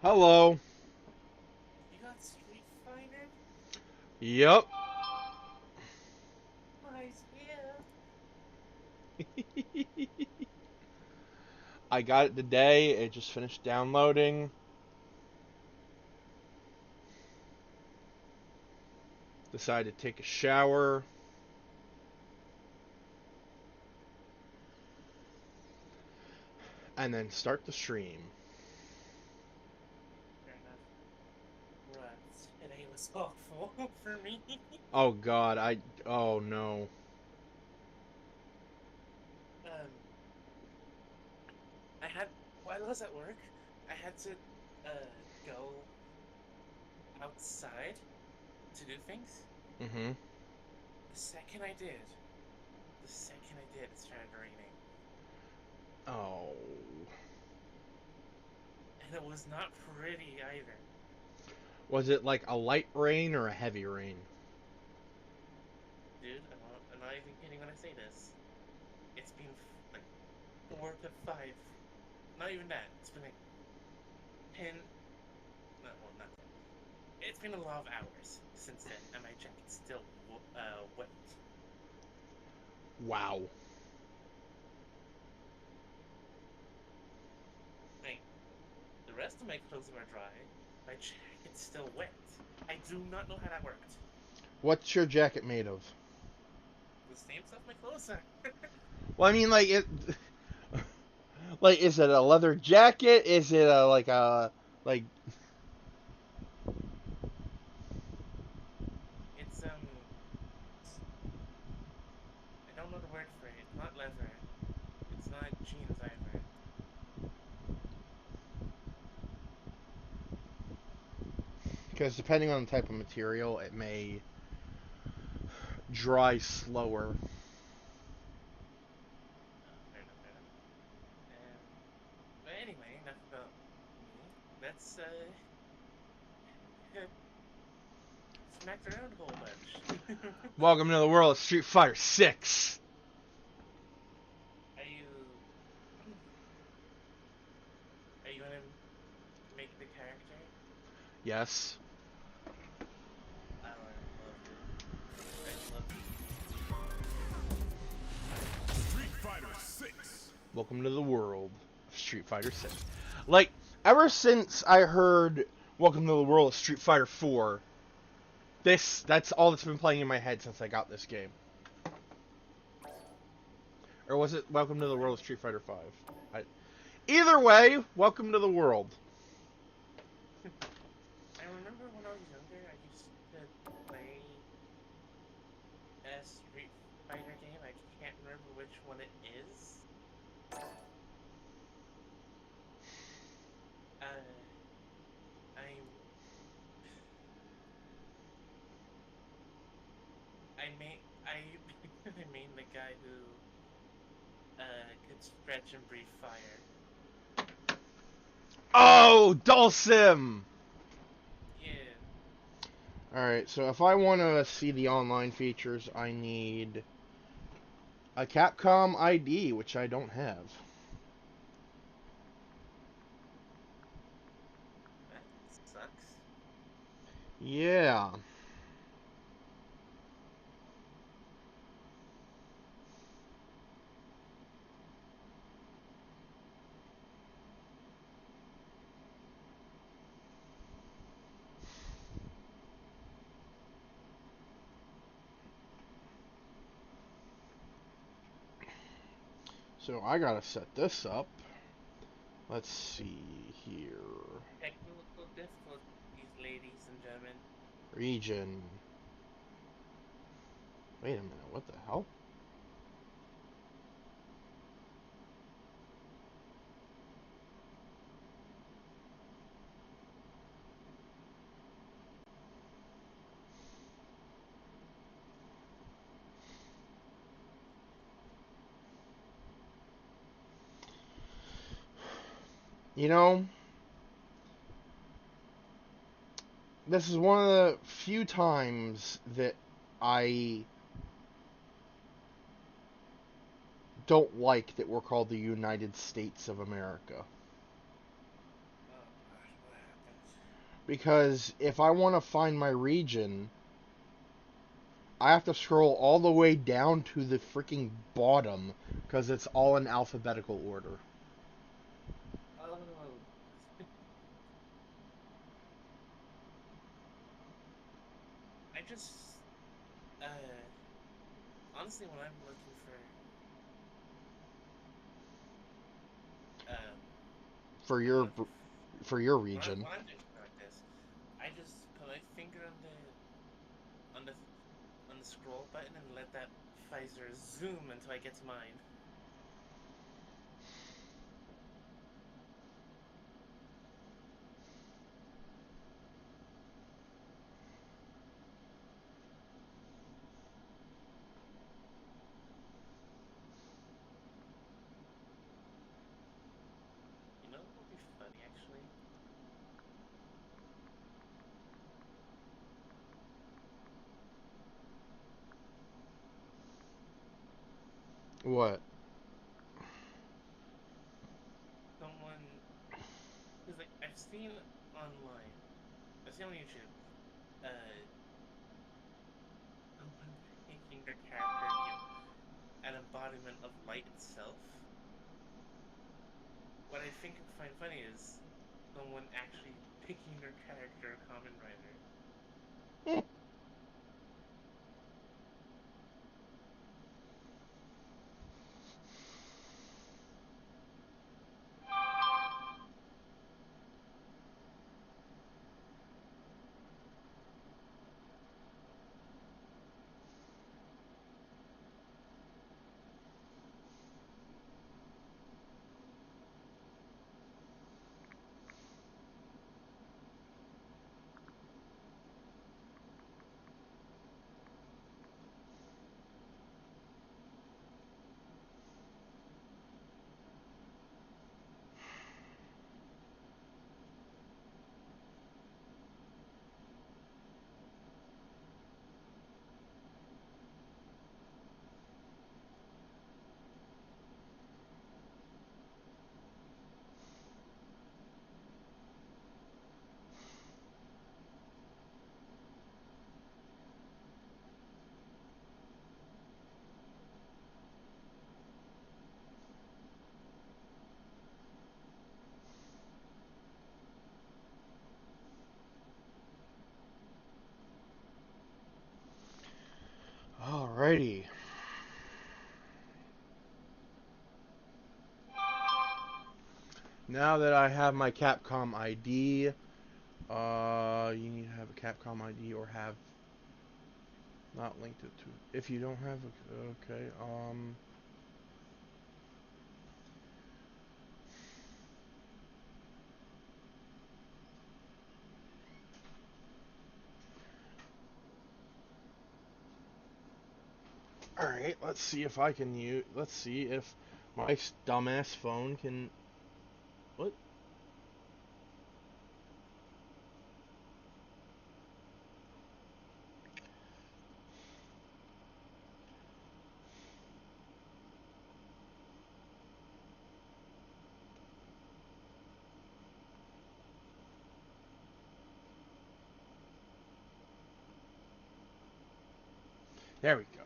Hello. You got Street Fighter? Yep. Nice, yeah. I got it today. It just finished downloading. Decided to take a shower. And then start the stream. Fair enough. Right. Today was awful for me. Oh god, oh no. um, I had while I was at work, I had to go outside to do things. Mm-hmm. The second I did, it started raining, Oh. and it was not pretty either. Was it like a light rain or a heavy rain? Dude, I'm not even kidding when I say this. It's been like 4 to 5. Not even that. It's been like 10. No, well, not 10. It's been a lot of hours since then, and my jacket's still wet. Wow. Like, the rest of my clothes were dry. My jacket's still wet. I do not know how that worked. What's your jacket made of? The same stuff my clothes are. Well, I mean, like it. Like, is it a leather jacket? Is it a like? It's I don't know the word for it. It's not leather. It's not jeans either. Because depending on the type of material, it may dry slower. Fair enough, fair enough. But anyway, enough about me. Let's smack around a whole bunch. Welcome to the world of Street Fighter 6. Are you are you gonna make the character? Yes. I love it. I love it. Street Fighter 6. Welcome to the world of Street Fighter 6. Like, ever since I heard Welcome to the world of Street Fighter 4, that's all that's been playing in my head since I got this game. Or was it Welcome to the world of Street Fighter 5? Either way, welcome to the world. I remember when I was younger, I used to play a Street Fighter game. I can't remember which one it is. Uh, I'm I I mean the guy who could stretch and breathe fire. Oh, Dulcim! Yeah. Alright, so if I want to see the online features, I need a Capcom ID, which I don't have. That sucks. Yeah. So I gotta set this up. Let's see here. Technical difficulties, ladies and gentlemen. Region. Wait a minute, what the hell? You know, this is one of the few times that I don't like that we're called the United States of America. Oh gosh, what happened? Because if I want to find my region, I have to scroll all the way down to the freaking bottom because it's all in alphabetical order. Oh. I just, uh, honestly, when I'm looking For when I'm your looking, for your when region. I'm doing something like this, I just put my finger on the, on the scroll button and let that Pfizer zoom until I get to mine. You know what would be funny, actually? What? Someone, because like I've seen online, I've seen on YouTube, uh, someone making their character, an embodiment of light itself. What I think I find funny is someone actually picking their character a common writer. Alrighty. Now that I have my Capcom ID, you need to have a Capcom ID or have not linked it to. If you don't have a, okay, all right. Let's see if I can use. Let's see if my dumbass phone can. What? There we go.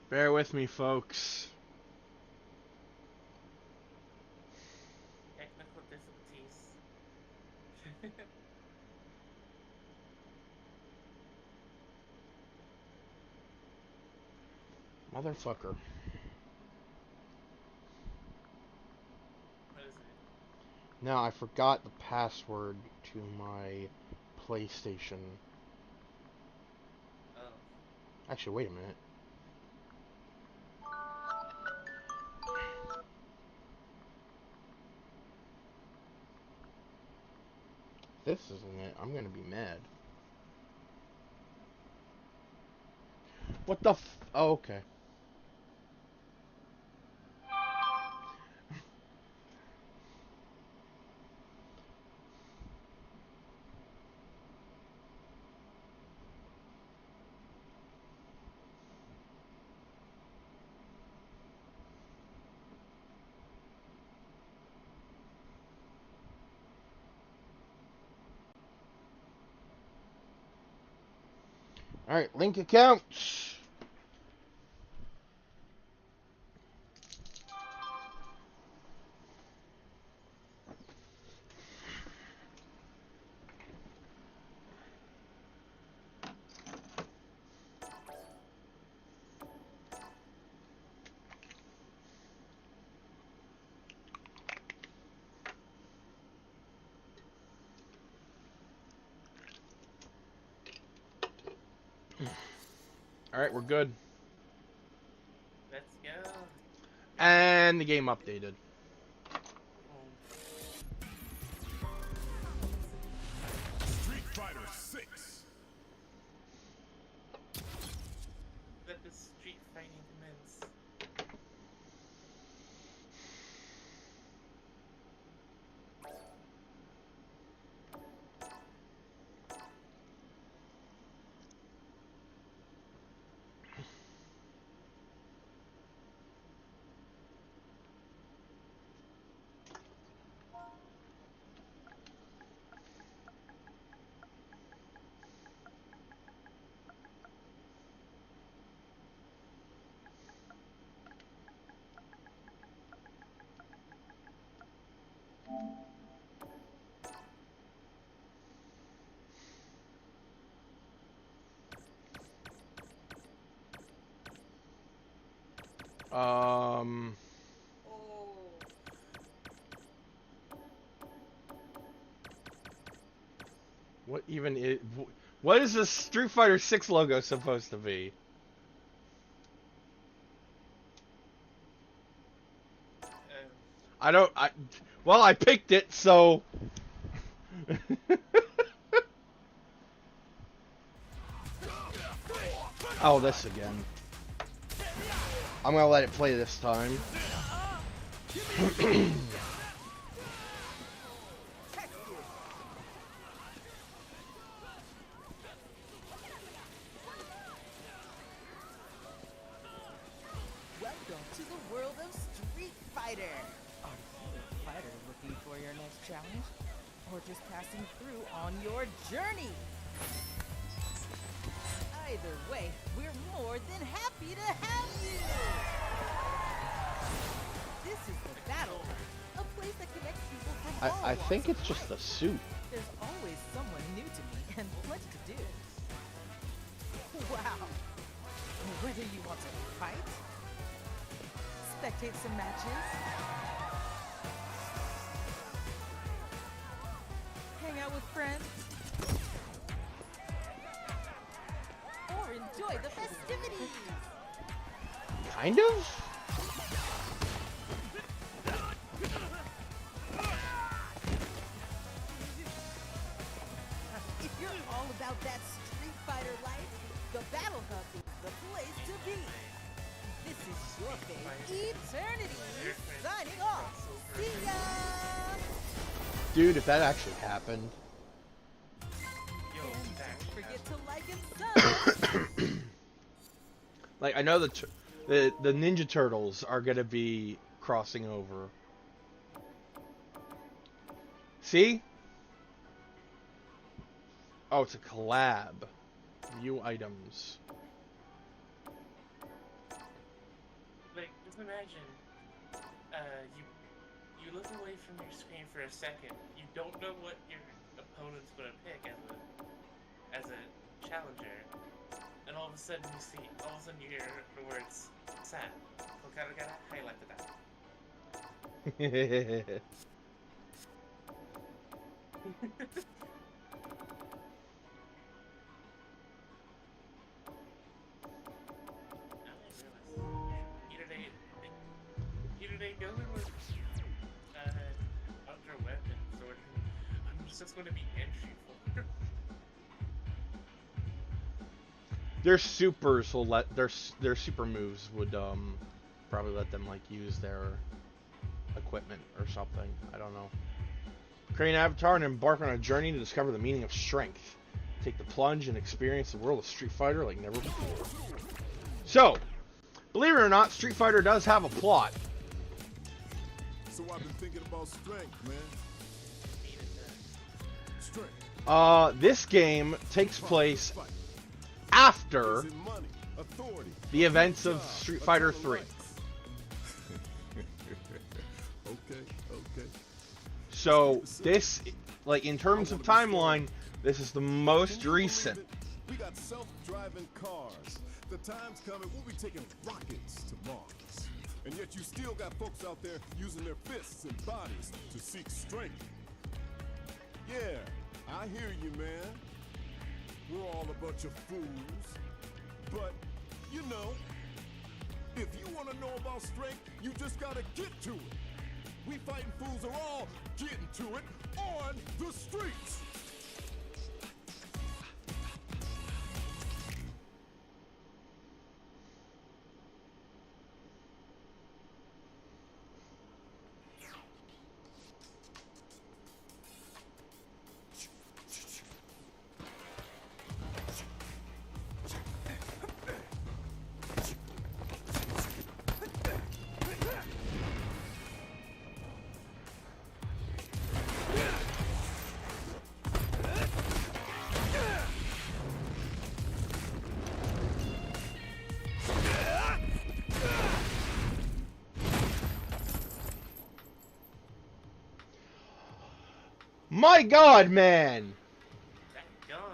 Bear with me, folks. Technical difficulties. Motherfucker. What is it? Now, I forgot the password to my PlayStation. Oh. Actually, wait a minute. This isn't it. I'm gonna be mad. What the f... Oh, okay. Alright, link accounts. Alright, we're good. Let's go. And the game updated. Oh. Street Fighter 6. Let the street fighting commence. Um... Oh. What even is... What is this Street Fighter 6 logo supposed to be? I don't... Well, I picked it, so... Oh, this again. I'm gonna let it play this time. Welcome to the world of Street Fighter! Are you a fighter looking for your next challenge? Or just passing through on your journey? Either way, we're more than happy to have you! This is the Battle Hub, a place that connects people from all I walks think of it's just the life. suit. There's always someone new to me and plenty to do. Wow! Whether you want to fight, spectate some matches, hang out with friends, or enjoy the festivities. Kind of? If you're all about that Street Fighter life, the Battle Hub is the place to be. This is your fave, Eternity, signing off. See ya! Dude, if that actually happened. Yo, And that don't forget to like and sub. Like, I know the Ninja Turtles are gonna be crossing over. See? Oh, it's a collab. View items. imagine, you look away from your screen for a second. You don't know what your opponent's gonna pick as a challenger, and all of a sudden you hear the words "sad." So gotta highlight that. Either they go in with other weapons, or I'm just going to be entry for. Their supers will let their super moves would probably let them like use their equipment or something. I don't know. Create an avatar and embark on a journey to discover the meaning of strength. Take the plunge and experience the world of Street Fighter like never before. So, believe it or not, Street Fighter does have a plot. So I've been thinking about strength, man. Strength. This game takes place after Is it money, authority, the events of Street Fighter 3. Okay. So this, like in terms of timeline, this is the most recent. We got self-driving cars. The time's coming, we'll be taking rockets to Mars. And yet you still got folks out there using their fists and bodies to seek strength. Yeah, I hear you, man. We're all a bunch of fools. But, you know, if you want to know about strength, you just gotta get to it. We fighting fools are all getting to it on the streets. My God, man! That gone.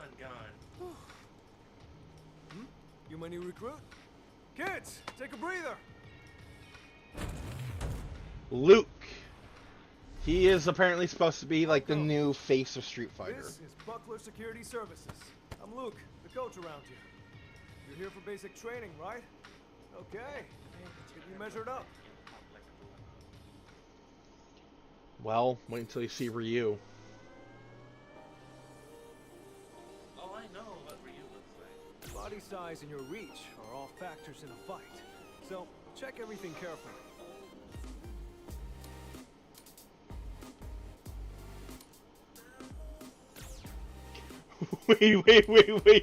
You my new recruit? Kids, take a breather. Luke. He is apparently supposed to be like the new face of Street Fighter. This is Buckler Security Services. I'm Luke, the coach around here. You're here for basic training, right? Okay. Get you measured up. Well, wait until you see Ryu. Oh, I know what Ryu looks like. Body size and your reach are all factors in a fight. So, check everything carefully.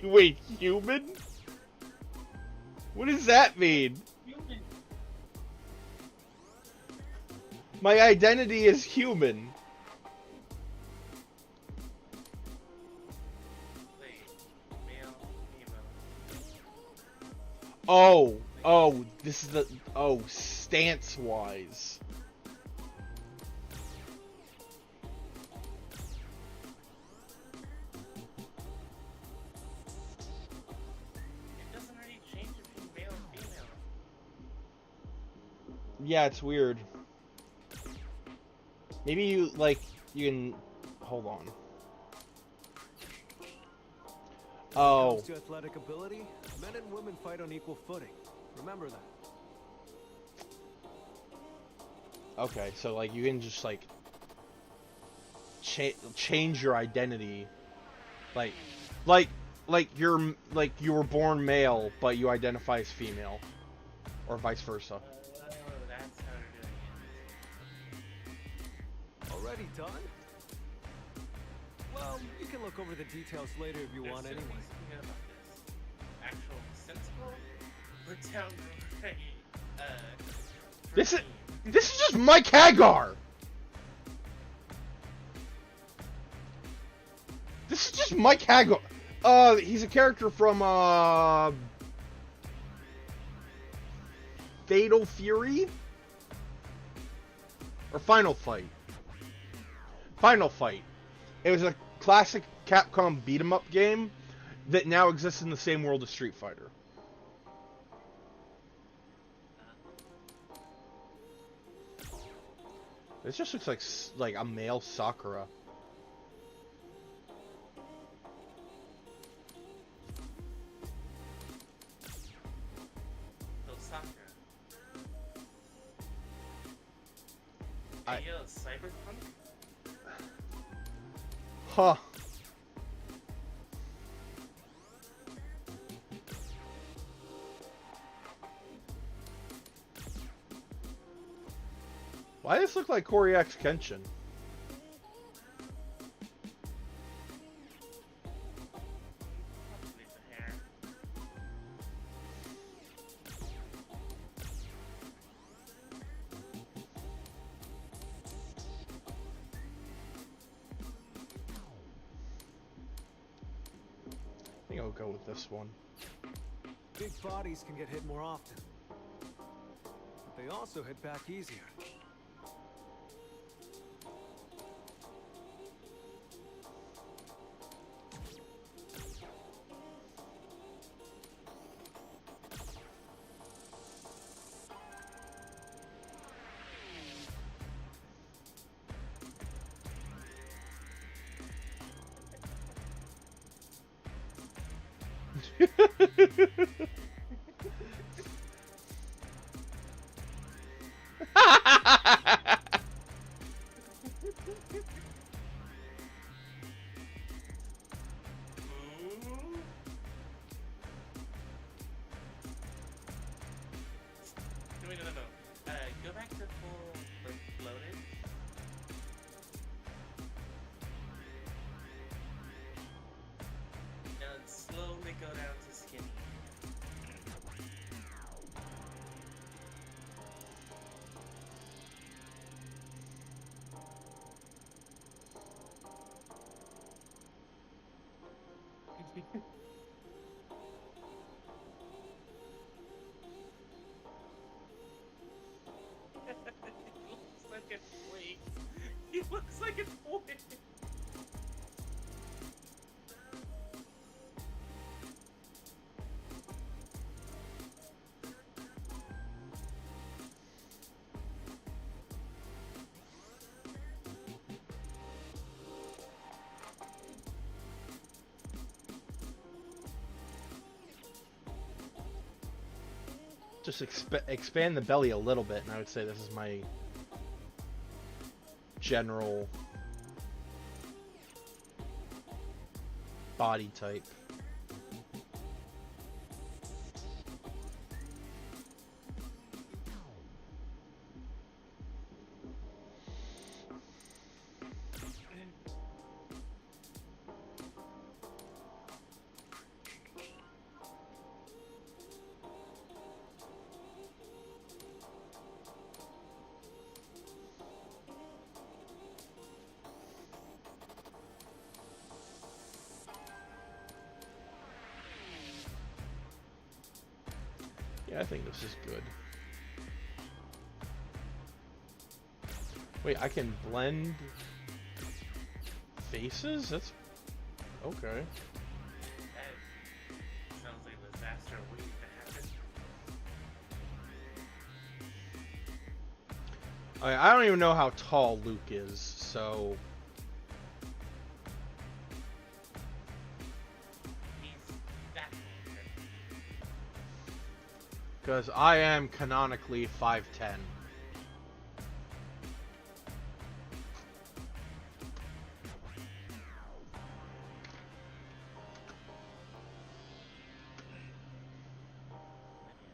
Wait, human? What does that mean? Human. My identity is human. Wait, male, female. Oh, this is the, stance-wise. It doesn't really change between male and female. Yeah, it's weird. Maybe you can, hold on. Oh. When it comes to athletic ability, men and women fight on equal footing. Remember that. Okay, so like you can just like change your identity, like you were born male but you identify as female, or vice versa. Oh, that's how they're doing Already done? Well, you can look over the details later if you it. want There's anyway. something about this. Actual sensible. We're down to This is just Mike Hagar. This is just Mike Hagar. He's a character from Fatal Fury? Or Final Fight? Final Fight. It was a classic Capcom beat-em-up game that now exists in the same world as Street Fighter. This just looks like a male Sakura. So Sakura. I- Hey, yo, Cyberpunk? Huh. Why does this look like Koryax Kenshin? Probably the hair. I think I'll go with this one. Big bodies can get hit more often. But they also hit back easier. Ooh. No, wait, no. Go back to full, like, loaded. And slowly go down to skinny. He looks like a flake. He looks like a toy. Just expand the belly a little bit, and I would say this is my general body type. Yeah, I think this is good. Wait, I can blend faces? That's okay. That sounds like a disaster waiting to happen. I don't even know how tall Luke is, so He's that little. because I am canonically 5'10".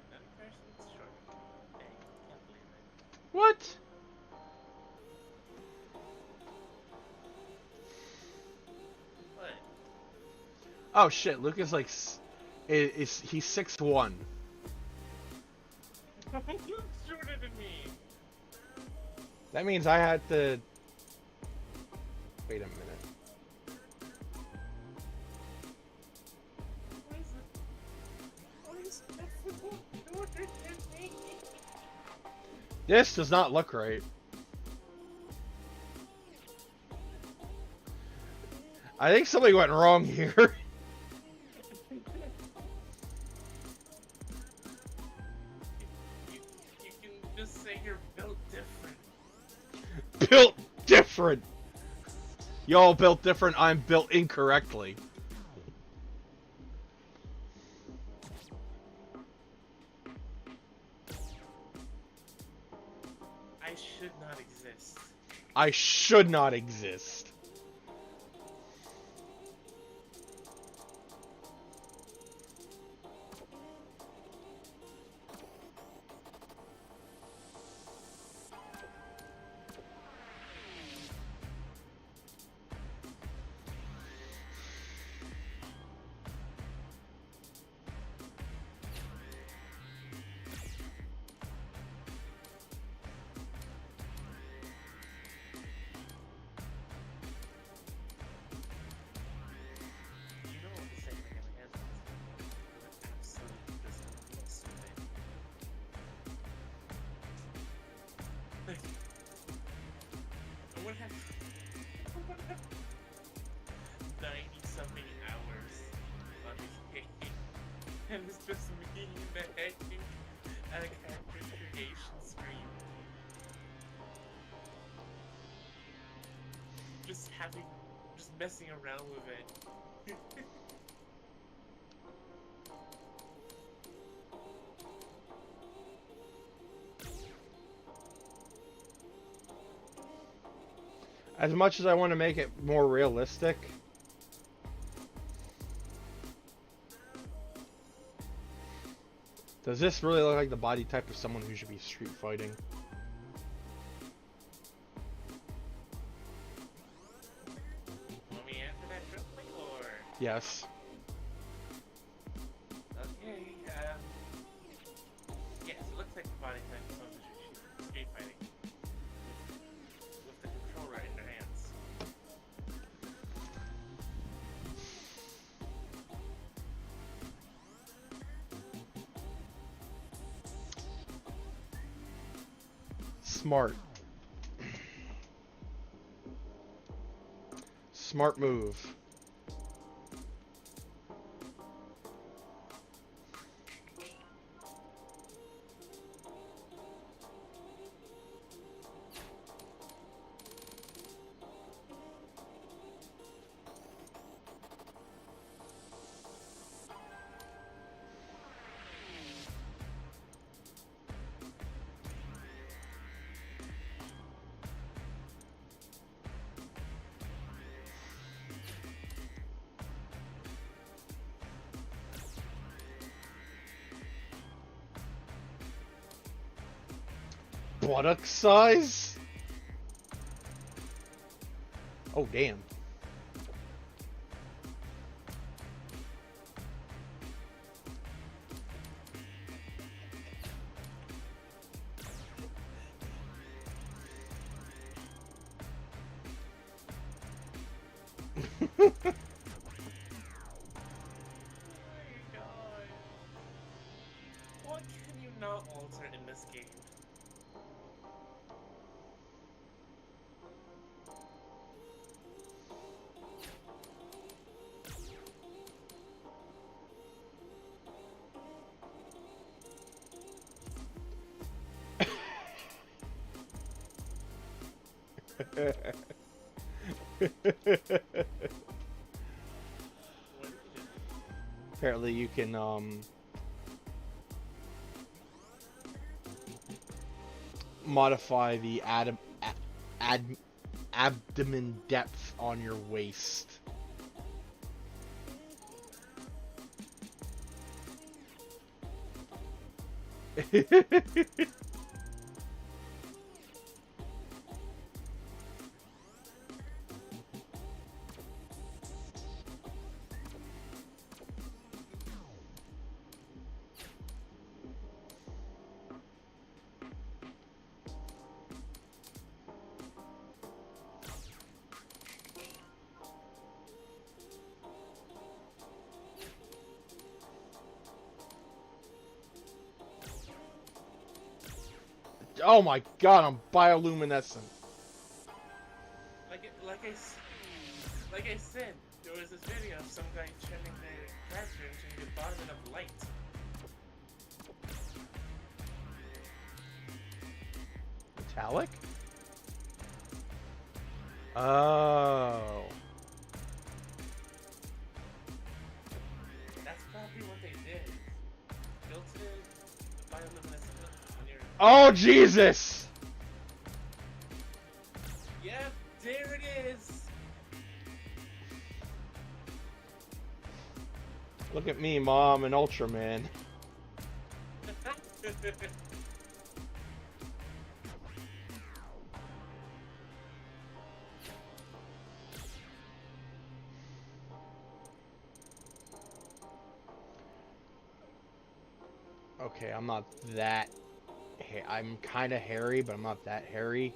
Another person's short. Dang, can't believe it. What? What? Oh shit, Luke is like he's 6'1". You look shorter than me. That means I had to wait a minute. Why is it? Why is everyone shorter than me? This does not look right. I think something went wrong here. You can just say you're built different. Built different. Y'all built different, I'm built incorrectly. I should not exist. I should not exist. You know what the same thing in the hands was? Absolutely does not look stupid. I would have 90-something hours on this game, and it's just me begging at a character creation screen. Just messing around with it. As much as I want to make it more realistic, does this really look like the body type of someone who should be street fighting? Want me to answer that directly, or? Yes. Okay, yes, it looks like the body type of someone who should be street fighting. With the controller in their hands. Smart. Smart move. Buttock size? Oh, damn. God. What can you not alter in this game? What did you do? Apparently you can, modify the abdomen depth on your waist. Oh my god, I'm bioluminescent. Like I said, there was this video of some guy turning the character into the embodiment of light. Metallic? Oh. That's probably what they did. Filtered the bioluminescent on your... Oh, Jesus! Yep, there it is! Look at me, Mom, and Ultraman. Okay, I'm not that... I'm kind of hairy, but I'm not that hairy.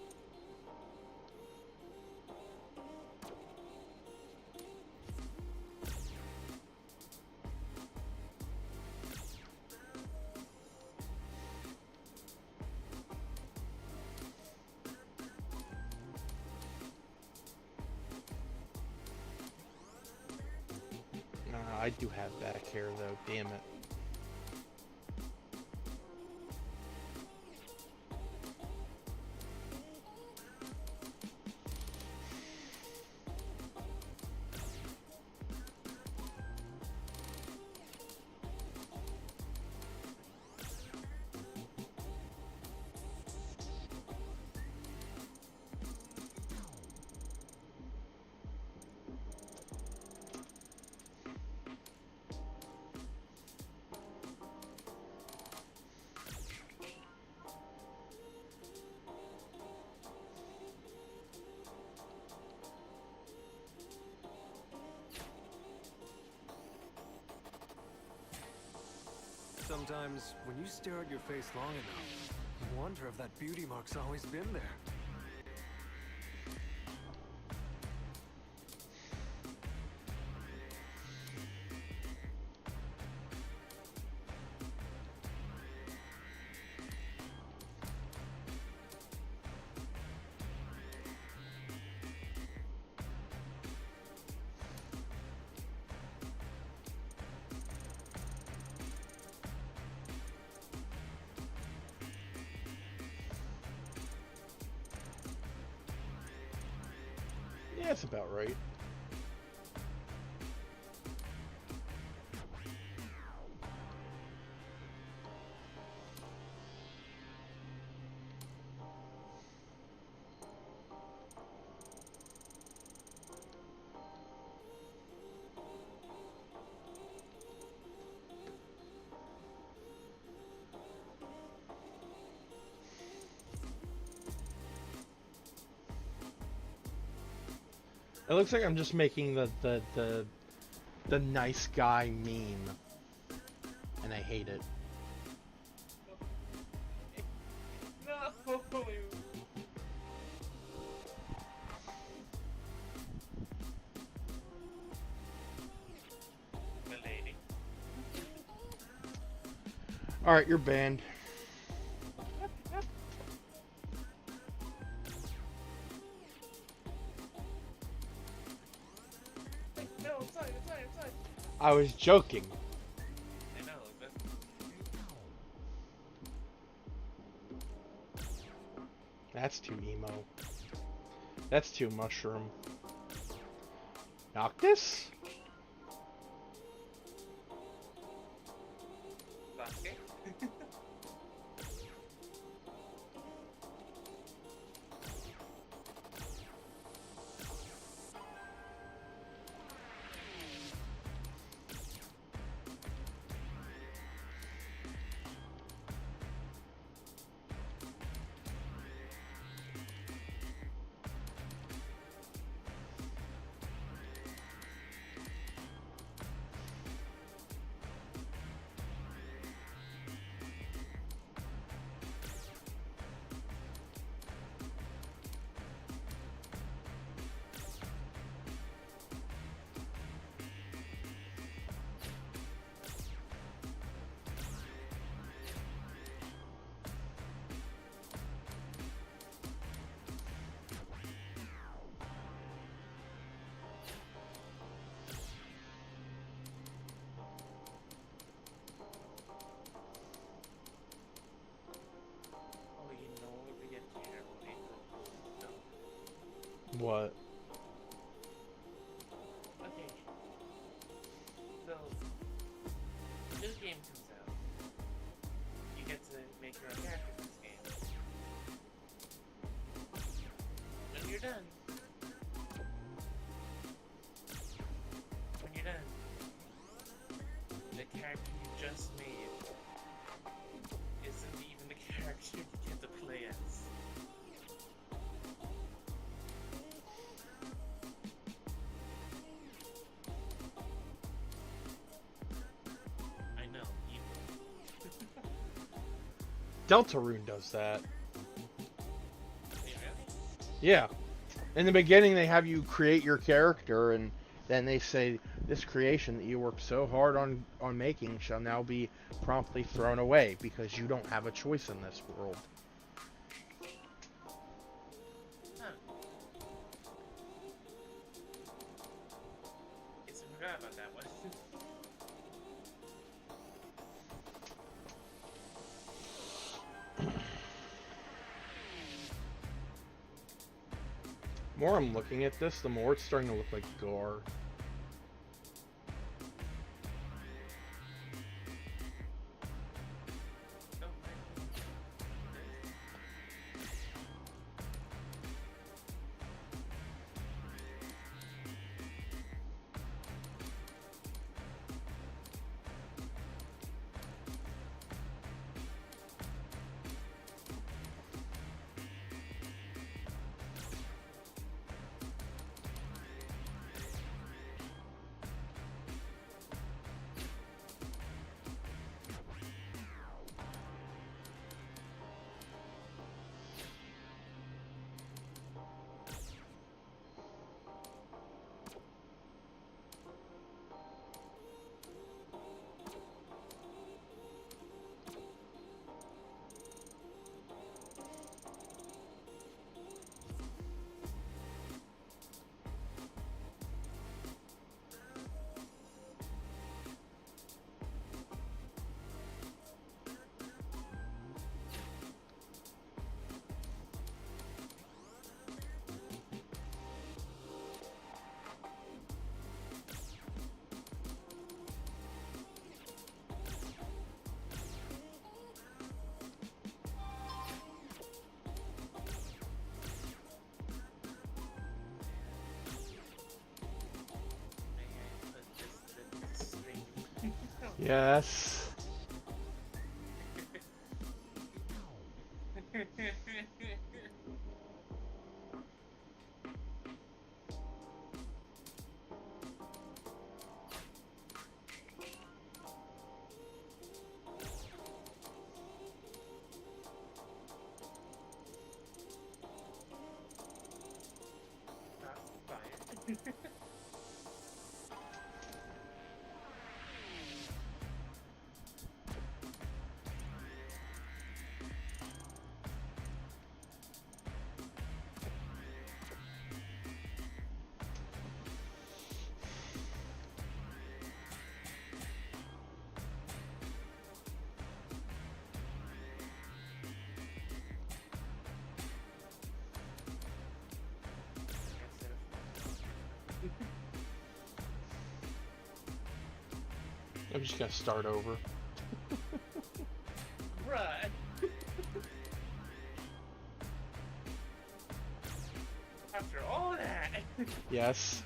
I do have back hair, though. Damn it. Sometimes, when you stare at your face long enough, you wonder if that beauty mark's always been there. Yeah, that's about right. It looks like I'm just making the nice guy meme, and I hate it. No! Milady. All right, you're banned. No, I'm sorry. I was joking. I know, but... That's too emo. That's too mushroom. Noctis? Sasuke? What? Okay. So, new game comes out. You get to make your own character in this game. When you're done, the character you just made isn't even the character you get to play as. I know, evil. Deltarune does that. Hey, really? Yeah. In the beginning, they have you create your character, and then they say, this creation that you worked so hard on making shall now be promptly thrown away because you don't have a choice in this world. Huh. Guess I forgot about that one. The more I'm looking at this, the more it's starting to look like Gar. Yes. I'm just gonna start over. Bruh. After all that. Yes.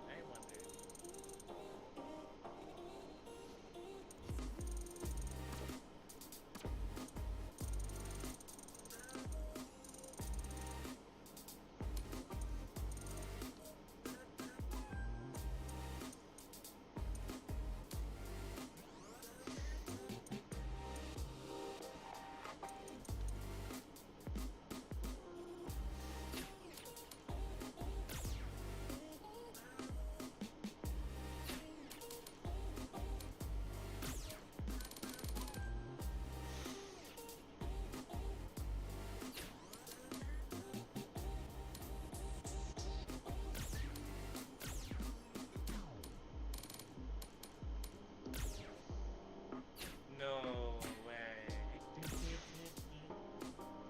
I wonder.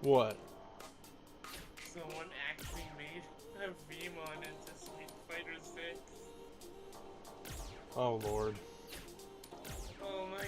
What? Someone actually made a Veemon into Street Fighter 6. Oh lord. Oh my.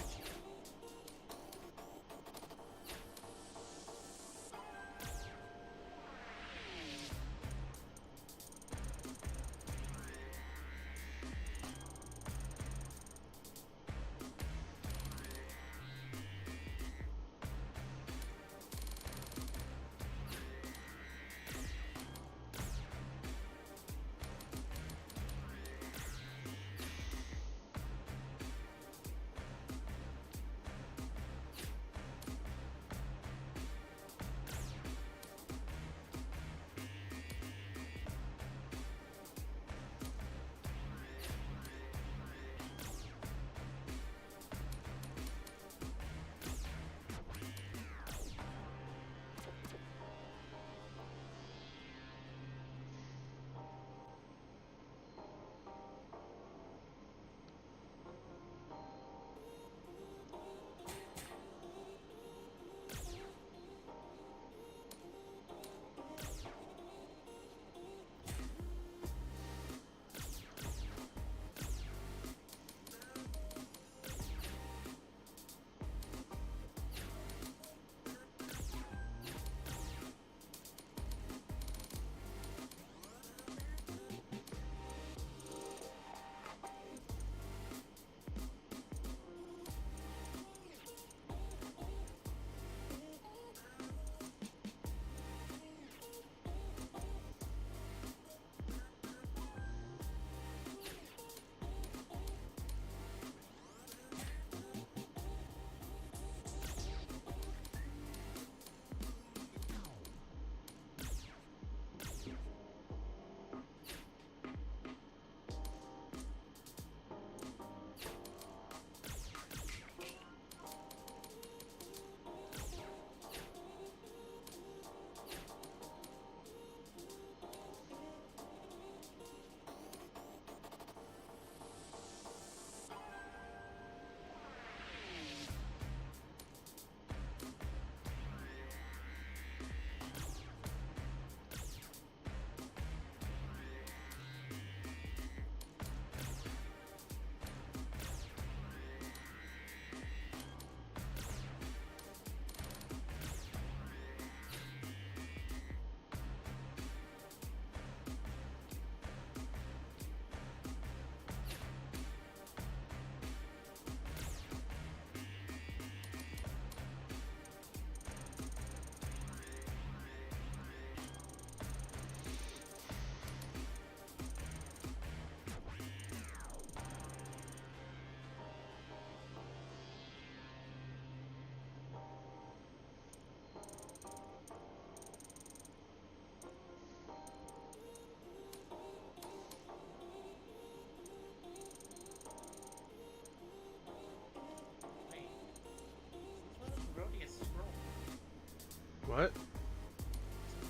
What?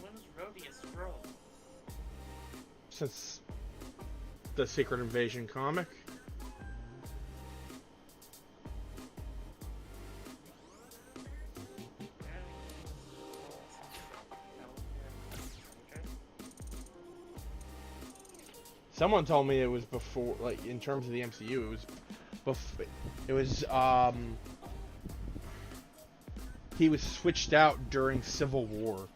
When was Rhodey a scroll? Since the Secret Invasion comic? Someone told me it was before, like, in terms of the MCU, it was he was switched out during Civil War.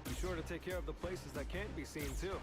Be sure to take care of the places that can't be seen, too.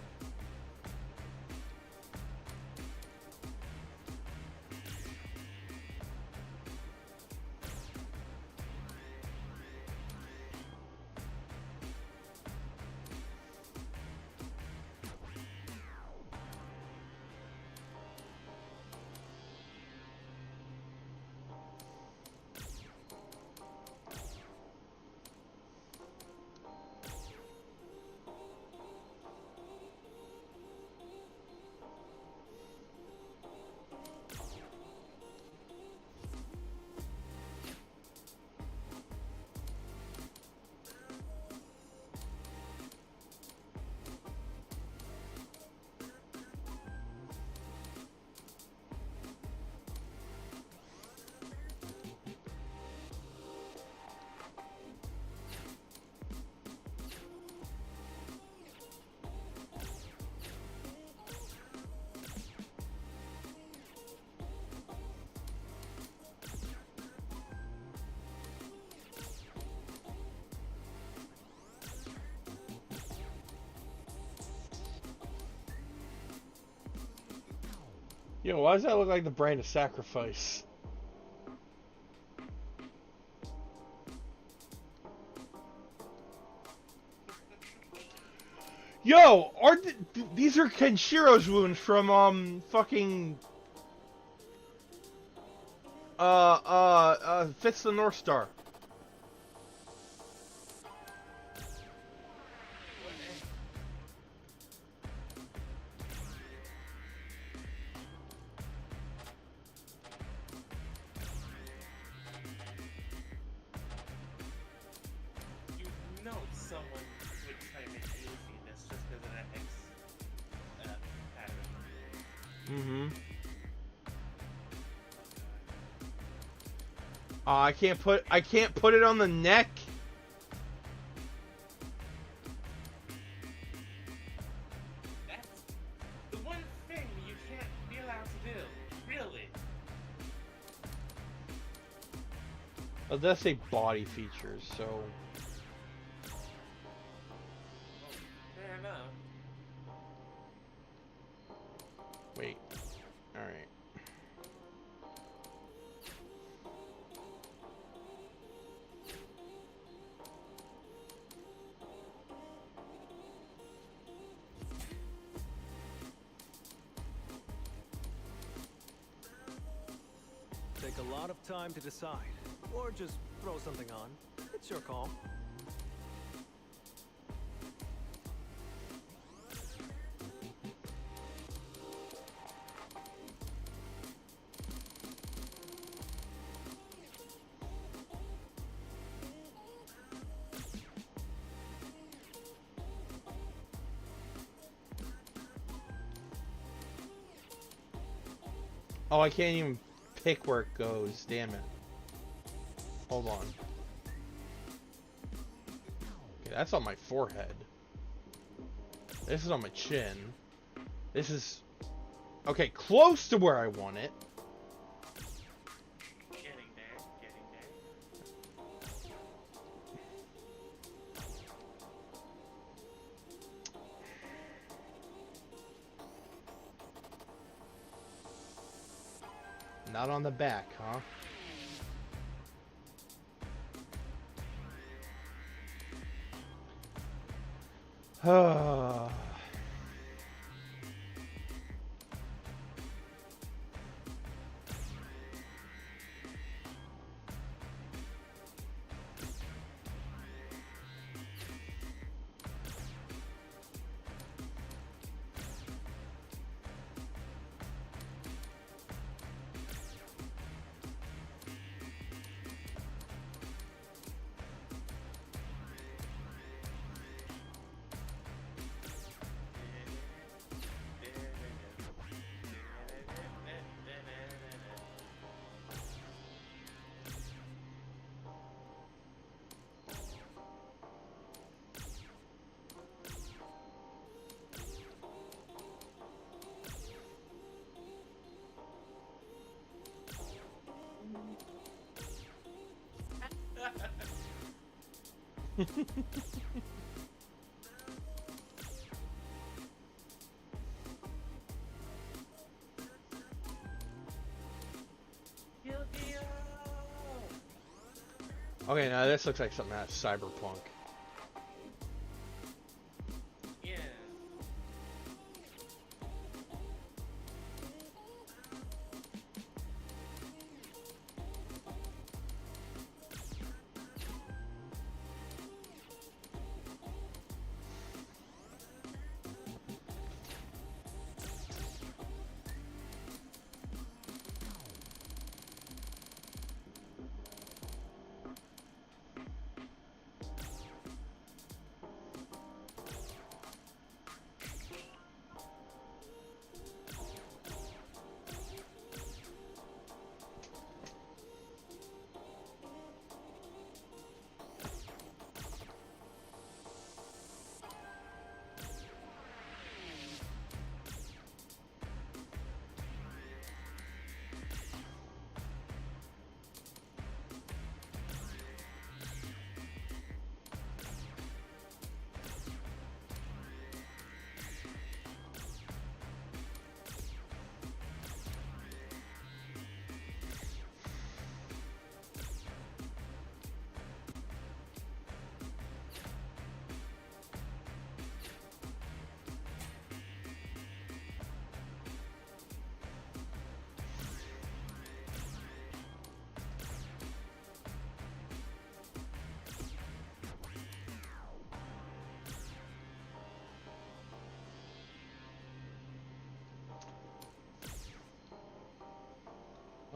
Yo, why does that look like the brand of sacrifice? Yo, these are Kenshiro's wounds from fucking Fist of the North Star. You know someone would try to make Luffy this just because of that X pattern. Mm-hmm. I can't put it on the neck. That's the one thing you can't be allowed to do. Really. It does say body features, so. Fair enough. Wait. Alright. Take a lot of time to decide, or just throw something on. It's your call. Oh, I can't even pick where it goes. Damn it. Hold on. Okay, that's on my forehead. This is on my chin. This is... Okay, close to where I want it. Getting there. Getting there. Not on the back, huh? Yu-Gi-Oh! Okay, now this looks like something out of Cyberpunk. Yeah.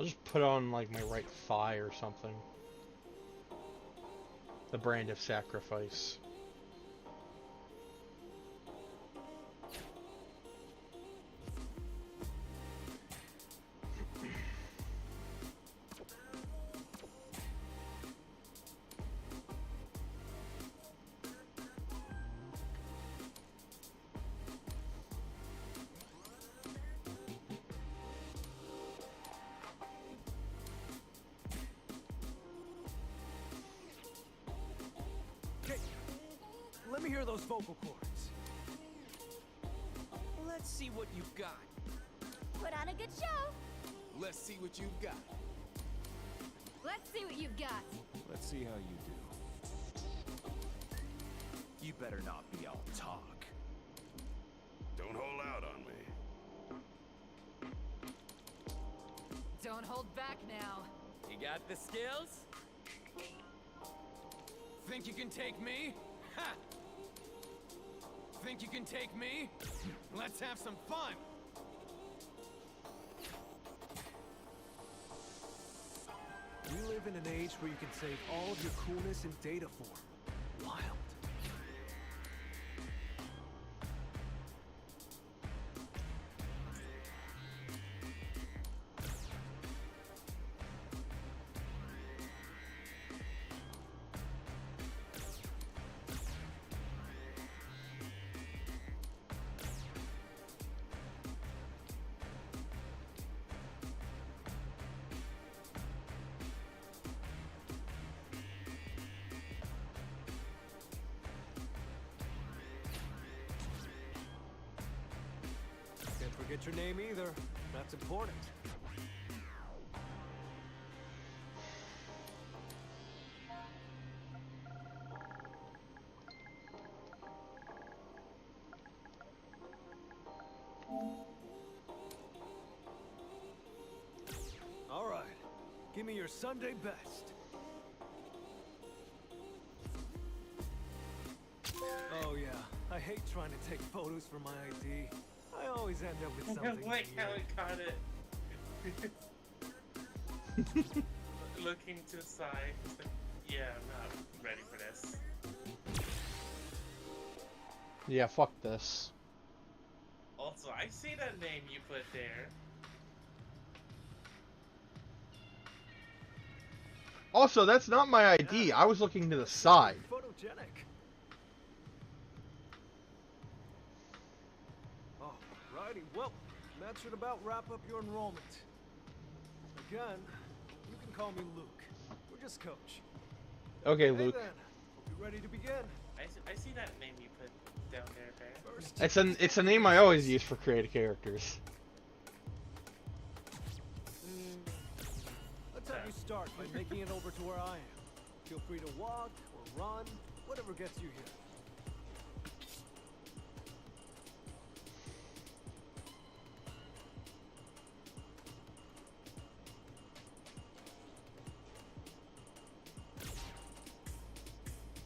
I'll just put on like my right thigh or something. The brand of sacrifice. Okay, let me hear those vocal cords. Let's see what you've got. Put on a good show. Let's see what you've got. Let's see what you've got. Let's see how you do. You better not be all talk. Don't hold out on me. Don't hold back now. You got the skills? Think you can take me? Ha! Think you can take me? Let's have some fun! We live in an age where you can save all of your coolness in data form. Wild. Can't forget your name either. That's important. All right. Give me your Sunday best. Oh yeah, I hate trying to take photos for my ID. I always end up with I something like how weird. it caught it. Looking to the side. It's like, yeah, I'm not ready for this. Yeah, fuck this. Also, I see that name you put there. Also, that's not my ID. I was looking to the side. Photogenic. Alrighty, well, that should about wrap up your enrollment. Again, you can call me Luke. We're just Coach. Okay, Hey Luke. then, hope you're ready to begin. I see that name you put down there, Bear. First, It's a name I always use for creative characters. let's have you start by making it over to where I am. Feel free to walk or run, whatever gets you here.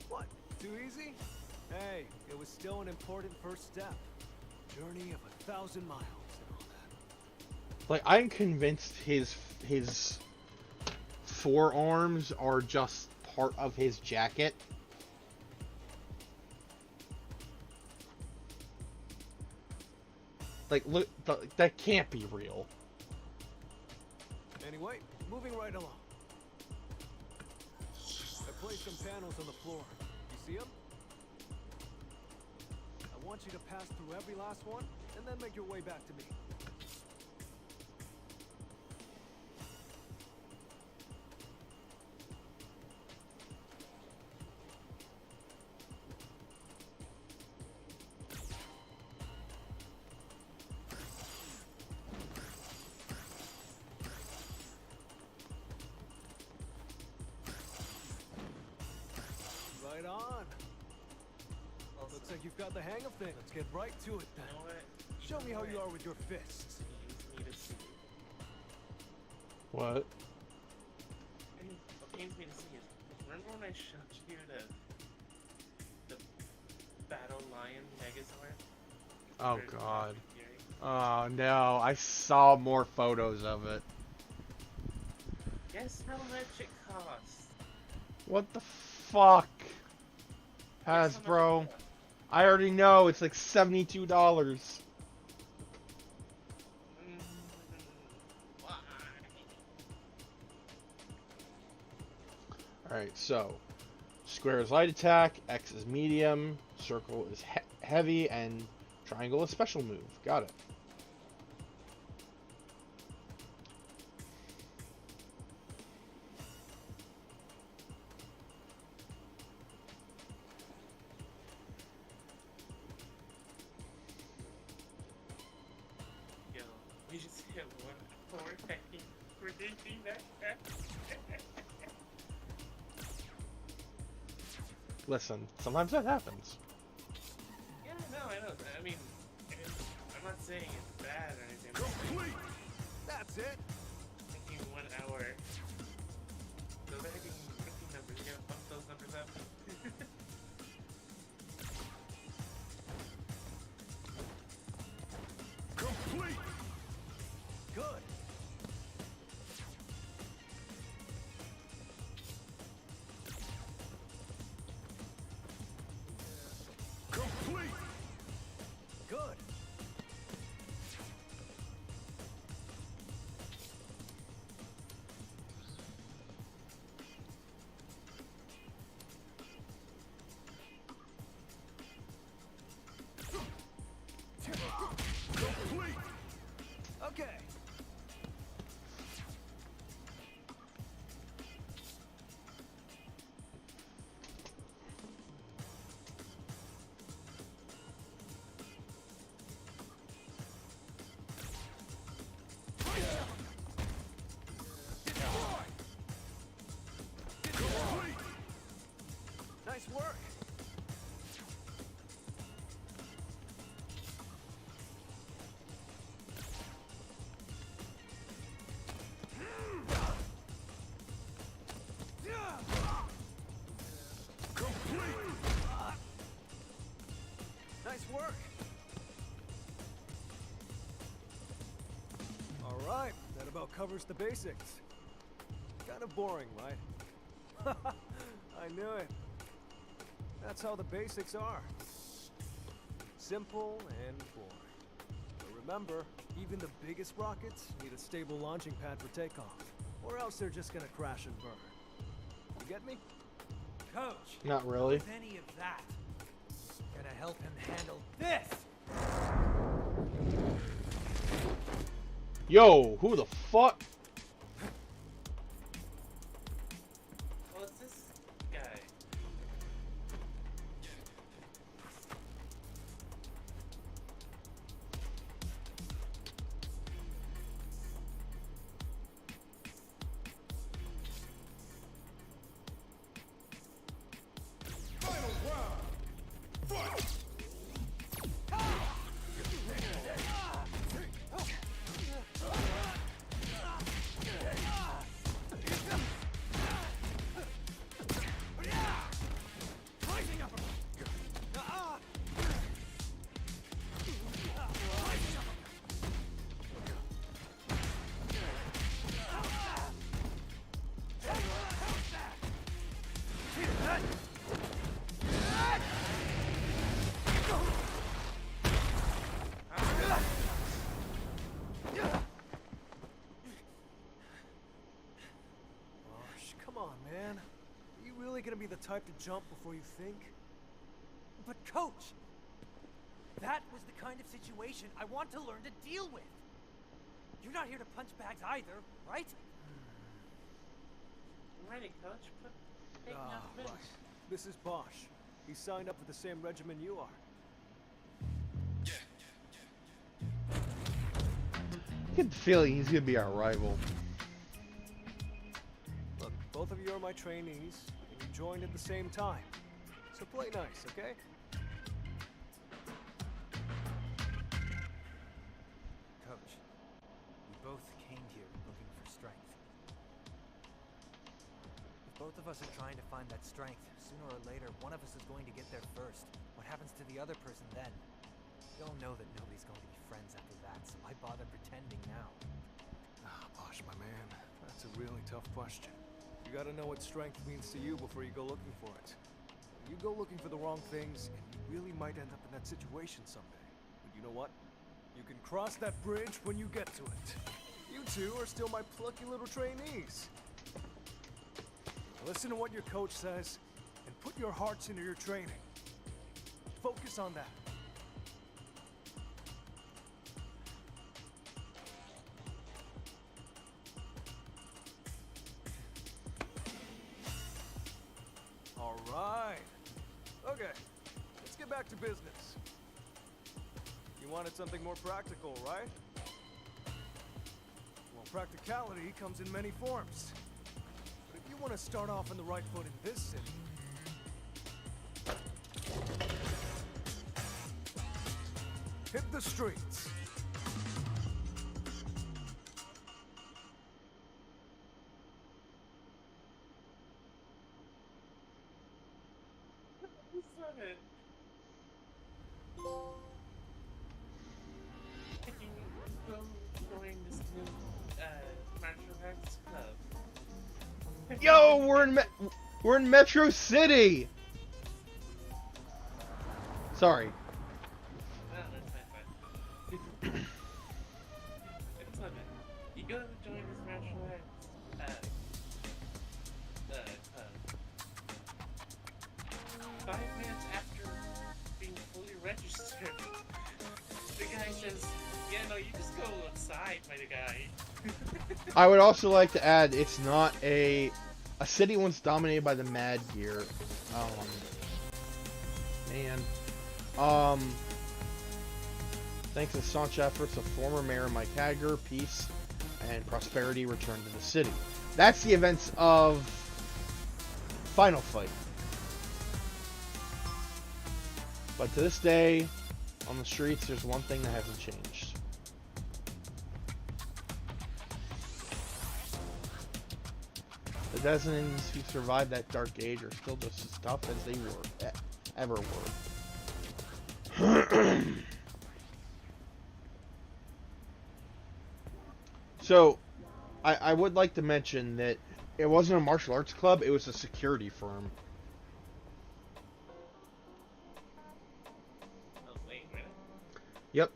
What? Too easy? Hey, it was still an important first step. Journey of 1,000 miles and all that. Like, I'm convinced his forearms are just part of his jacket. Like, look, that can't be real. Anyway, moving right along. I placed some panels on the floor. You see them? I want you to pass through every last one, and then make your way back to me. Right on. Also, Looks like you've got the hang of things. Let's get right to it you then. know what? Show me how you are with your fists. Pains me to see. What? And what pains me to see is, remember when I showed you the Battle Lion Megazord? Oh For god. Fury? Oh no, I saw more photos of it. Guess how much it costs? What the fuck? Guess how much it Hasbro. costs? I already know, it's like $72. Mm, why? Alright, so square is light attack, X is medium, circle is heavy, and triangle is special move. Got it. Yo, we just hit 1 hour hacking for thinking that. Listen, sometimes that happens. Yeah, no, I know. I mean, I'm not saying it's bad or anything. I'm just Complete. That's it. thinking 1 hour. Those are hitting 15 numbers. You gotta bump those numbers up. Complete. Good. Complete. Good. Complete. Okay. Complete. Nice work. Complete. Nice work. All right, that about covers the basics. Kind of boring, right? I knew it. That's how the basics are. Simple and boring. But remember, even the biggest rockets need a stable launching pad for takeoff, or else they're just gonna crash and burn. You get me? Coach, Not really. with any of that, gonna help him handle this. Yo, who the fuck? Well, it's this guy. Final round. Fight. Gosh, come on, man. Are you really gonna be the type to jump before you think? But coach, that was the kind of situation I want to learn to deal with. You're not here to punch bags either, right? I'm ready, coach. Take me off the bench. Right. This is Bosch. He signed up with the same regiment you are. I get the feeling he's gonna be our rival. Look, both of you are my trainees, and you joined at the same time. So play nice, okay? Coach, we both came here looking for strength. If both of us are trying to find that strength, sooner or later, one of us is going to get there first. What happens to the other person then? We all know that nobody's going to be friends after that, so why bother pretending now? Ah, Bosch, my man. That's a really tough question. You gotta know what strength means to you before you go looking for it. You go looking for the wrong things, and you really might end up in that situation someday. But you know what? You can cross that bridge when you get to it. You two are still my plucky little trainees. Listen to what your coach says, and put your hearts into your training. Focus on that. All right. Okay, let's get back to business. You wanted something more practical, right? Well, practicality comes in many forms. But if you want to start off on the right foot in this city, hit the streets. Seven. Can you go join this new martial arts club? Yo, we're in Metro City. Sorry. No, that's fine. It's not bad. You go join this martial arts club. 5 minutes after being fully registered, the guy says, "Yeah, no, you just go outside, my guy." I would also like to add, it's not a city once dominated by the Mad Gear. Thanks to staunch efforts of former Mayor Mike Hager, peace and prosperity returned to the city. That's the events of Final Fight. But to this day, on the streets, there's one thing that hasn't changed. The Desmond's who survived that dark age are still just as tough as they ever were. So, I would like to mention that it wasn't a martial arts club, it was a security firm. Oh, wait, really? Yep.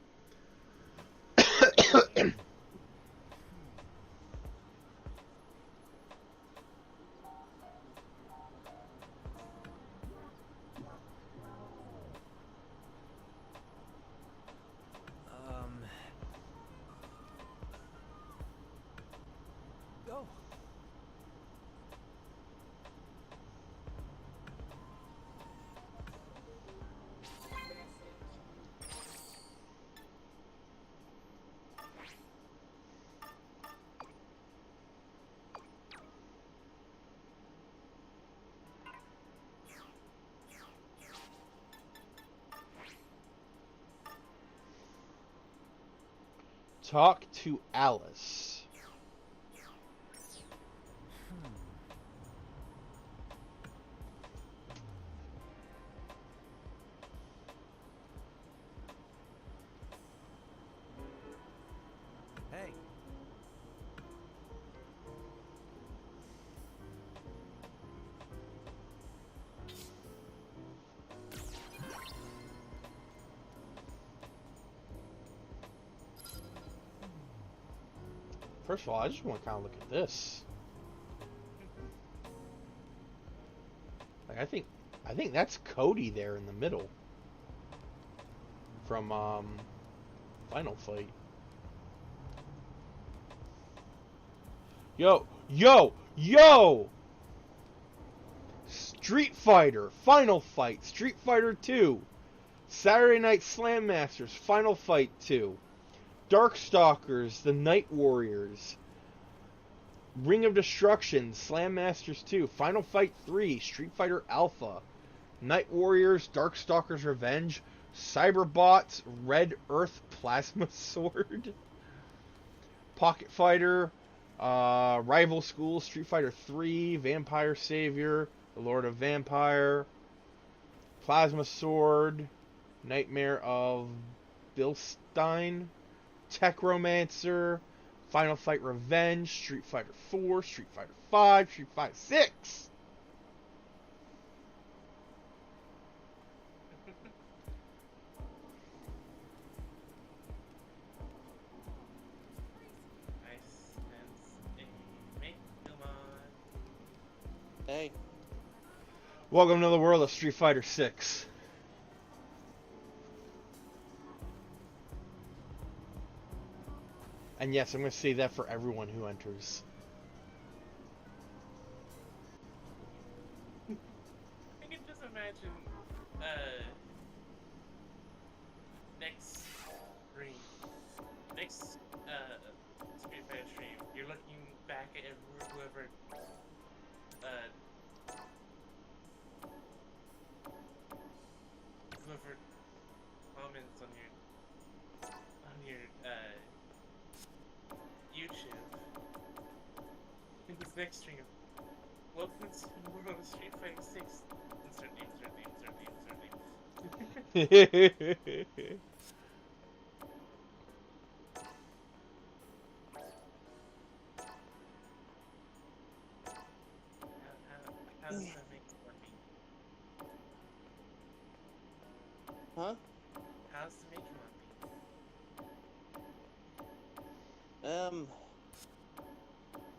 Go. Talk to Alice. Hey. First of all, I just want to kind of look at this. Like, I think that's Cody there in the middle from Final Fight. Yo! Street Fighter, Final Fight, Street Fighter 2, Saturday Night Slam Masters, Final Fight 2, Darkstalkers, The Night Warriors, Ring of Destruction, Slam Masters 2, Final Fight 3, Street Fighter Alpha, Night Warriors, Darkstalkers Revenge, Cyberbots, Red Earth Plasma Sword, Pocket Fighter, Rival School, Street Fighter 3, Vampire Savior, The Lord of Vampire, Plasma Sword, Nightmare of Bilstein, Techromancer, Final Fight Revenge, Street Fighter 4, Street Fighter 5, Street Fighter 6. Nice. And a Megumon. Hey, Welcome to the world of Street Fighter 6. And yes, I'm going to say that for everyone who enters. I can just imagine, next stream, Street Fighter stream, you're looking back at whoever, whoever comments on your YouTube. In this next stream, welcome to the world of Street Fighter 6. Insert name, insert name, insert name, insert name. How does that make money? huh? How does it make money?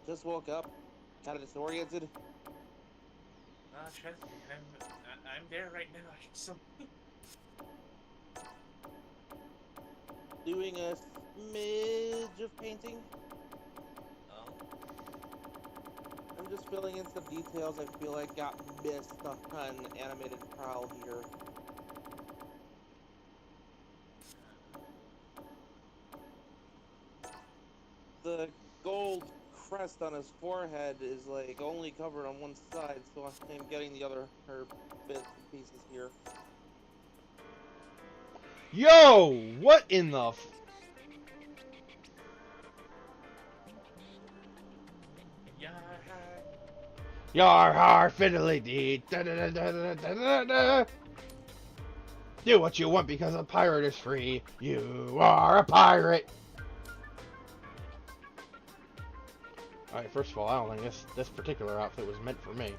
Just woke up, kind of disoriented. Trust me, I'm there right now. So Doing a smidge of painting. oh, I'm just filling in some details I feel like got missed on Animated Prowl here. The gold crest on his forehead is like only covered on one side, so I'm getting the other bits and pieces here. Yo! What in the yeah. Yar har fiddly dee da da da da da da da. Do what you want because a pirate is free. You are a pirate. Alright, first of all, I don't think this particular outfit was meant for me.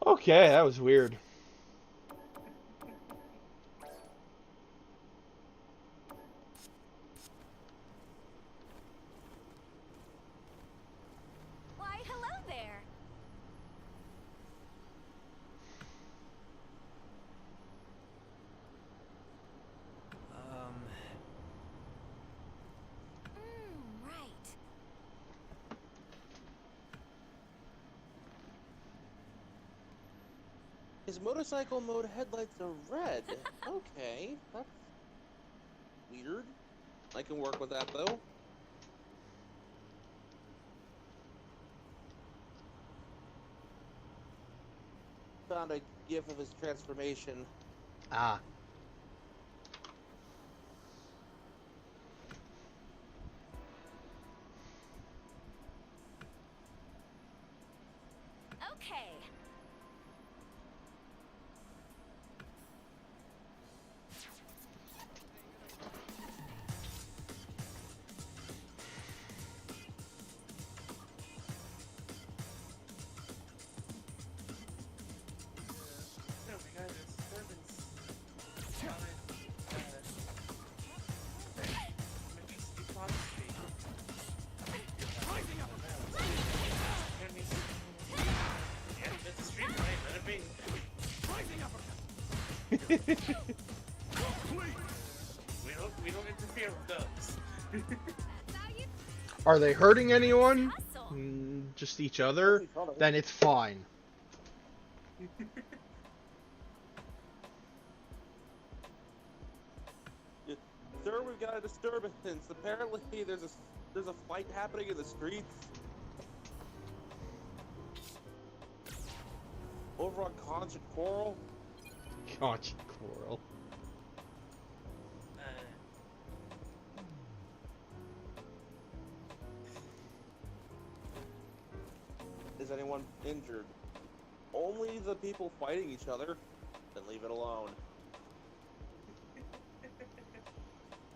Okay, that was weird. Why, hello there. Right. His motorcycle mode headlights are red. Okay, that's weird. I can work with that though. Found a gif of his transformation. Ah. Okay. Oh my god, there's disturbance. We don't interfere with those. Are they hurting anyone? Hustle. Just each other? Then it's fine. Sir, we've got a disturbance. Apparently, there's a fight happening in the streets. Over on Conch and Coral. Conch Coral. Is anyone injured? Only the people fighting each other. Then leave it alone.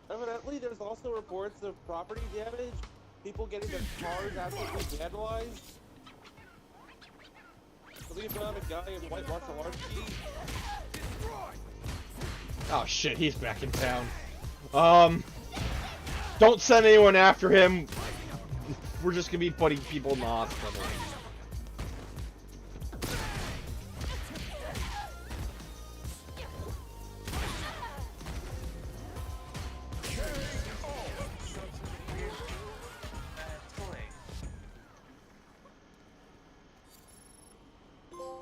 Evidently, there's also reports of property damage. People getting their cars absolutely vandalized. Something about a guy in white martial arts gi. Oh shit, he's back in town. Don't send anyone after him. We're just gonna be putting people in the hospital.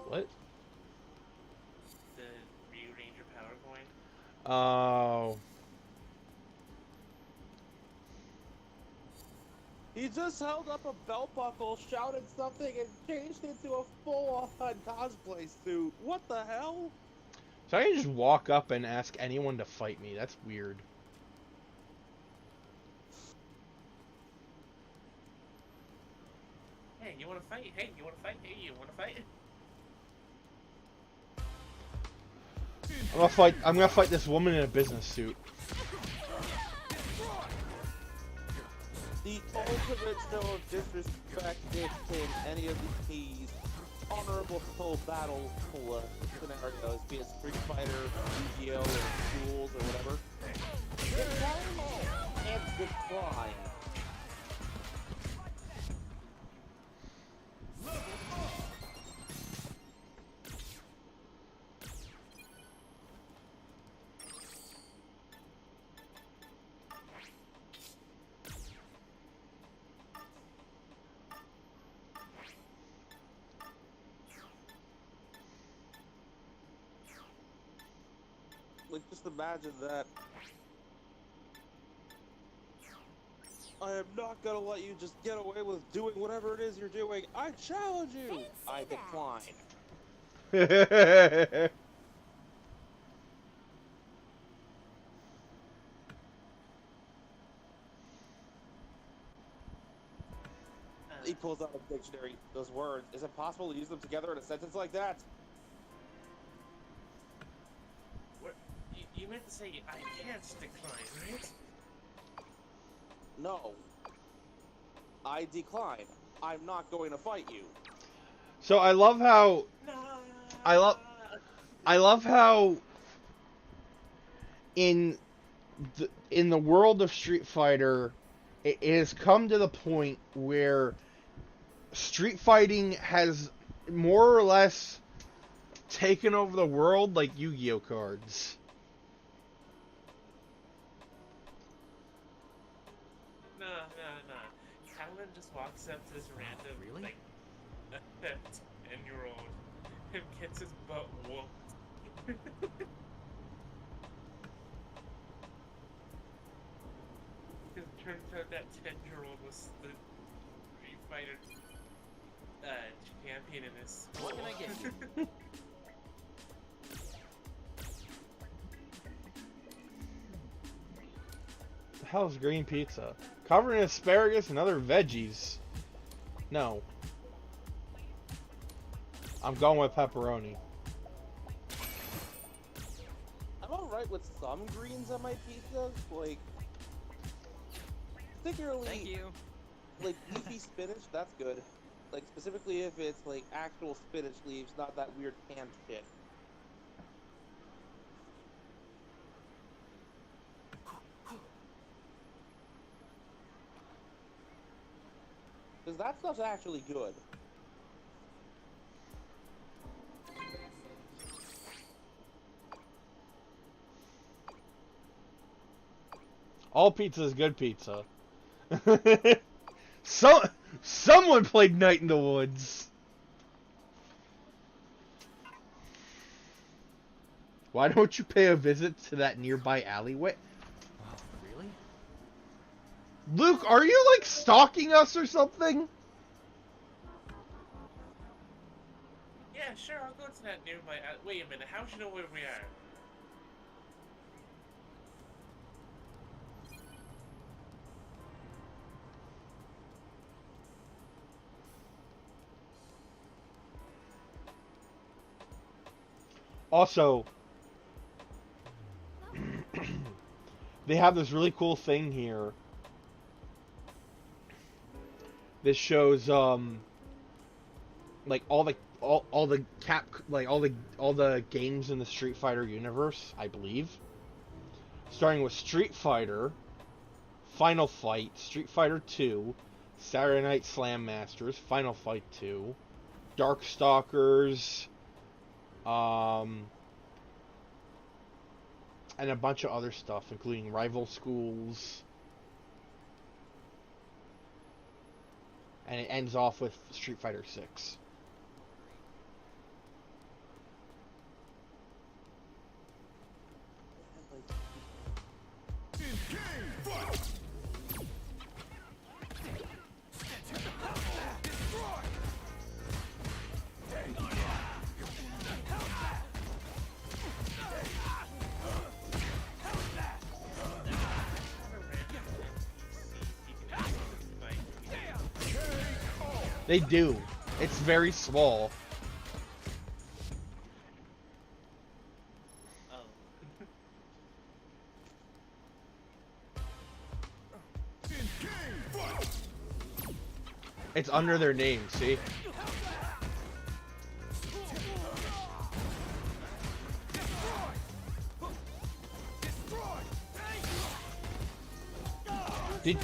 What? The Ryu Ranger Power Coin. Oh. He just held up a belt buckle, shouted something, and changed into a full-on cosplay suit. What the hell? So I can just walk up and ask anyone to fight me. That's weird. Hey, you wanna fight? Hey, you wanna fight? Hey, you wanna fight? I'm gonna fight this woman in a business suit. The ultimate show of disrespect in any of these honorable soul battle scenarios, be it Street Fighter, Yu-Gi-Oh, or Duels, or whatever. Decline and decline. Like, just imagine that. I am not gonna let you just get away with doing whatever it is you're doing. I challenge you! I decline. He pulls out a dictionary. Those words. Is it possible to use them together in a sentence like that? You meant to say I can't decline, right? No. I decline. I'm not going to fight you. So I love how I love how in the world of Street Fighter it has come to the point where street fighting has more or less taken over the world like Yu-Gi-Oh cards. No. Calvin just walks up to this random, like, 10-year-old and gets his butt whooped. It turns out that 10-year-old was the Street Fighter champion in his school. What can I get you? The hell's green pizza? Covered in asparagus and other veggies. No. I'm going with pepperoni. I'm alright with some greens on my pizzas, like, particularly, Thank you. like, leafy spinach, that's good. Like, specifically if it's, like, actual spinach leaves, not that weird canned shit. Because that stuff's actually good. All pizza is good pizza. Someone played Night in the Woods. Why don't you pay a visit to that nearby alleyway? Really? Luke, are you like stalking us or something? Yeah, sure, I'll go to that nearby. Wait a minute, how would you know where we are? Also, they have this really cool thing here. This shows like all the games in the Street Fighter universe, I believe. Starting with Street Fighter, Final Fight, Street Fighter 2, Saturday Night Slam Masters, Final Fight 2, Darkstalkers, and a bunch of other stuff, including Rival Schools. And it ends off with Street Fighter 6. They do. It's very small. Oh. It's under their name, see? Did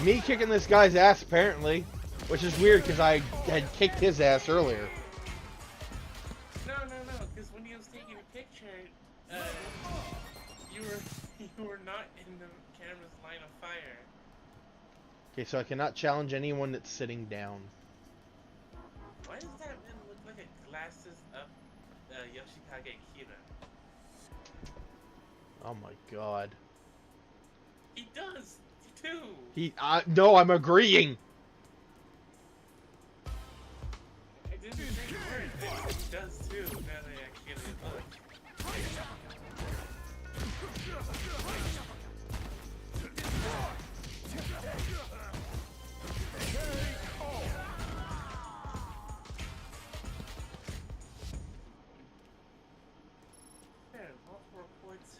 me kicking this guy's ass apparently, which is weird because I had kicked his ass earlier. No, because when he was taking a picture, you were not in the camera's line of fire. Okay, so I cannot challenge anyone that's sitting down. Why does that man look like a glasses up Yoshikage Kira? Oh my god. He does too. No, I'm agreeing. I didn't say the word. I said he does too. Now that I actually look. There are multiple reports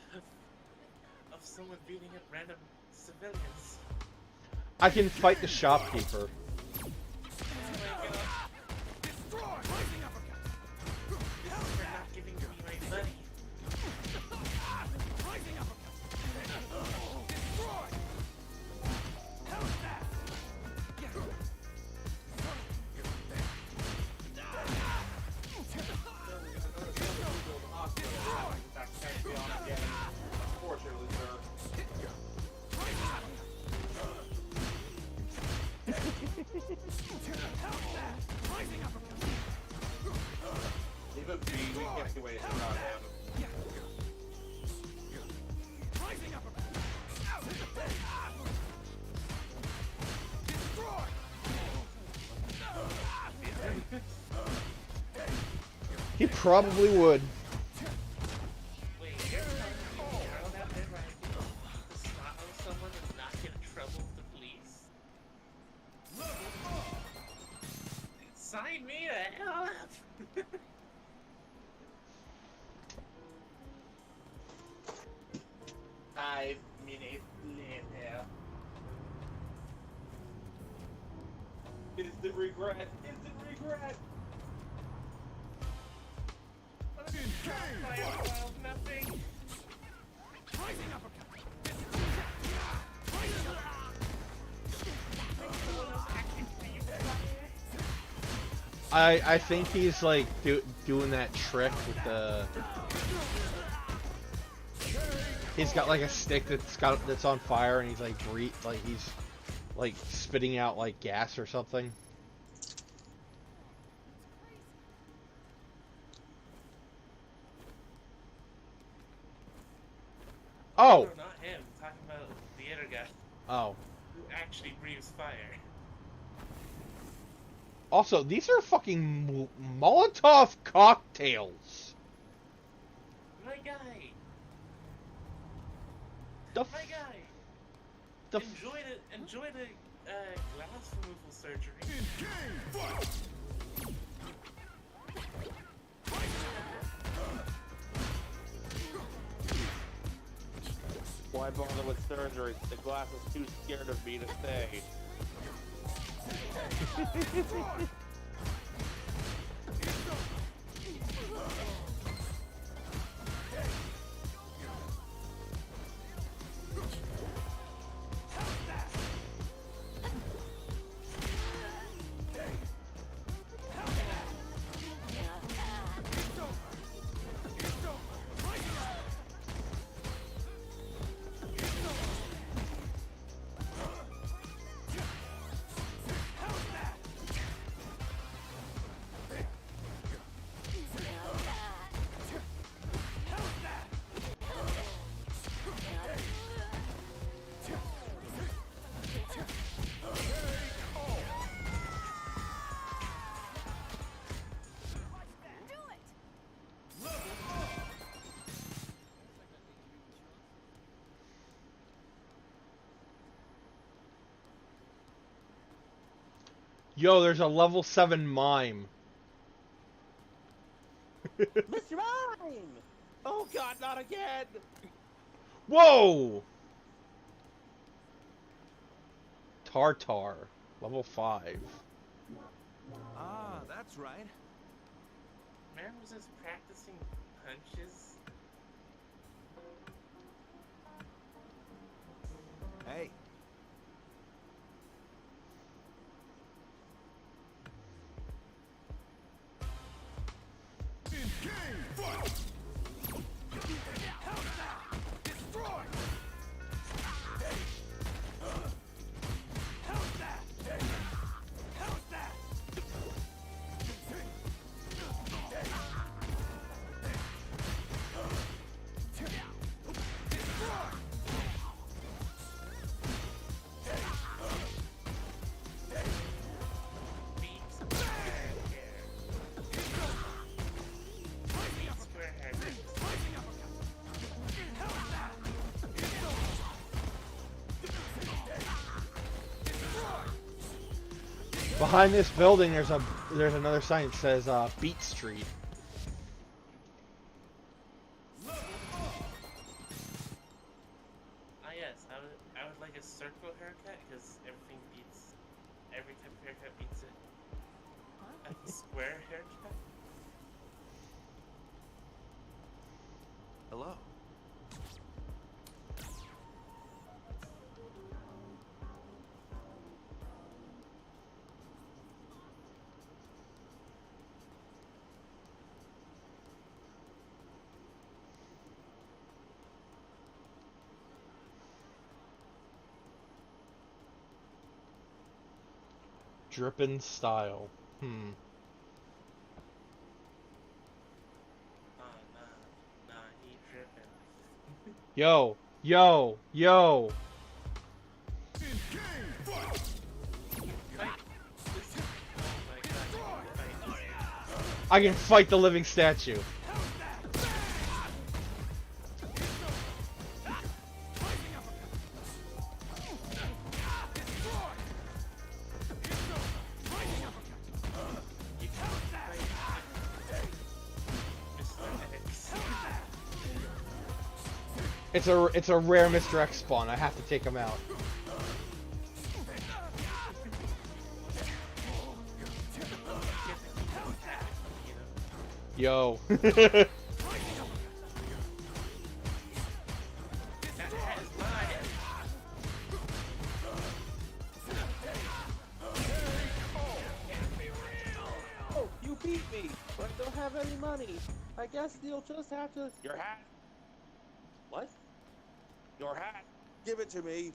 of someone beating up random civilians. I can fight the shopkeeper. Oh my god. This is for not giving me my money. Even B, we can't do anything about him. He probably would. Wait, you're telling me I don't have the right to spot on someone and not get in trouble with the police? Sign me the hell up! 5 minutes later. Instant regret! Instant regret! Firefall, nothing! I think he's like doing that trick with the He's got like a stick that's on fire, and he's like he's like spitting out like gas or something. Oh. No, not him. I'm talking about the other guy Oh. who actually breathes fire. Also, these are fucking Molotov cocktails. My guy. The My guy. the Enjoy the glass removal surgery. Why bother with surgery? The glass is too scared of me to stay. Yo, there's a level 7 mime. Mr. Mime! Oh god, not again! Whoa! Tartar, level 5. Ah, that's right. Man was just practicing punches. Hey. Behind this building, there's another sign that says Beat Street. Ah yes, I would like a circle haircut because everything beats every type of haircut beats it. A square haircut. Hello. Drippin' style. Oh nah, he dripping. Yo, yo, yo. Fight. Oh my god, fight. I can fight the living statue. It's a rare Mr. X spawn. I have to take him out. Yo. Oh, you beat me, but I don't have any money. I guess you'll just have to... Your hat? What? Your hat. Give it to me.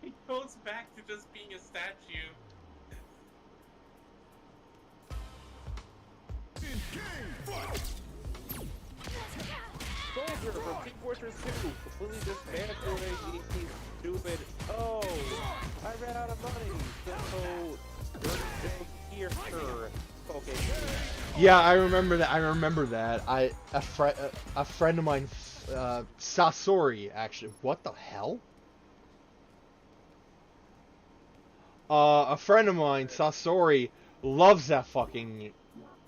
He goes back to just being a statue. Soldier from Team Fortress 2 completely dismantling these stupid. Oh, I ran out of money. So, dirty big here, okay. Yeah, I remember that. A friend of mine, Sasori, actually. What the hell? A friend of mine, Sasori, loves that fucking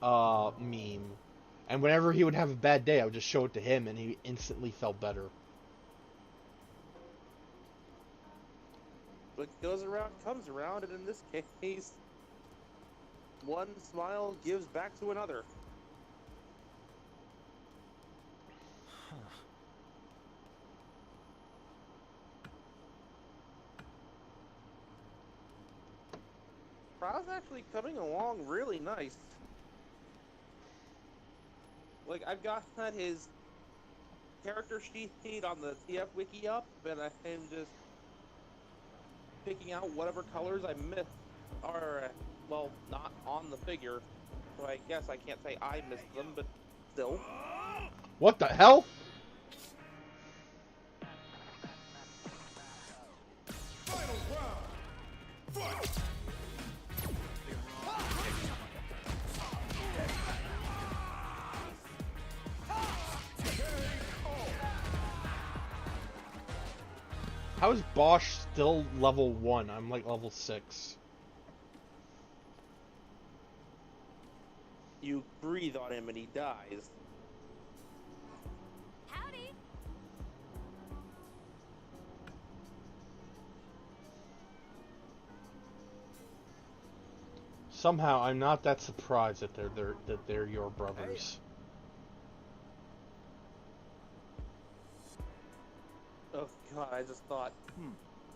meme. And whenever he would have a bad day, I would just show it to him, and he instantly felt better. What goes around comes around, and in this case, one smile gives back to another. Prowl's actually coming along really nice. Like, I've got his character sheet on the TF wiki up, and I'm just picking out whatever colors I missed are, well, not on the figure. So I guess I can't say I missed them, but still. What the hell? Final round. Fight! How is Bosch still level 1? I'm like level 6. You breathe on him and he dies. Howdy. Somehow, I'm not that surprised that they're your brothers. Oh god, I just thought,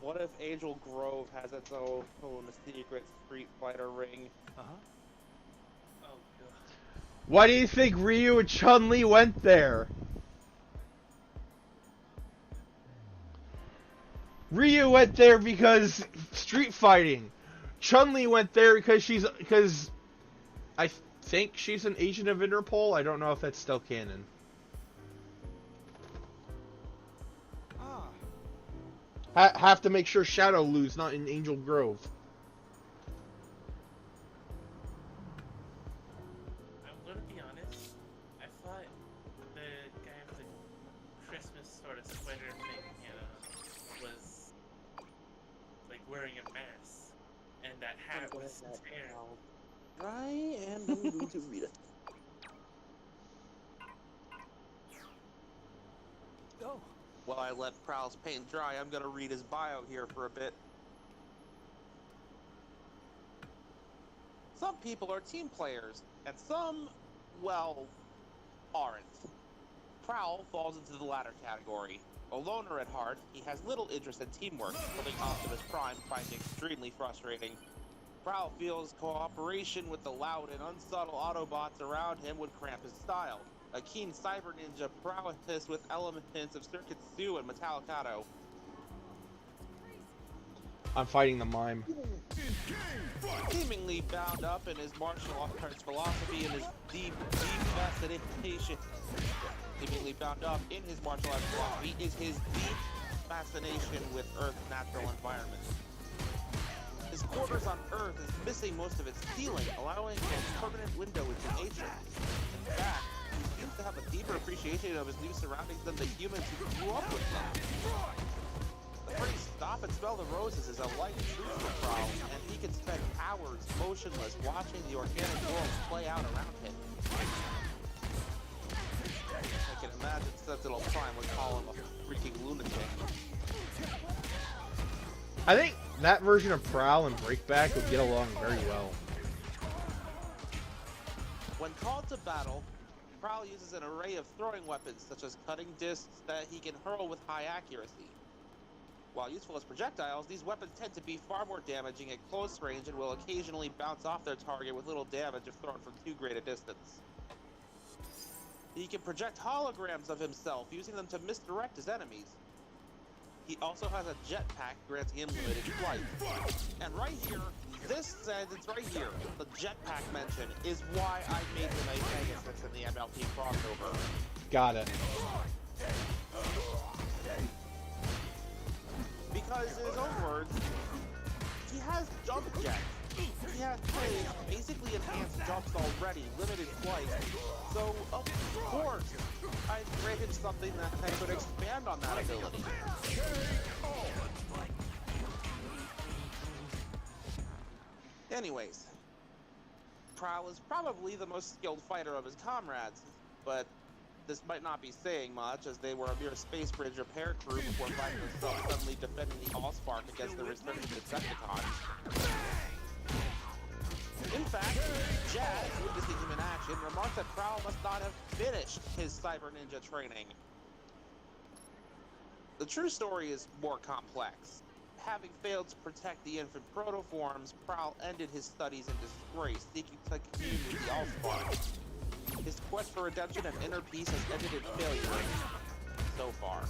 what if Angel Grove has its own secret Street Fighter ring? Oh god. Why do you think Ryu and Chun-Li went there? Ryu went there because street fighting. Chun-Li went there because I think she's an agent of Interpol. I don't know if that's still canon. Have to make sure Shadow Lu's not in Angel Grove. I'm gonna be honest. I thought the guy with the Christmas sort of sweater thing, was like wearing a mask, and that hat was his hair. Try and I'm going to read it. Oh. While I let Prowl's paint dry, I'm gonna read his bio here for a bit. Some people are team players, and some, well, aren't. Prowl falls into the latter category. A loner at heart, he has little interest in teamwork, something Optimus Prime finds extremely frustrating. Prowl feels cooperation with the loud and unsubtle Autobots around him would cramp his style. A keen cyber ninja prowess with elements of Circuit Sue and Metallicato. I'm fighting the mime. Seemingly bound up in his martial arts philosophy and his deep fascination. Seemingly bound up in his martial arts philosophy is his deep fascination with Earth's natural environment. His quarters on Earth is missing most of its ceiling, allowing for a permanent window into nature. In fact, he seems to have a deeper appreciation of his new surroundings than the humans who grew up with them. The phrase "stop and smell the roses" is a light truth for Prowl, and he can spend hours motionless watching the organic world play out around him. I can imagine Sentinel Prime would call him a freaking lunatic. I think that version of Prowl and Breakback would get along very well. When called to battle, Prowl uses an array of throwing weapons, such as cutting discs that he can hurl with high accuracy. While useful as projectiles, these weapons tend to be far more damaging at close range and will occasionally bounce off their target with little damage if thrown from too great a distance. He can project holograms of himself, using them to misdirect his enemies. He also has a jetpack granting him limited flight. And right here, this sentence right here, the jetpack mention, is why I made the Knight Pegasus in the MLP crossover. Got it. Because in his own words, he has jump jets. He has basically enhanced jumps already, limited flight. So, of course, I'd grant him something that could expand on that ability. Anyways, Prowl is probably the most skilled fighter of his comrades, but this might not be saying much, as they were a mere space bridge repair crew before finding themselves suddenly defending the Allspark against the resurgent Decepticons. In fact, Jazz, witnessing him in action, remarked that Prowl must not have finished his Cyber Ninja training. The true story is more complex. Having failed to protect the infant protoforms, Prowl ended his studies in disgrace, seeking to commune with the Allspark. His quest for redemption and inner peace has ended in failure. So far.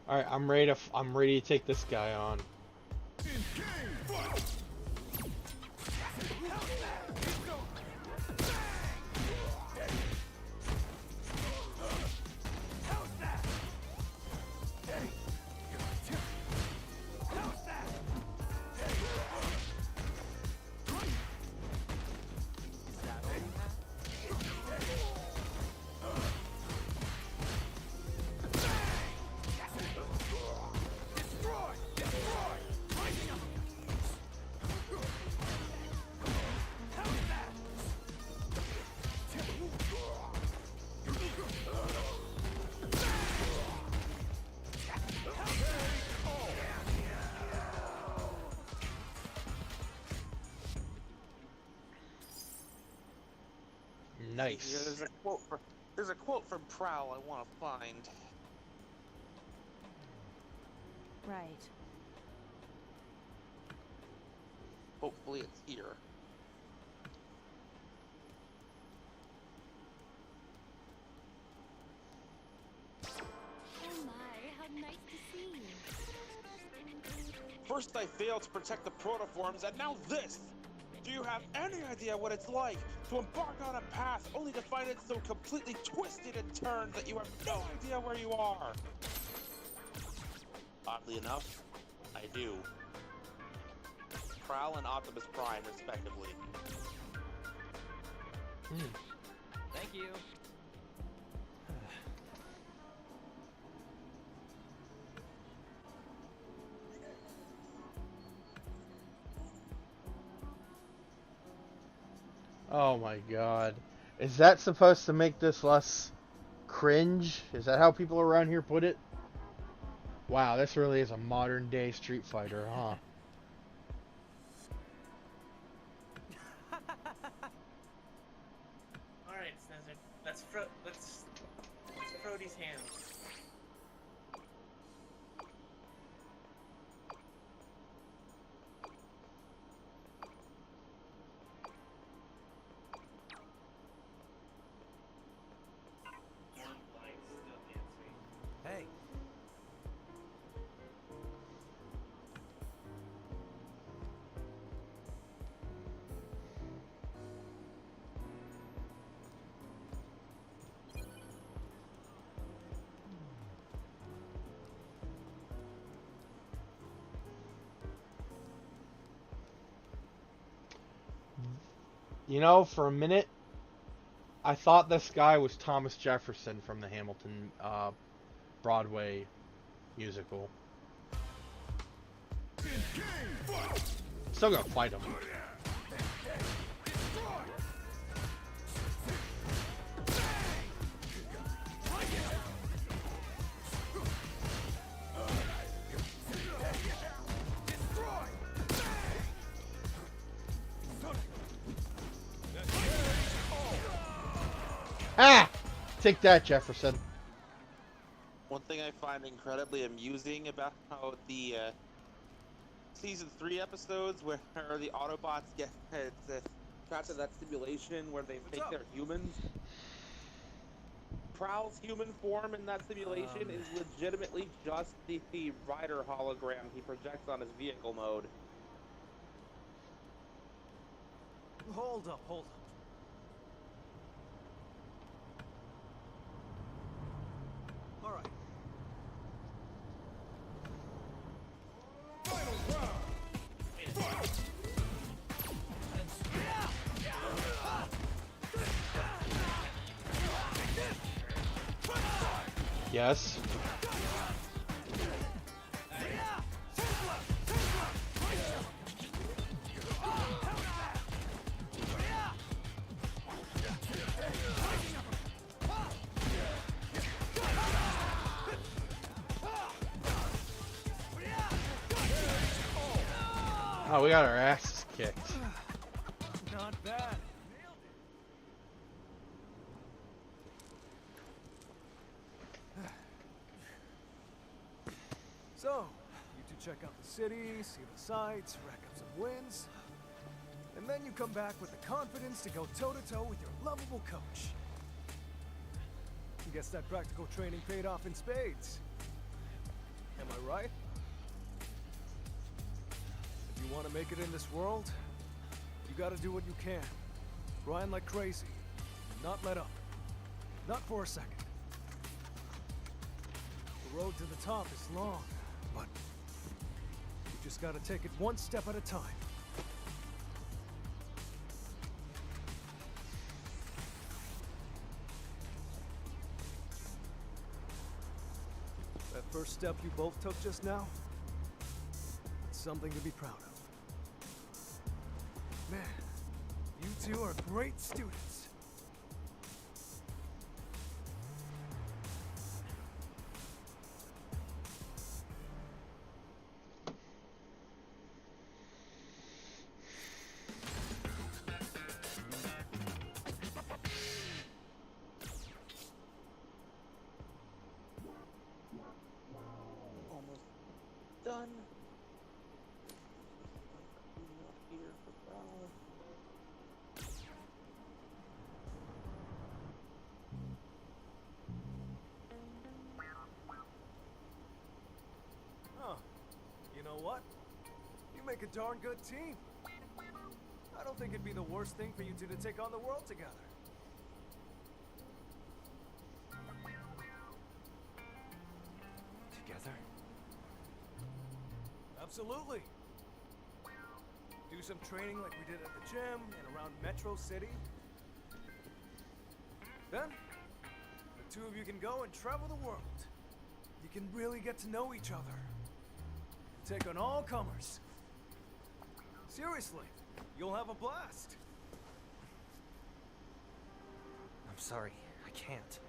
All right, I'm ready to take this guy on. Nice. Yeah, there's a quote from Prowl I want to find. Right. Hopefully it's here. Oh my, how nice to see you. First I failed to protect the protoforms, and now this! Do you have any idea what it's like to embark on a path only to find it so completely twisted and turned that you have no idea where you are? Oddly enough, I do. Prowl and Optimus Prime, respectively. Thank you. Oh my god. Is that supposed to make this less cringe? Is that how people around here put it? Wow, this really is a modern day Street Fighter, huh? Alright, Snezzer. That's Frody's hands. Hey. You know, for a minute, I thought this guy was Thomas Jefferson from the Hamilton Broadway musical. Still gonna fight him. Ah! Take that, Jefferson. One thing I find incredibly amusing about how the season 3 episodes where the Autobots get trapped in that simulation where they think they're humans. Prowl's human form in that simulation is legitimately just the rider hologram he projects on his vehicle mode. Hold up, hold up. All right. Yes. Oh, we got our asses kicked. Not bad. So, you two check out the city, see the sights, rack up some wins, and then you come back with the confidence to go toe-to-toe with your lovable coach. Guess that practical training paid off in spades. Am I right? If you want to make it in this world, you gotta do what you can. Grind like crazy. Not let up. Not for a second. The road to the top is long, but you just gotta take it one step at a time. That first step you both took just now, it's something to be proud of. Man, you two are great students. Almost done. Up here for Prowl. Huh. You know what? You make a darn good team. I don't think it'd be the worst thing for you two to take on the world together. Together? Absolutely. Do some training like we did at the gym and around Metro City. Then, the two of you can go and travel the world. You can really get to know each other. Take on all comers. Seriously, you'll have a blast. I'm sorry, I can't.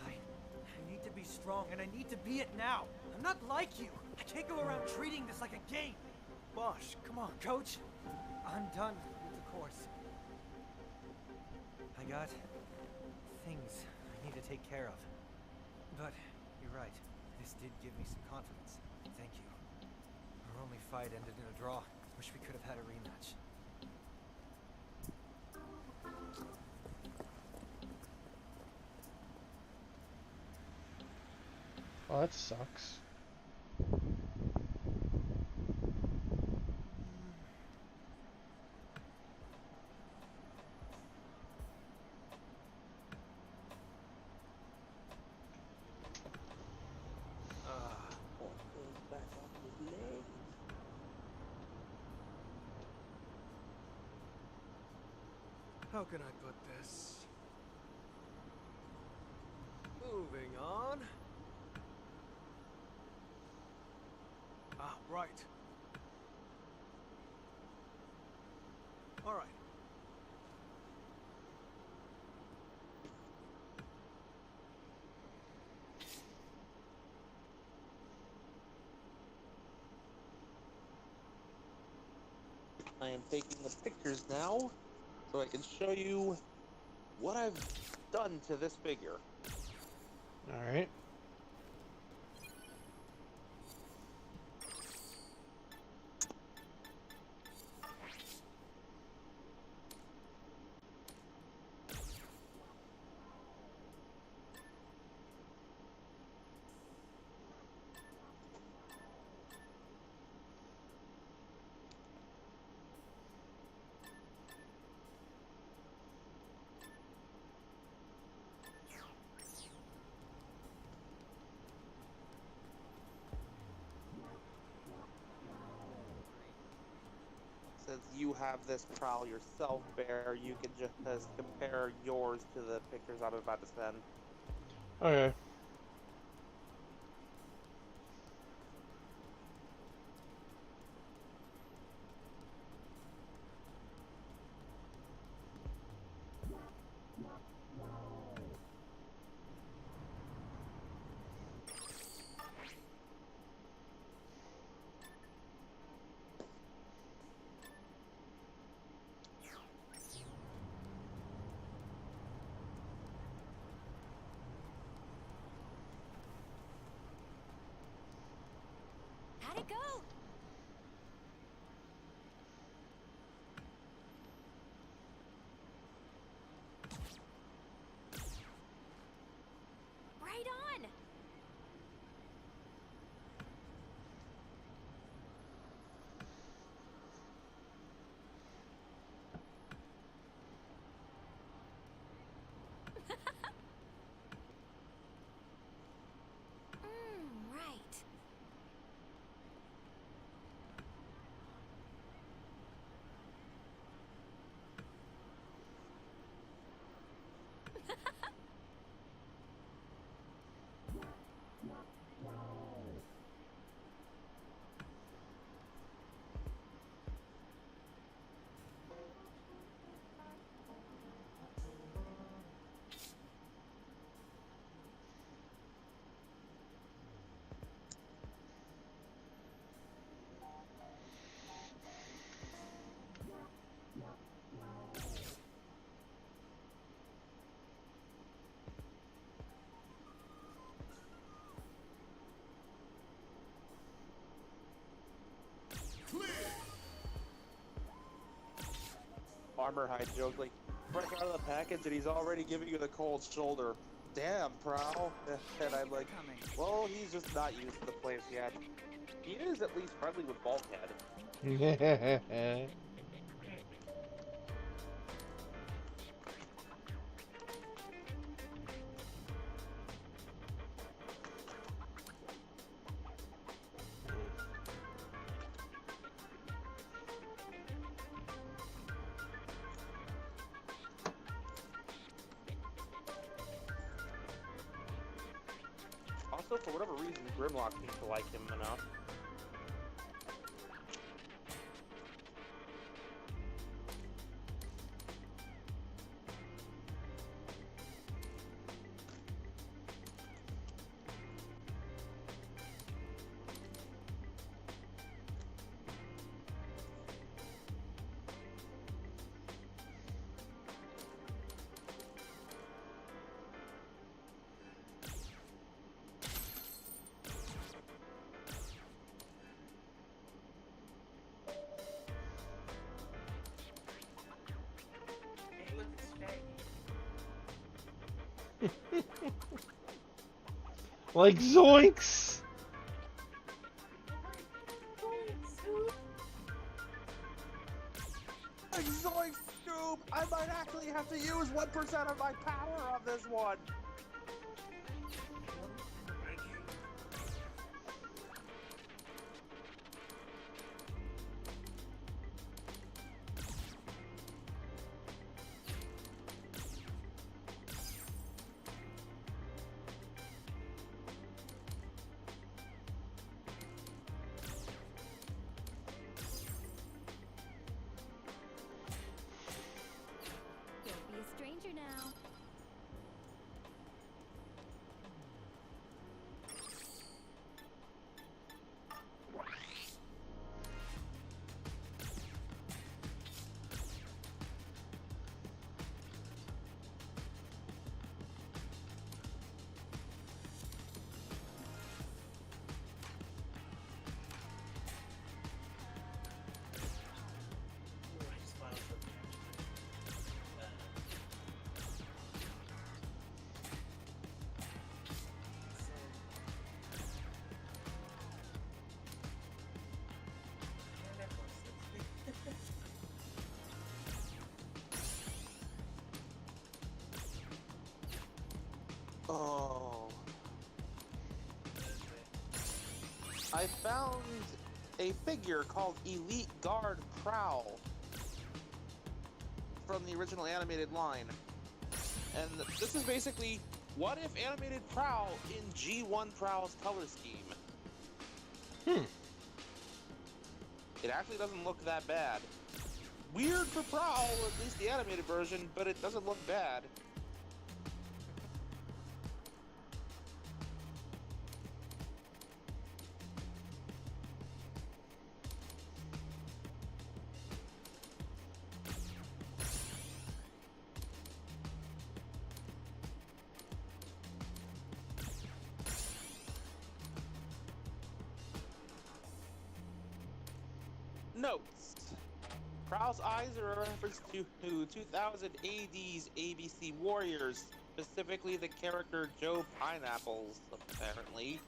I need to be strong, and I need to be it now. I'm not like you. I can't go around treating this like a game. Bosch, come on. Coach, I'm done with the course. I got things I need to take care of. But you're right. This did give me some confidence. Thank you. Our only fight ended in a draw. Wish we could have had a rematch. Oh, that sucks. Back on his leg. How can I put this? Moving on. Ah, right. All right. I am taking the pictures now, so I can show you what I've done to this figure. All right. Since you have this trowel yourself, Bear, you can just compare yours to the pictures I'm about to send. Okay. How'd it go? Right on! Right. Armor Hide joke, like, fresh out of the package and he's already giving you the cold shoulder. Damn, Prowl. And I'm like, well, he's just not used to the place yet. He is at least friendly with Bulkhead. Also, for whatever reason, Grimlock seems to like him enough. Hey, look, it's Shaggy. Like zoinks! Zoink, Scoop! I might actually have to use 1% of my power on this one! Don't be a stranger now. Oh. I found a figure called Elite Guard Prowl from the original animated line. And this is basically, what if animated Prowl in G1 Prowl's color scheme? It actually doesn't look that bad. Weird for Prowl, at least the animated version, but it doesn't look bad. Notes. Prowl's eyes are a reference to 2000 AD's ABC Warriors, specifically the character Joe Pineapples, apparently.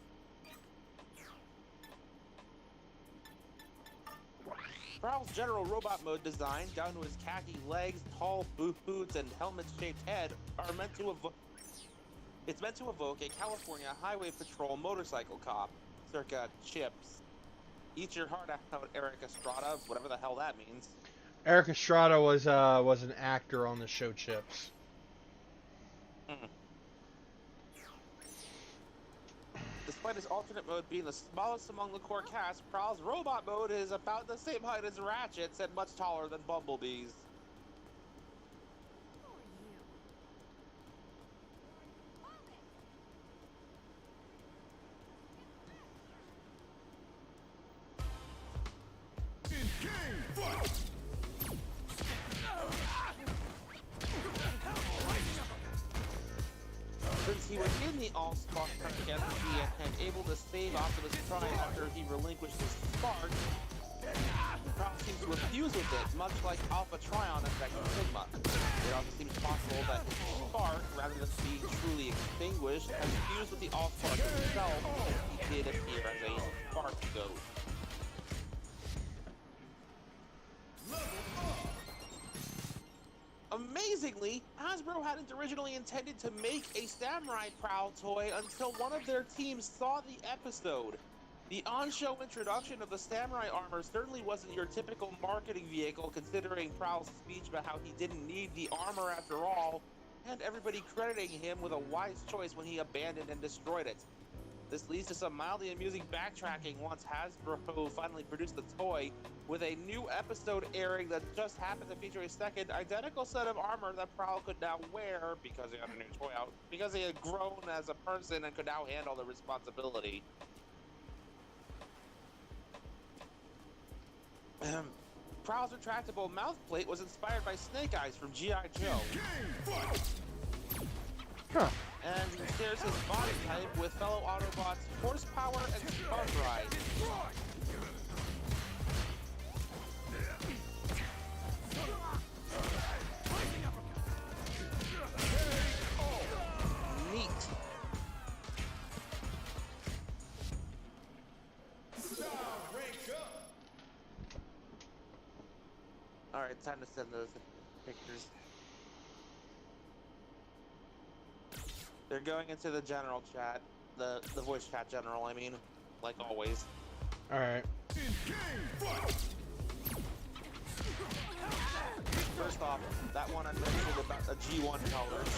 Prowl's general robot mode design, down to his khaki legs, tall boots, and helmet-shaped head, are meant to it's meant to evoke a California Highway Patrol motorcycle cop, circa Chips. Eat your heart out, Eric Estrada, whatever the hell that means. Eric Estrada was an actor on the show Chips. Despite his alternate mode being the smallest among the core cast, Prowl's robot mode is about the same height as Ratchet's and much taller than Bumblebee's. Since he was in the All-Spark Academy and able to save Optimus Prime after he relinquished his spark, Prowl seems to refuse with it, much like Alpha Trion and Vector Sigma. It also seems possible that his spark, rather than being truly extinguished, has fused with the All-Spark himself, and he did appear as a spark ghost. Amazingly, Hasbro hadn't originally intended to make a Samurai Prowl toy until one of their teams saw the episode. The on-show introduction of the Samurai armor certainly wasn't your typical marketing vehicle, considering Prowl's speech about how he didn't need the armor after all, and everybody crediting him with a wise choice when he abandoned and destroyed it. This leads to some mildly amusing backtracking once Hasbro finally produced the toy, with a new episode airing that just happened to feature a second identical set of armor that Prowl could now wear because he had a new toy out, because he had grown as a person and could now handle the responsibility. Prowl's retractable mouthplate was inspired by Snake Eyes from G.I. Joe. Huh. And he shares his body type with fellow Autobots Horsepower and Spark Ride. Neat. Alright, time to send those pictures. They're going into the general chat, the voice chat general, I mean, like always. Alright. First off, that one I mentioned about the G1 colors.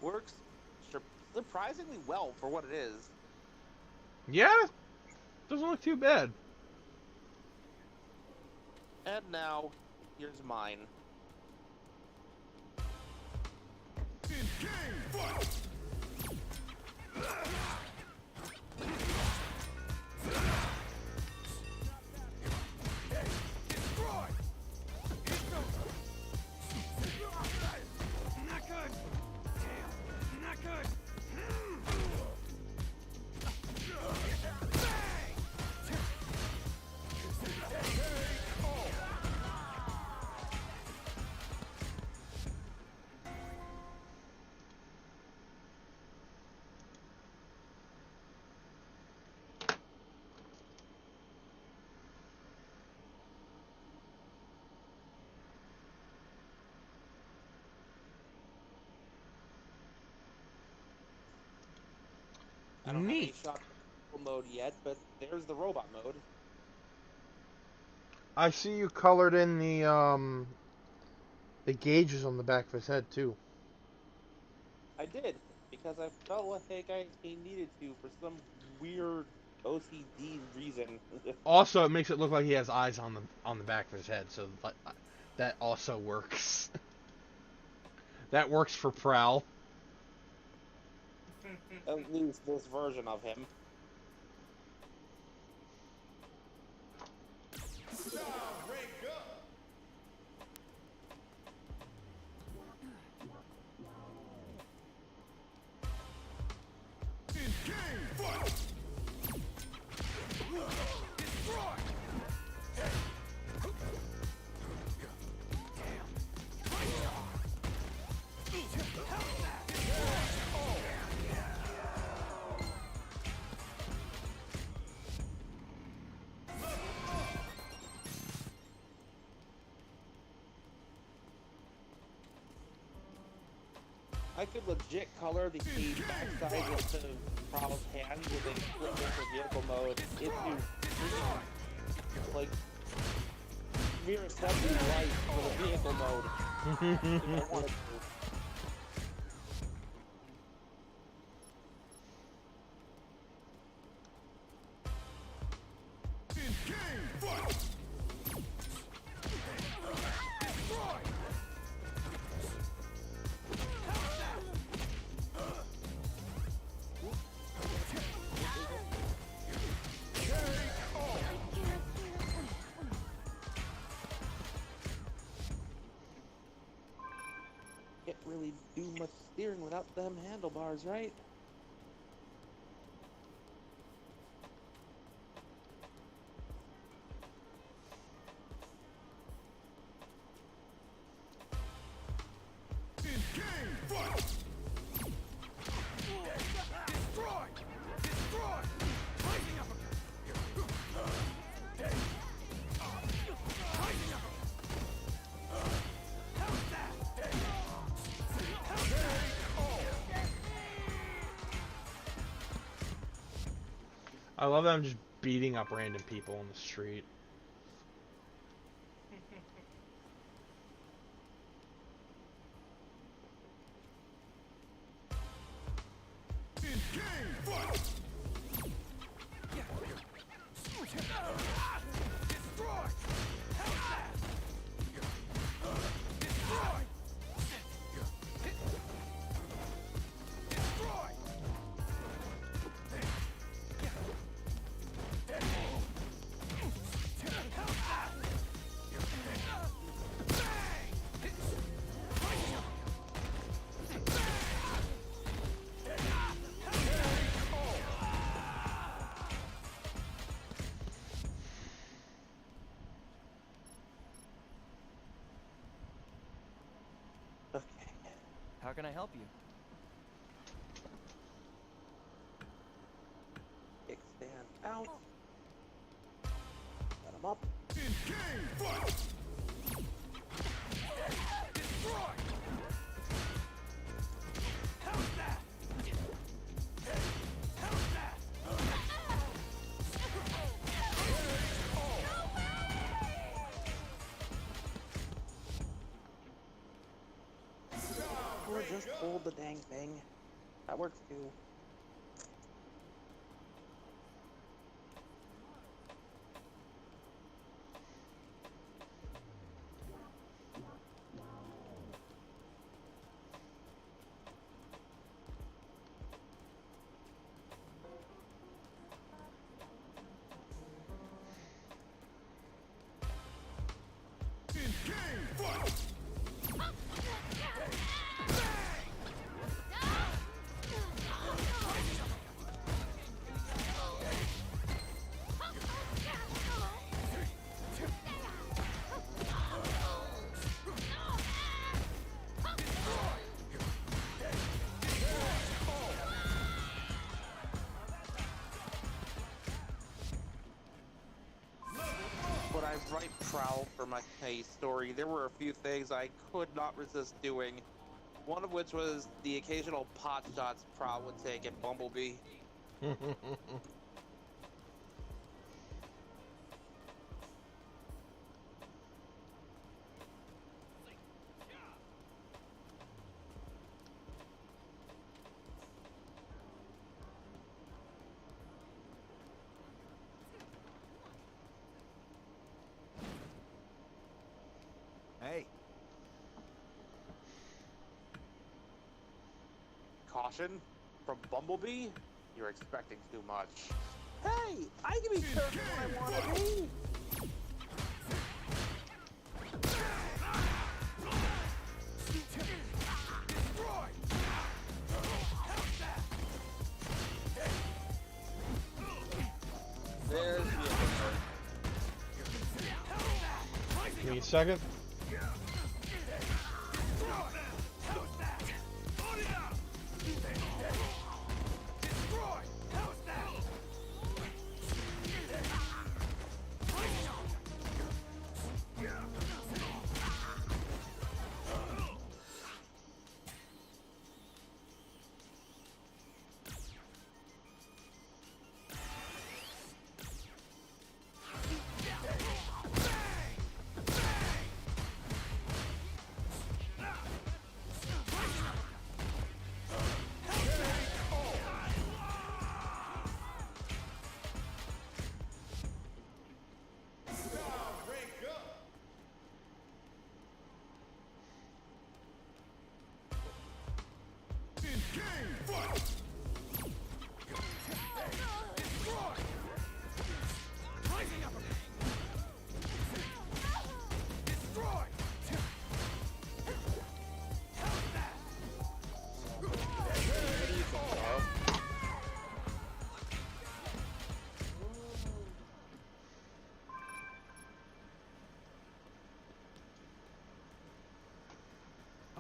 Works surprisingly well for what it is. Yeah, doesn't look too bad. And now, here's mine. I don't have any Neat. shot mode yet, but there's the robot mode. I see you colored in the gauges on the back of his head too. I did, because I felt like I needed to for some weird OCD reason. Also, it makes it look like he has eyes on the back of his head, so that also works. That works for Prowl. At least this version of him. I could legit color the backside into Prowl's hands with a flip into vehicle mode into freaking, like, mere assembly light for the vehicle mode. If I wanted to. Can't really do much steering without them handlebars, right? I love that I'm just beating up random people on the street. Okay. How can I help you? Kickstand out. Set him up. Or just hold the dang thing. That works too. When I write Prowl for my story, there were a few things I could not resist doing. One of which was the occasional pot shots Prowl would take at Bumblebee. Hey, Caution from Bumblebee? You're expecting too much. Hey, I can be careful when I want to be. There's the answer. Give me a second.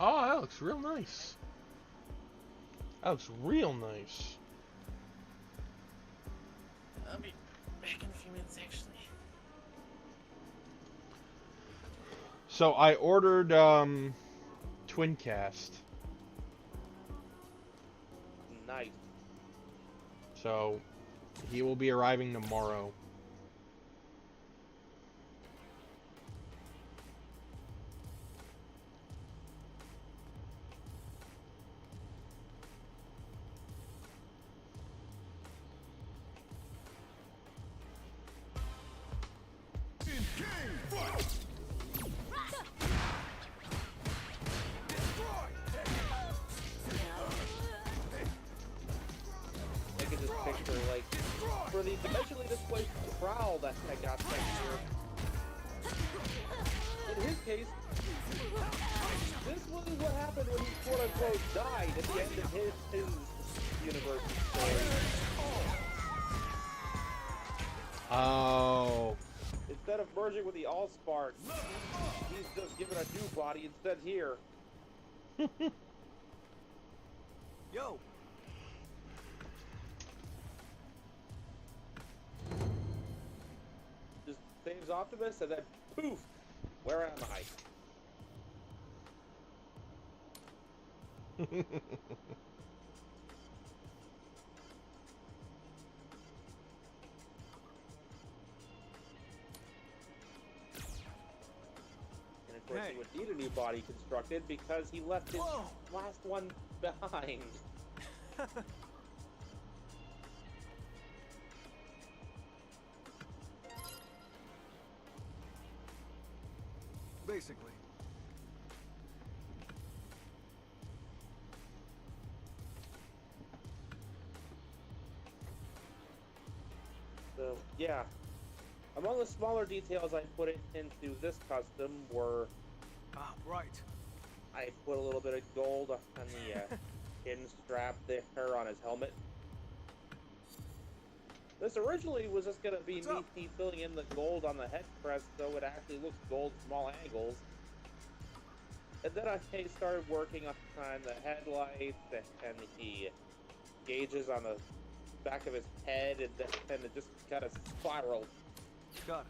Oh, that looks real nice. That looks real nice. I'll be back in a few minutes, actually. So I ordered Twincast. Nice. So he will be arriving tomorrow. I can just picture, like, for the dimensionally displaced Prowl that got sent here. In his case, this was what happened when he quote-unquote died at the end of his universe story. Oh. Instead of merging with the Allspark, he's just given a new body instead here. yo, Just saves Optimus and then poof! Where am I? And of course, Hey. he would need a new body constructed because he left his Whoa. last one behind. basically. So, yeah. Among the smaller details I put into this custom were Ah, right. I put a little bit of gold on the pin strap there on his helmet. This originally was just going to be What's up? me filling in the gold on the head crest so it actually looks gold from all angles. And then I started working on the headlights and the gauges on the back of his head, and then it just kind of spiraled. Got it.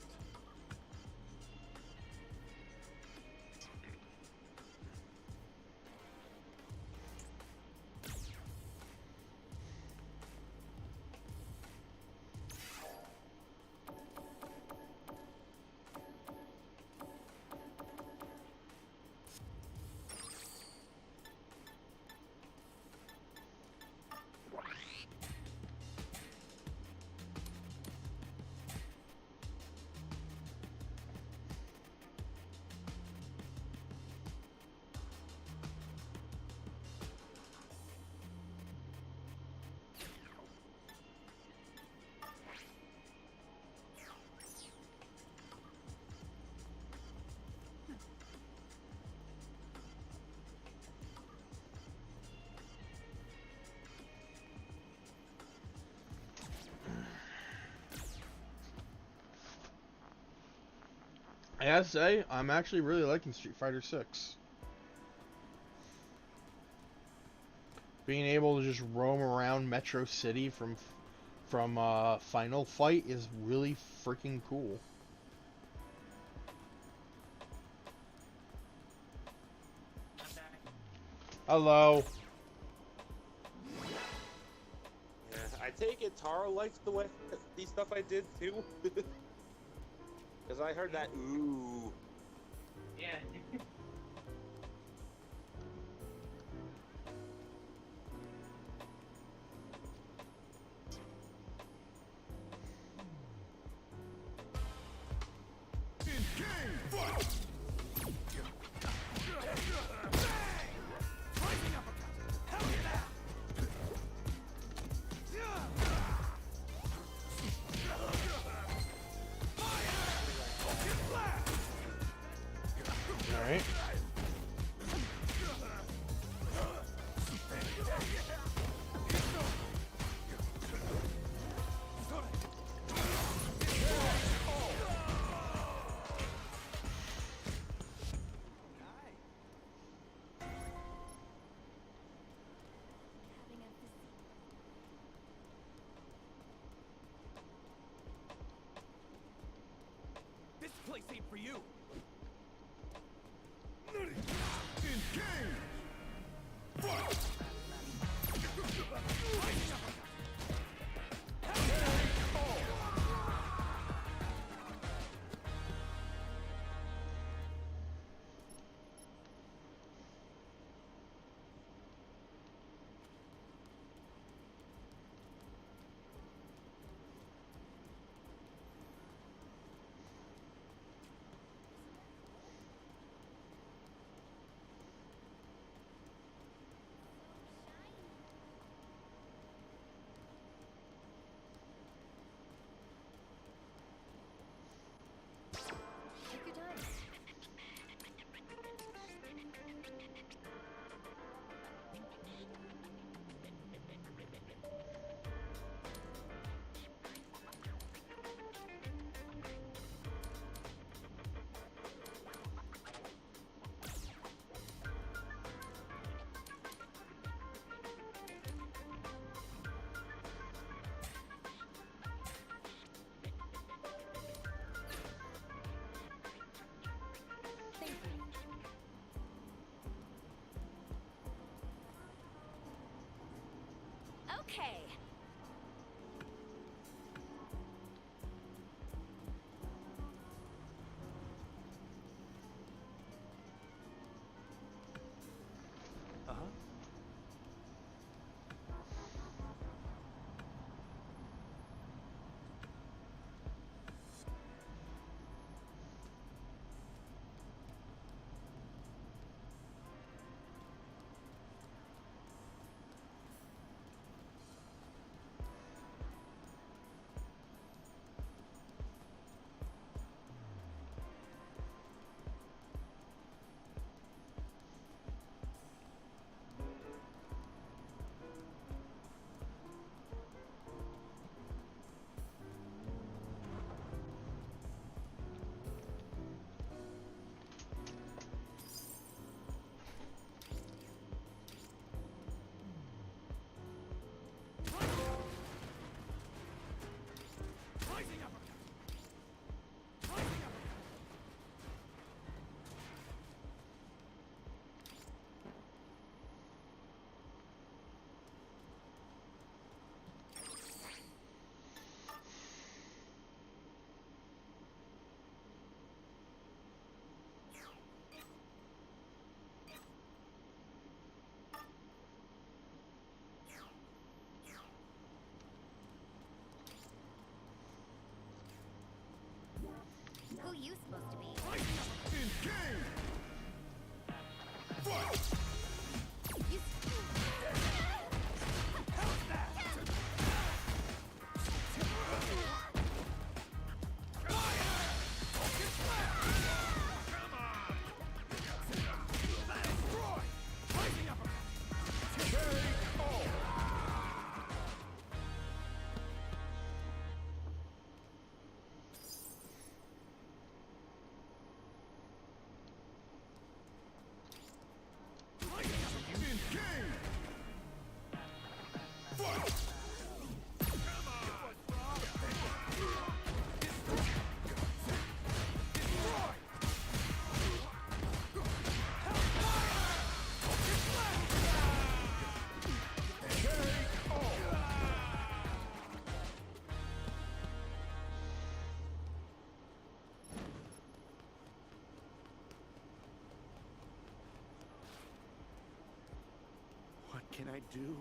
I gotta say, I'm actually really liking Street Fighter 6. Being able to just roam around Metro City from Final Fight is really freaking cool. I'm back. Hello. Yeah, I take it Tara likes the way the stuff I did too. Because I heard that ooh. Yeah. Alright. Having a physique. This place ain't for you. Take your time. Thank you. Okay. Uh-huh. can I do?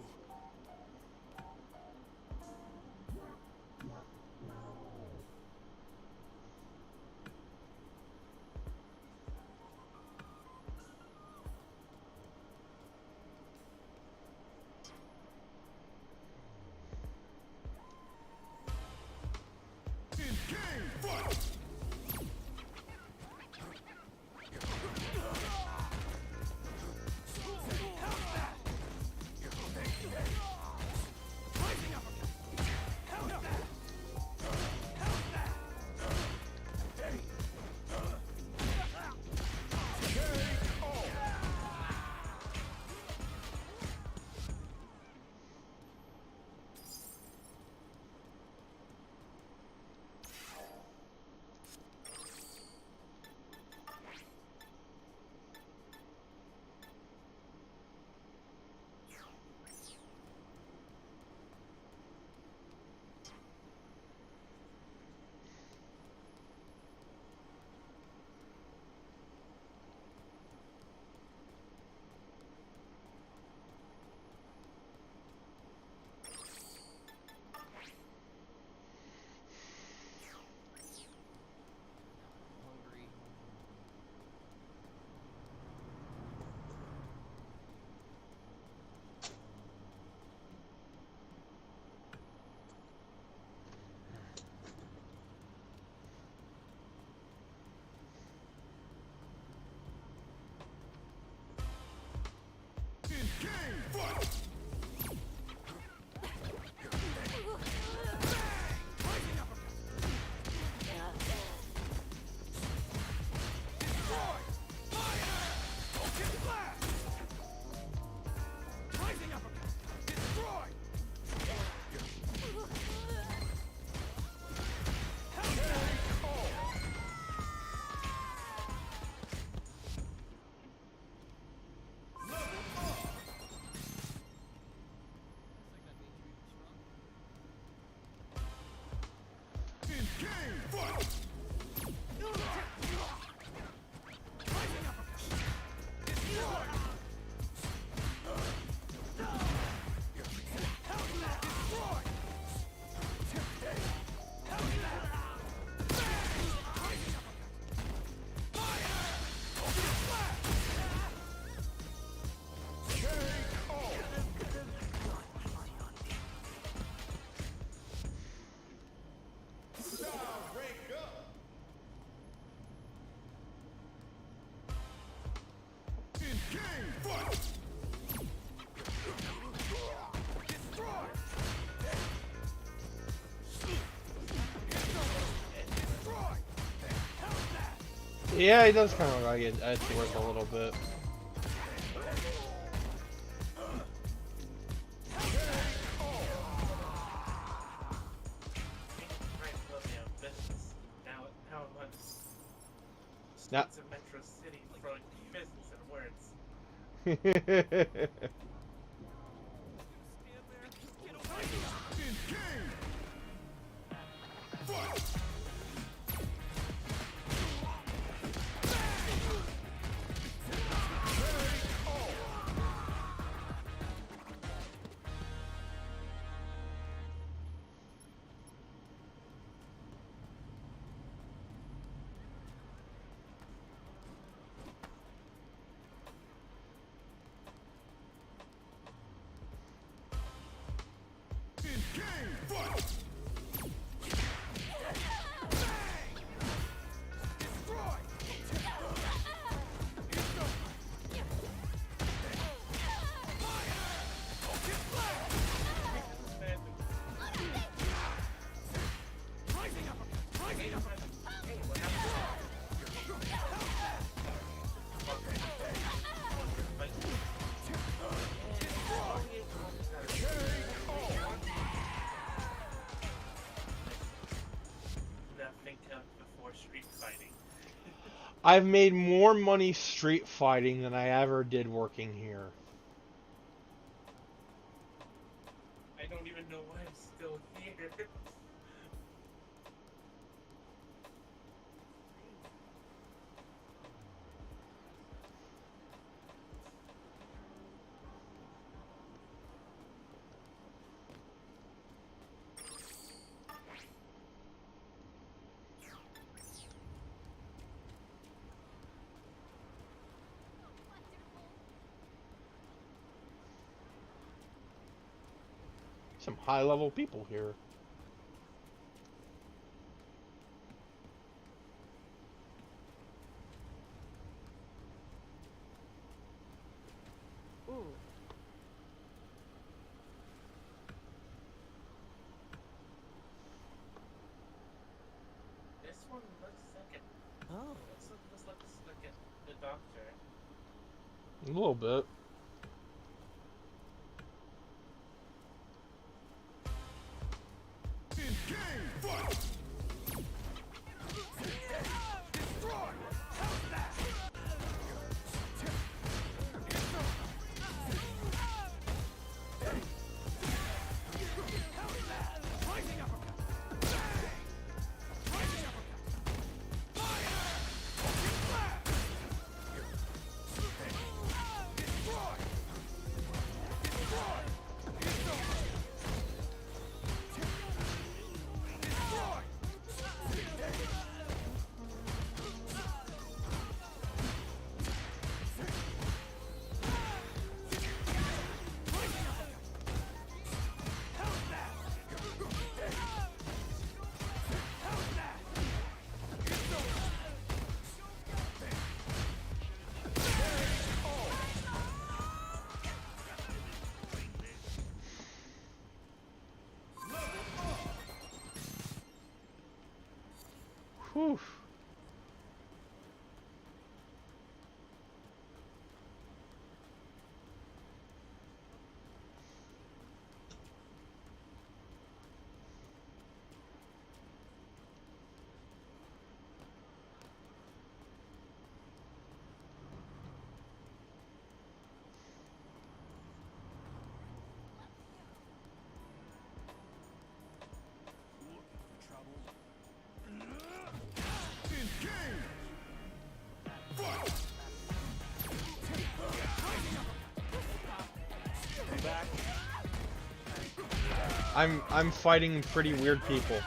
Yeah, he does kind of look like it's worth a little bit. Now, Metro City throwing business and words. I've made more money street fighting than I ever did working here. I don't even know why I'm still here. some high-level people here. Ooh. This one looks like a. Oh. This looks like the doctor. A little bit. Whew. I'm fighting pretty weird people.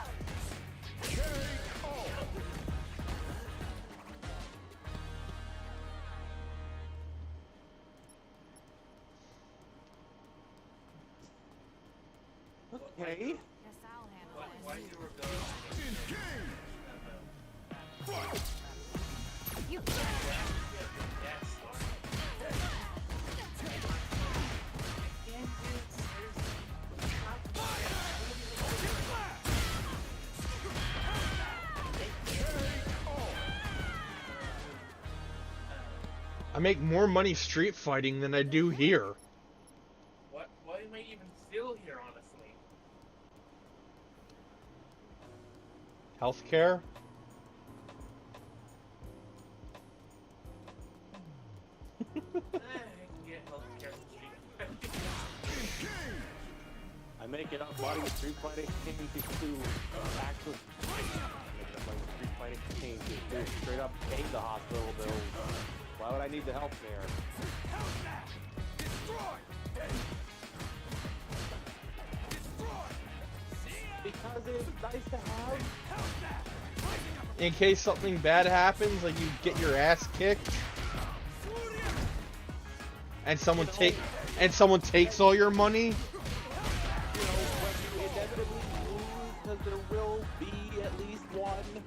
Okay. Guess I'll handle Why this. you were going? You Yes. I make more money street fighting than I do here. Why am I even still here, honestly? Healthcare? I can get healthcare from street. I make enough money with Street Fighting to actually make enough money with Street Fighting to straight up pay the hospital bills. Why would I need the healthcare? Because it's nice to have. In case something bad happens, like you get your ass kicked, and someone takes all your money. You know, when you inevitably lose, because there will be at least one.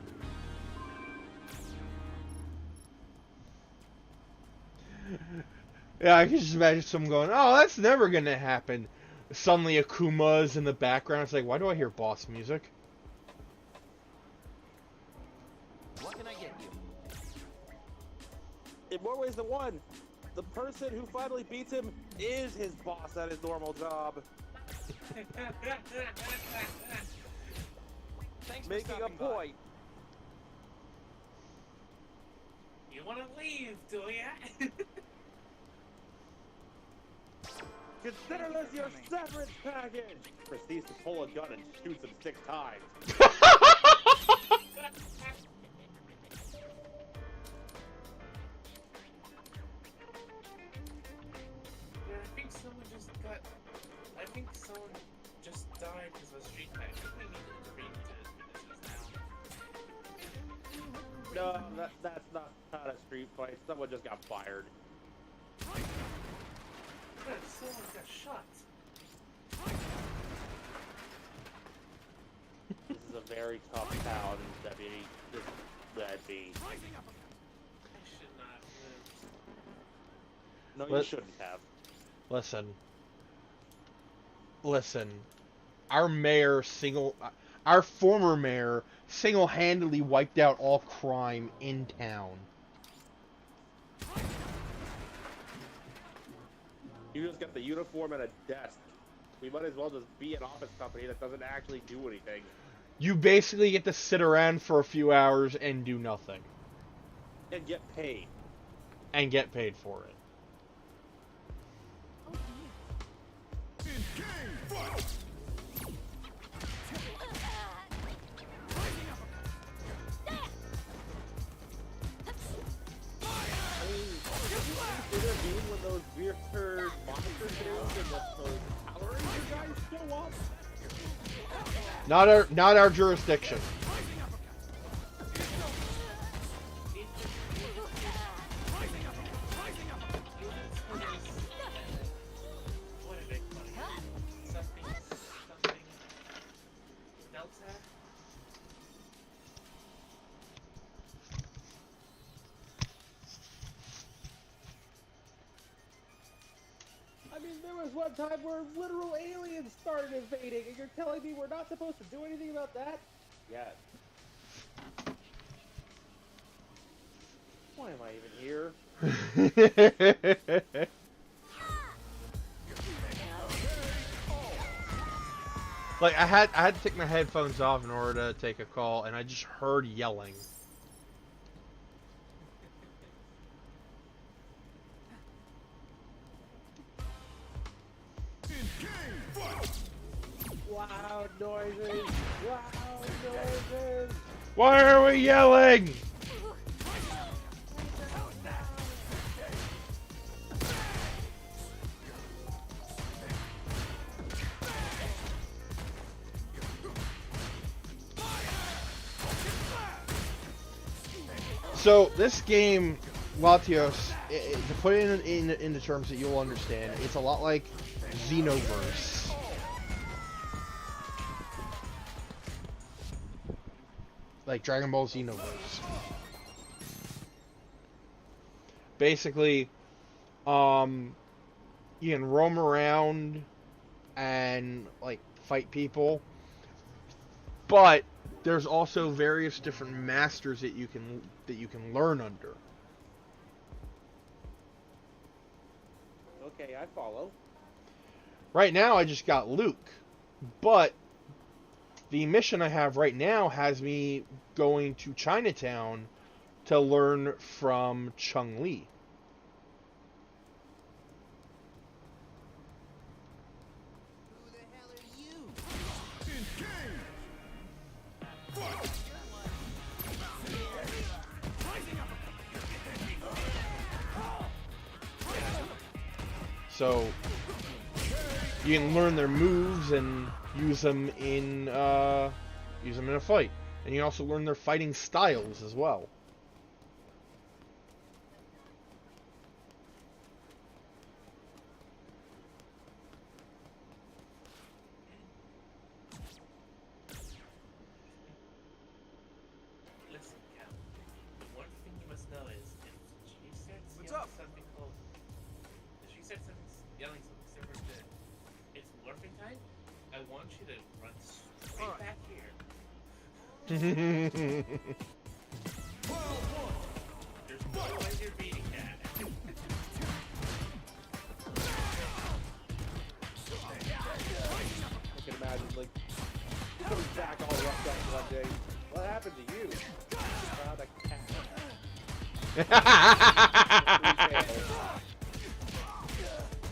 Yeah, I can just imagine someone going, "Oh, that's never gonna happen." Suddenly, Akuma's in the background. It's like, why do I hear boss music? What can I get you? In more ways than one, the person who finally beats him is his boss at his normal job. Thanks for Making a stopping by. point. You want to leave, do ya? Consider this your severance package! Proceeds to pull a gun and shoots him 6 times. I think someone just died because of a street fight. I think we need to read this now. No, that's not a street fight. Someone just got fired. Good, someone got shot. a very tough town that be. I should not live. No, you shouldn't have. Listen. Our former mayor single-handedly wiped out all crime in town. You just got the uniform and a desk. We might as well just be an office company that doesn't actually do anything. You basically get to sit around for a few hours and do nothing. And get paid. And get paid for it. When those weird monster dudes and those Power Ranger guys show up? Not our jurisdiction. What a big money. Something. Delta. I mean, there was one time where literal aliens started invading, and you're telling me we're not supposed to do anything about that? Yes. Why am I even here? Like, I had to take my headphones off in order to take a call, and I just heard yelling. Loud noises! Loud noises! Why are we yelling? So this game, Latios, to put it in the terms that you'll understand, it's a lot like Xenoverse. Like Dragon Ball Xenoverse. Basically, you can roam around and like fight people, but there's also various different masters that you can learn under. Okay, I follow. Right now, I just got Luke, but the mission I have right now has me going to Chinatown to learn from Chun-Li. Who the hell are you? So you can learn their moves and use them in a fight, and you also learn their fighting styles as well. Listen, Cal. One thing you must know is if she starts What's yelling up? something cool, if she starts yelling something super good, it's morphing time. I want you to run straight Alright. back here. There's no way you're beating that. I can imagine, like, coming back all roughed up one day. What happened to you? Found a cat.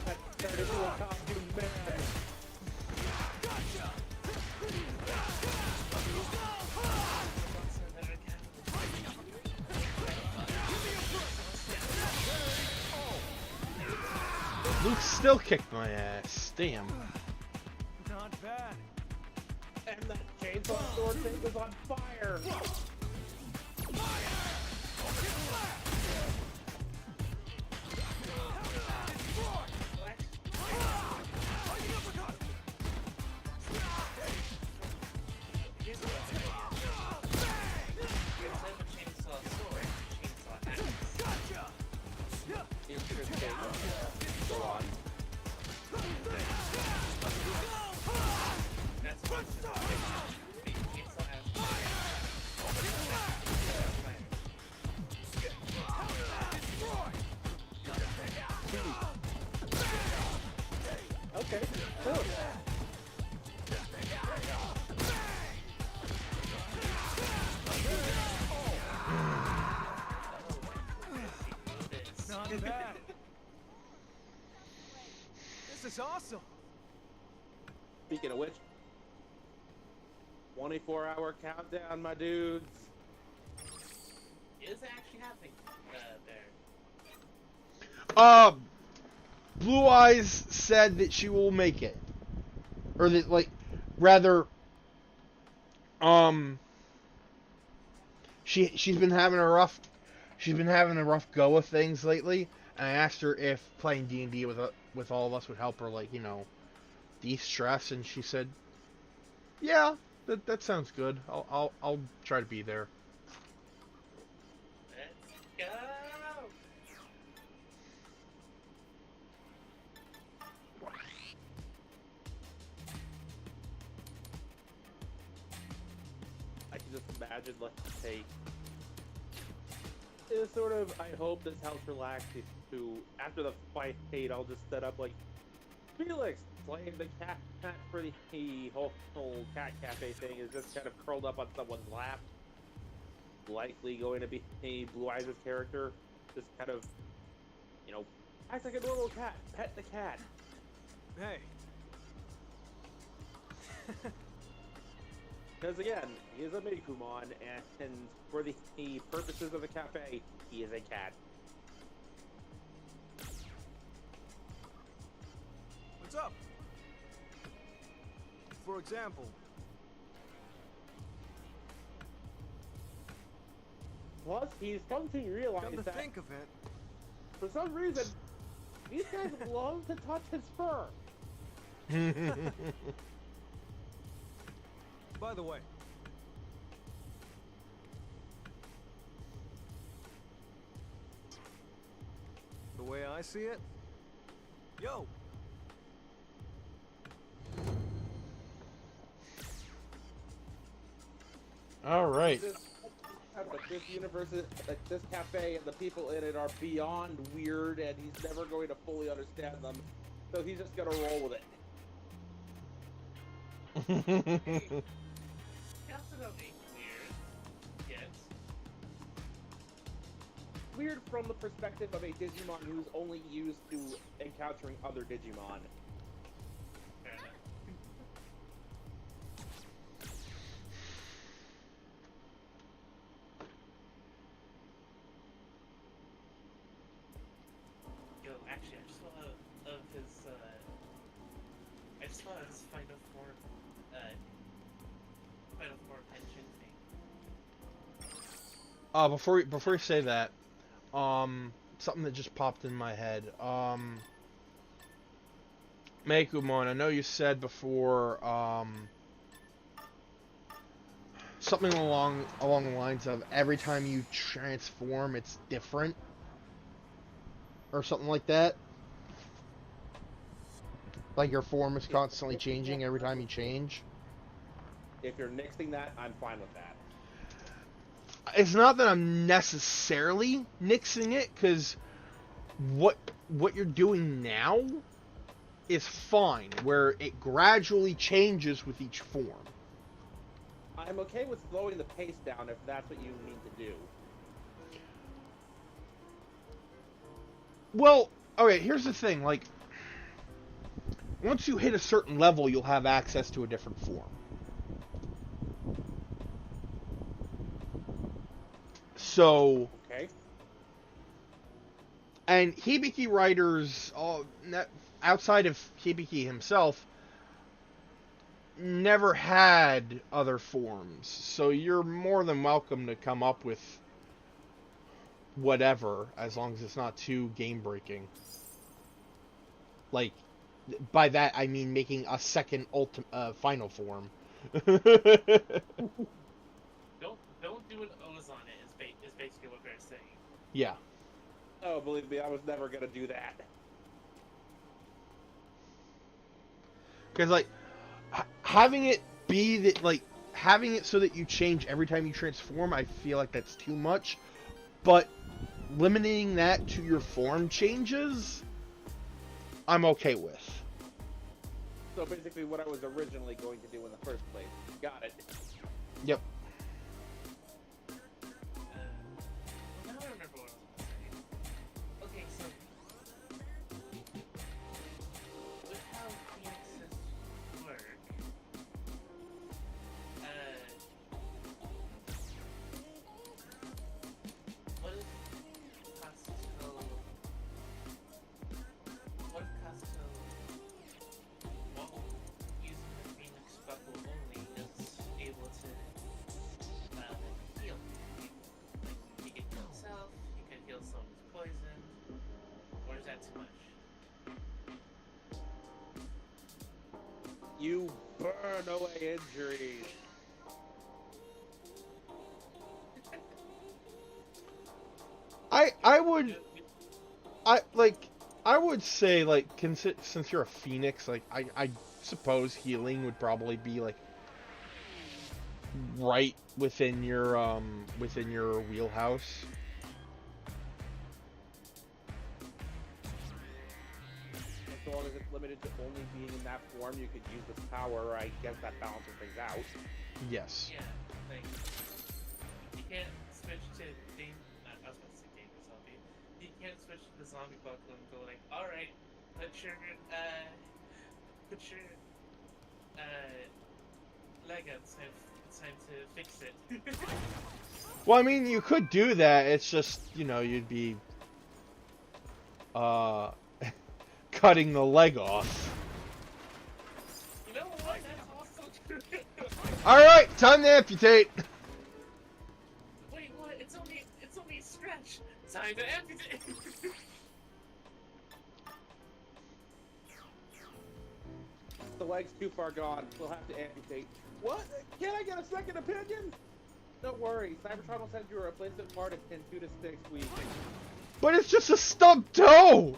That turned into a costume man. Luke still kicked my ass. Damn. Not bad. And that chainsaw sword thing was on fire. Okay. Cool. Not bad. This is awesome. Speaking of which, 24-hour countdown, my dudes. Is it actually happening there? Blue Eyes said that she will make it. Or that, like, rather, she's been having a rough go of things lately, and I asked her if playing D&D with all of us would help her, like, you know, de-stress, and she said, yeah, that sounds good. I'll try to be there. Let's go! I can just imagine, let's say, it's sort of, I hope this helps relax you to, after the fight, I'll just set up, like, Felix, playing the cat for the whole cat cafe thing, is just kind of curled up on someone's lap. Likely going to be Blue Eyes' character, just kind of, you know, act like a normal cat, pet the cat. Hey. Because again, he is a Meikumon, and for the purposes of the cafe, he is a cat. What's up? For example, plus he's come to realize come to that think of it, for some reason, these guys love to touch his fur. by the way, the way I see it, yo, All right. But this universe, like this cafe and the people in it are beyond weird, and he's never going to fully understand them. So he's just gonna roll with it. Absolutely weird. Yes. Weird from the perspective of a Digimon who's only used to encountering other Digimon. Fair enough. Yo, actually, I just saw of his, I just saw his Final Form pension thing. Before you say that, something that just popped in my head. Meikumon, I know you said before, something along the lines of every time you transform, it's different, or something like that. Like your form is constantly changing every time you change. If you're nixing that, I'm fine with that. It's not that I'm necessarily nixing it, because what you're doing now is fine, where it gradually changes with each form. I'm okay with slowing the pace down if that's what you mean to do. Well, okay, here's the thing, like, once you hit a certain level, you'll have access to a different form. So, Okay. and Hibiki writers, outside of Hibiki himself, never had other forms. So you're more than welcome to come up with whatever, as long as it's not too game-breaking. Like, by that I mean making a second final form. Don't do an Ozon it is basically what they're saying. Yeah. Oh, believe me, I was never gonna do that. Because, like, having it be that, like, having it so that you change every time you transform, I feel like that's too much. But limiting that to your form changes, I'm okay with. So basically what I was originally going to do in the first place. Got it. Yep. Now I remember what I was going to say. Okay, so with how Phoenixes work, what if Castiel while using the Phoenix buckle only, is able to heal? Like, he can heal himself, he can heal someone's poison, or is that too much? You burn away injuries. I would say like since you're a phoenix, like I suppose healing would probably be like right within your wheelhouse. As long as it's limited to only being in that form, you could use this power. I guess that balances things out. Yes. Yeah, like, you can't switch to I was about to say dangerous zombie. You can't switch to the zombie buckle and go like, alright, put your leg up, it's time to fix it. Well, I mean, you could do that. It's just, you know, you'd be cutting the leg off. You know what? That's also true. All right, time to amputate. Wait, what? It's only a stretch. Time to amputate. The leg's too far gone. We'll have to amputate. What? Can I get a second opinion? Don't worry. Cybertron will send you a replacement part in 2 to 6 weeks. But it's just a stubbed toe.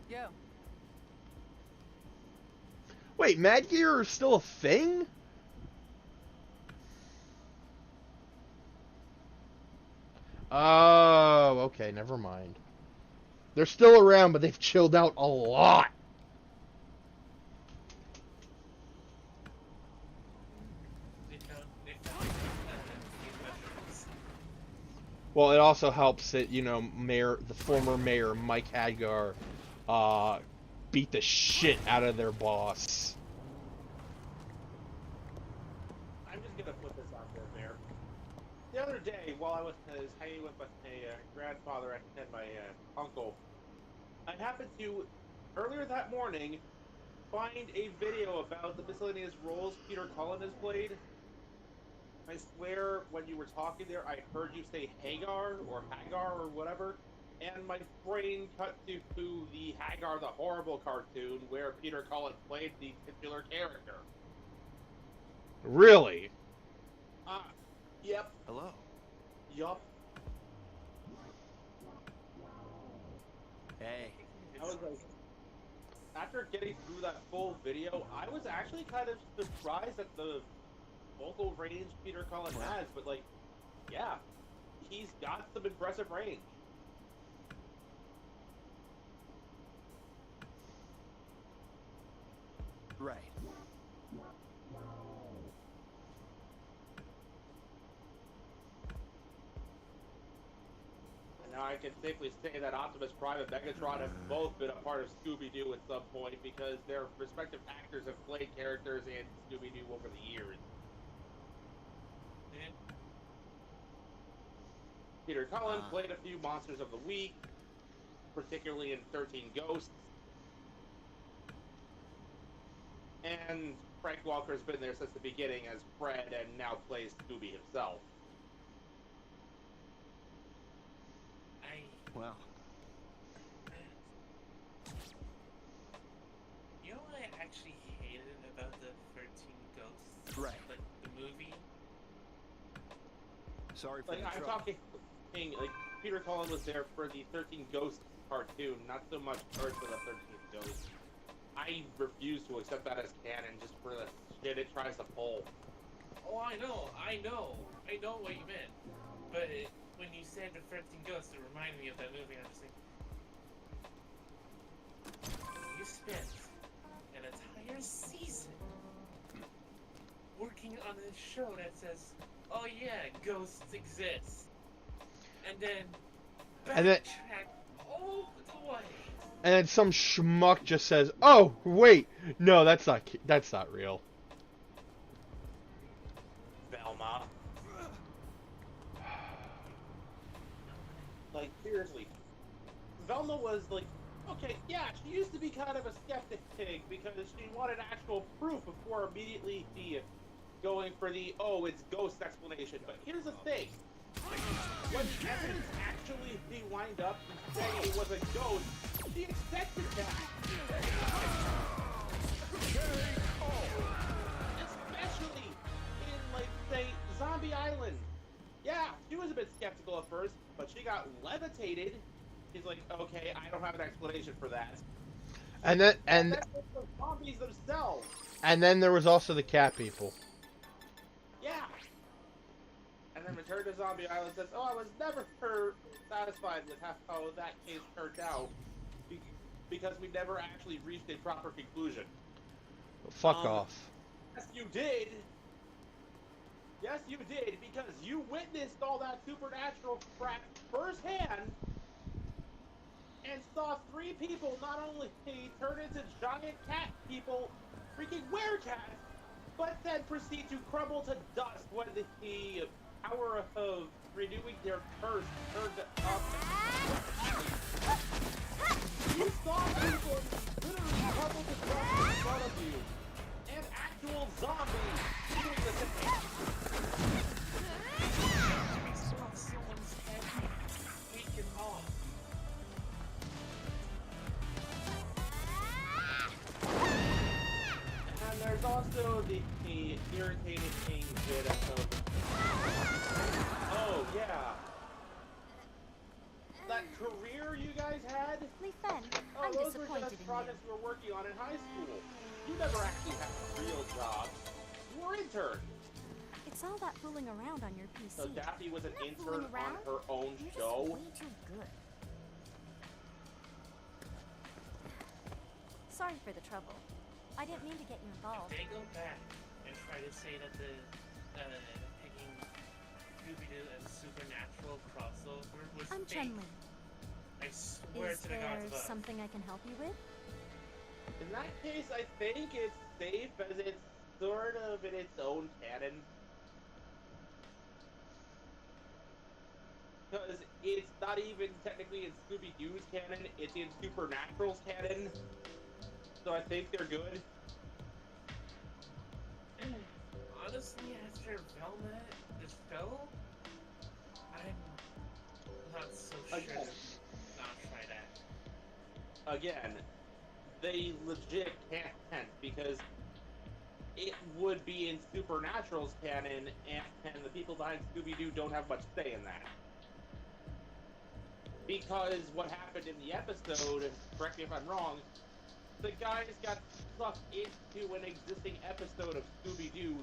Yo. Wait, Mad Gear is still a thing? Oh, okay, never mind. They're still around, but they've chilled out a lot. They found these mushrooms. Well, it also helps that, you know, the former mayor, Mike Hadgar, beat the shit out of their boss. I'm just gonna put this out there, Mayor. The other day, while I was hanging with my grandfather and my uncle, I happened to, earlier that morning, find a video about the miscellaneous roles Peter Cullen has played. I swear, when you were talking there, I heard you say Hagar or whatever, and my brain cut to the Hagar the Horrible cartoon where Peter Cullen played the titular character. Really? Yep. Hello. Yup. Hey. I was like, after getting through that full video, I was actually kind of surprised at the vocal range Peter Cullen has, but like, yeah, he's got some impressive range. Right. And now I can safely say that Optimus Prime and Megatron have both been a part of Scooby-Doo at some point because their respective actors have played characters in Scooby-Doo over the years. Peter Cullen played a few Monsters of the Week, particularly in 13 Ghosts. And Frank Walker's been there since the beginning as Fred and now plays Scooby himself. Well. You know what I actually hated about the 13 Ghosts? Right. Like, the movie? Sorry for Like, the I'm trouble. talking, like, Peter Cullen was there for the 13 Ghosts cartoon, not so much Earth of the 13th Ghost. I refuse to accept that as canon just for the shit it tries to pull. Oh, I know what you meant. But when you said the Fretting Ghost, it reminded me of that movie. I'm just like, you spent an entire season working on this show that says, oh yeah, ghosts exist. And then backtrack all the way. And then some schmuck just says, "Oh, wait, no, that's not real." Velma. Like, seriously. Velma was like, okay, yeah, she used to be kind of a skeptic because she wanted actual proof before immediately going for the, oh, it's ghost explanation. But here's the thing. When evidence actually lined up and saying it was a ghost, she accepted that. Especially in, like, say, Zombie Island. Yeah, she was a bit skeptical at first, but she got levitated. She's like, okay, I don't have an explanation for that. And then that's the zombies themselves. And then there was also the cat people. Yeah. And then Return to Zombie Island says, oh, I was never satisfied with how that case turned out because we never actually reached a proper conclusion. Fuck off. Yes, you did. Yes, you did, because you witnessed all that supernatural crap firsthand and saw 3 people not only turn into giant cat people, freaking werecats, but then proceed to crumble to dust when the power of renewing their curse turned up. You saw people literally crumble to dust in front of you, and actual zombies doing the same. Saw someone's head taken off. And there's also the irritating thing bit of, oh yeah, that career you guys had. Lee Fen, Oh, I'm those were disappointed just in projects you. you were working on in high school. You never actually had real jobs. You were interns. It's all that fooling around on your PC. So Daphne was an You're not fooling intern on around. her own You're show. just way too good. Sorry for the trouble. I didn't mean to get you involved. They go back and try to say that the picking Scooby-Doo and Supernatural crossover was I'm fake. Chun-Li. I swear Is to the gods there above. something I can help you with? In that case, I think it's safe as it's sort of in its own canon. Because it's not even technically in Scooby-Doo's canon, it's in Supernatural's canon. So I think they're good. Honestly, after Velma just fell, I'm not so sure Again. to not try that. Again, they legit can't because it would be in Supernatural's canon, and the people behind Scooby-Doo don't have much say in that. Because what happened in the episode, and correct me if I'm wrong, the guys got sucked into an existing episode of Scooby-Doo,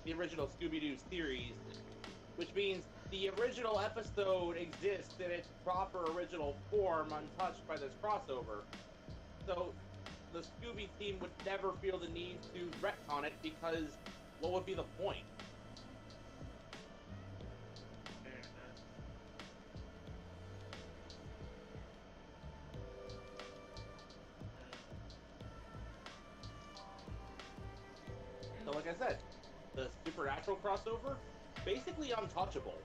the original Scooby-Doo series, which means the original episode exists in its proper original form, untouched by this crossover. So the Scooby team would never feel the need to retcon it because what would be the point? Fair enough. So like I said, the Supernatural crossover, basically untouchable.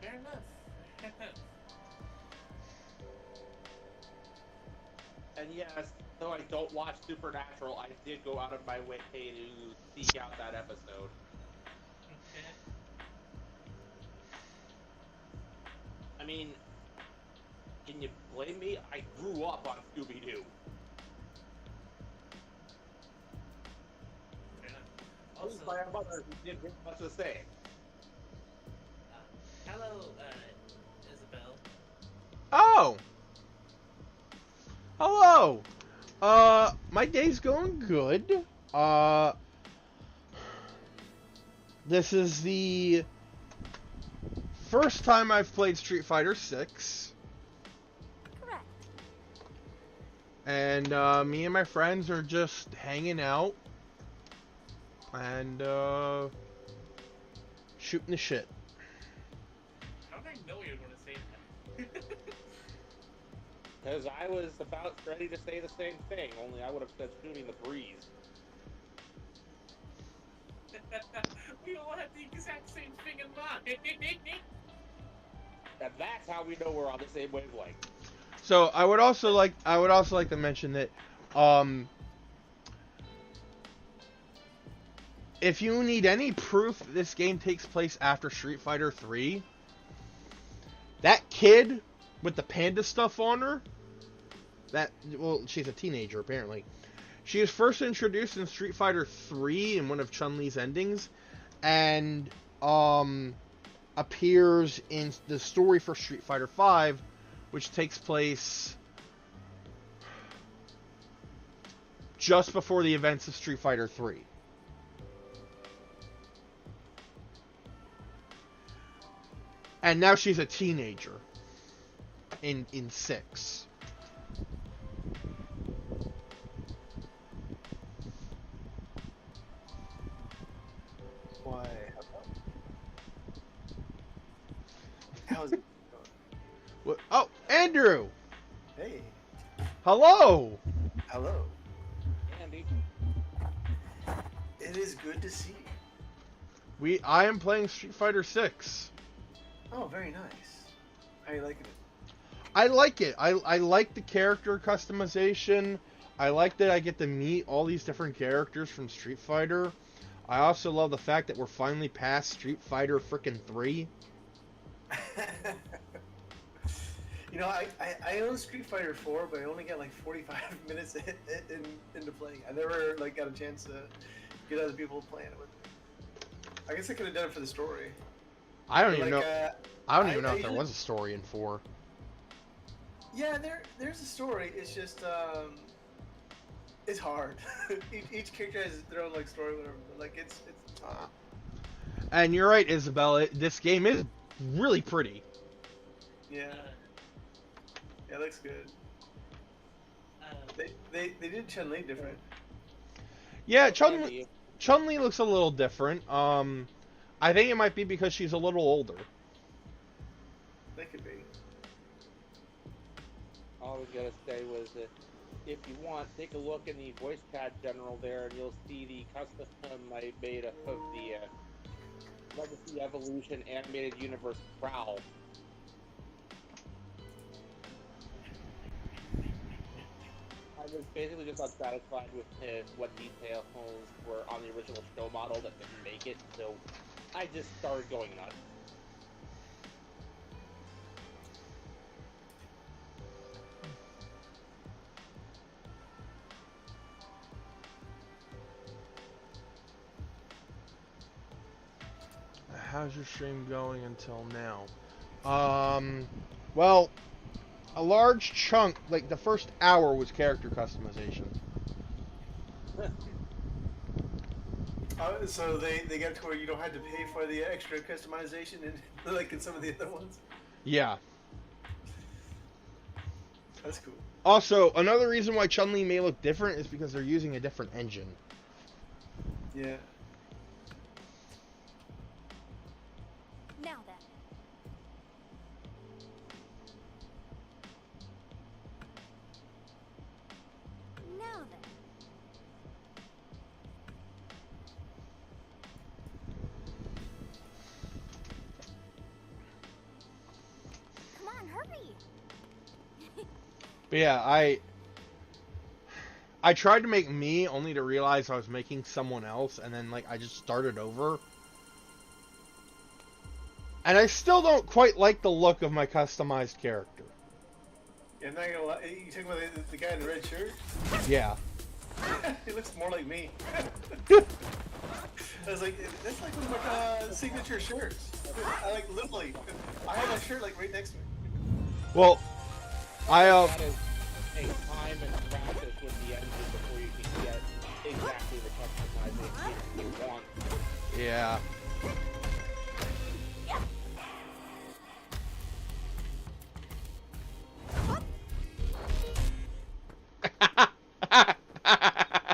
Fair enough. And yes, though I don't watch Supernatural, I did go out of my way to seek out that episode. Okay. I mean, can you blame me? I grew up on Scooby-Doo. Fair enough. Also, Also, by a mother who did much the same. hello, Isabel. Oh! Hello. My day's going good. This is the first time I've played Street Fighter 6. Correct. And me and my friends are just hanging out and shooting the shit. How did I know you were going to say that? Because I was about ready to say the same thing, only I would have said shooting the breeze. We all had the exact same thing in mind. And that's how we know we're on the same wavelength. So I would also like to mention that if you need any proof this game takes place after Street Fighter 3, that kid with the panda stuff on her, she's a teenager apparently. She is first introduced in Street Fighter 3 in one of Chun-Li's endings, and appears in the story for Street Fighter 5, which takes place just before the events of Street Fighter 3. And now she's a teenager in 6. Why? How's it going? Oh, Andrew! Hey, Hello! hello. Andy. It is good to see you. I am playing Street Fighter 6. Oh, very nice. How you liking it? I like it. I like the character customization. I like that I get to meet all these different characters from Street Fighter. I also love the fact that we're finally past Street Fighter frickin' 3. You know, I own Street Fighter 4, but I only got like 45 minutes into playing. I never like got a chance to get other people playing it with me. I guess I could have done it for the story. I don't even Like, know. I don't even know I if there usually- was a story in 4. Yeah, there's a story. It's just it's hard. each character has their own like story, whatever. But, like it's tough. And you're right, Isabella. This game is really pretty. Yeah, yeah, it looks good. They did Chun-Li different. Yeah, Andy, Chun-Li looks a little different. I think it might be because she's a little older. That could be. all I was gonna say was that if you want, take a look in the voice chat general there, and you'll see the custom I made of the Legacy Evolution Animated Universe Prowl. I was basically just unsatisfied with what details were on the original show model that didn't make it, so I just started going nuts. How's your stream going until now? Well, a large chunk, like the first hour, was character customization. So they got to where you don't have to pay for the extra customization, and like in some of the other ones. Yeah. That's cool. Also, another reason why Chun-Li may look different is because they're using a different engine. Yeah. Now then. Now then. Come on, hurry! But yeah, I tried to make me only to realize I was making someone else, and then like I just started over. And I still don't quite like the look of my customized character. I'm not gonna lie. You talking about the guy in the red shirt? Yeah. He looks more like me. I was like, that's like one of my signature shirts. I like literally. I have that shirt like right next to me. Well, I That is take time and practice with the engine before you can get exactly the customization you want. Yeah.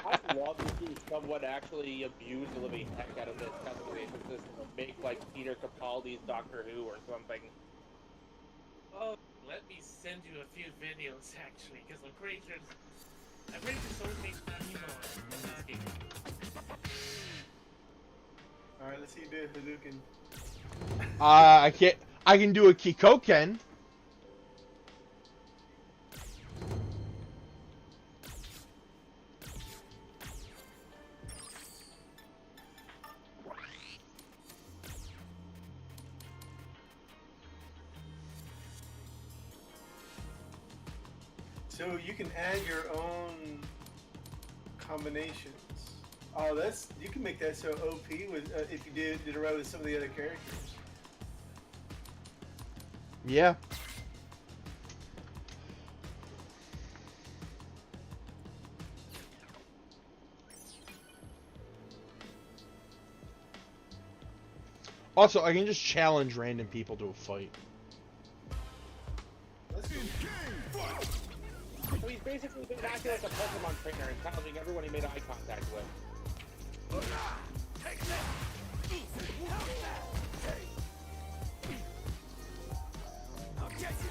I'd love to see someone actually abuse the living heck out of this customization system and make like Peter Capaldi's Doctor Who or something. Oh, let me send you a few videos actually, because I'm pretty sure someone makes money more in this game. Alright, let's see you do Hadouken. I can't. I can do a Kikoken. So you can add your own combinations. Oh, you can make that so OP with if you did it right with some of the other characters. Yeah. Also, I can just challenge random people to a fight. So he's basically been acting like a Pokemon trainer and challenging everyone he made eye contact with.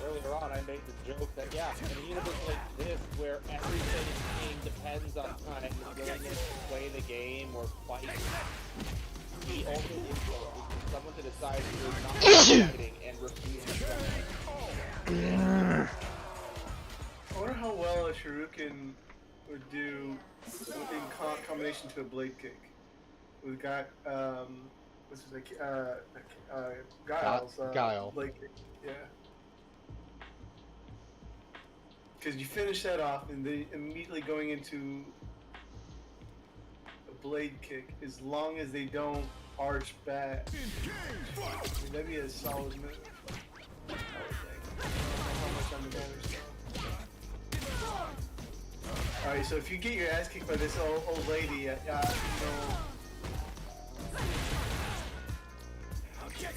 Earlier on, I made the joke that, yeah, in a universe like this, where everything depends on kind of willingness to play the game or fight, the only influence is for someone to decide you're not fighting and refuse to fight. I wonder how well a Shuriken would do in combination to a blade kick. We've got this is Guile's Guile. blade kick. Yeah. Because you finish that off and then immediately going into a blade kick, as long as they don't arch back. I mean, that'd be a solid move. I would think. I don't know how much I'm damage. Alright, so if you get your ass kicked by this old lady, you know. Okay,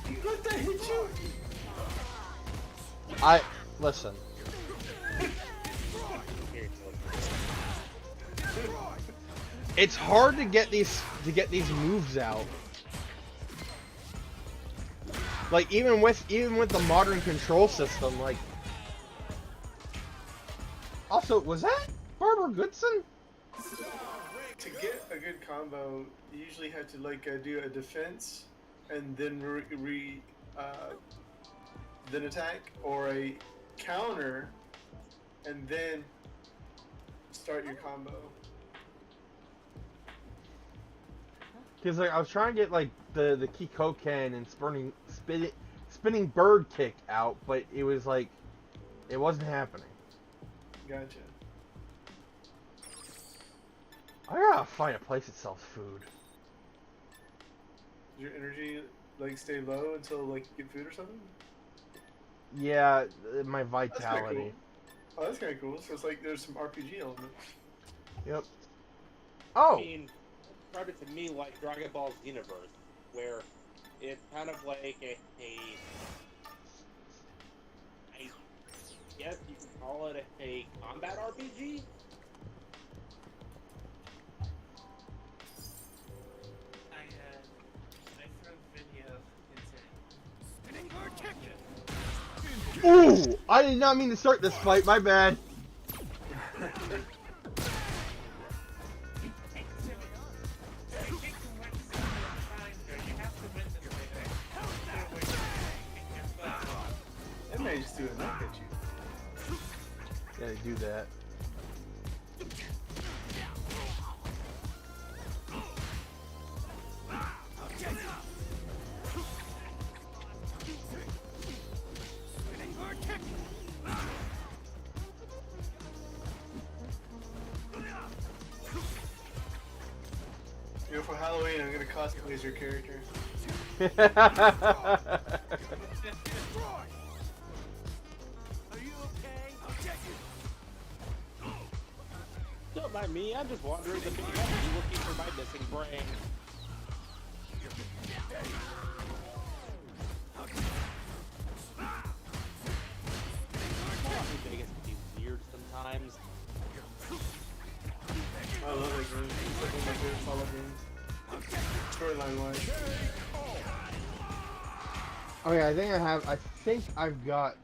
you let that hit you? Listen. It's hard to get these moves out. Like even with the modern control system, like. Also, was that Barbara Goodson? To get a good combo, you usually have to like do a defense and then then attack, or a counter and then start your combo. Because like I was trying to get like the Kikoken and spinning bird kick out, but it was like it wasn't happening. Gotcha. I gotta find a place that sells food. Does your energy like stay low until like you get food or something? Yeah, my vitality. Oh, that's kind of cool. So it's like there's some RPG elements. Yep. Oh. I mean, describe it to me like Dragon Ball's universe, where it's kind of like I guess you could call it a combat RPG. I threw a video into Ooh! I did not mean to start this fight. My bad. That may just do a knock at you. Gotta do that. You know, for Halloween, I'm gonna cosplay as your character. Don't mind me, I'm just wandering the big heavy looking for my missing brain. Vegas can be weird sometimes. I love that game. It's like one of my favorite Fallout games. Storyline wise. Okay, I think I've got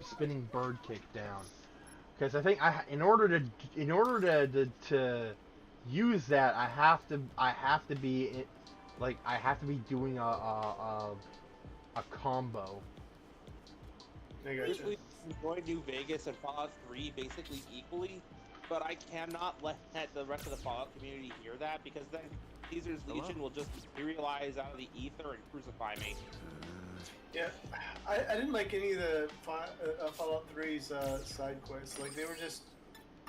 spinning bird kick down, because I think in order to use that, I have to be doing a combo. I gotcha. Basically, enjoy New Vegas and Fallout 3 basically equally, but I cannot let the rest of the Fallout community hear that, because then Caesar's Legion will just materialize out of the ether and crucify me. Yeah, I didn't like any of the Fallout 3's side quests. Like, they were just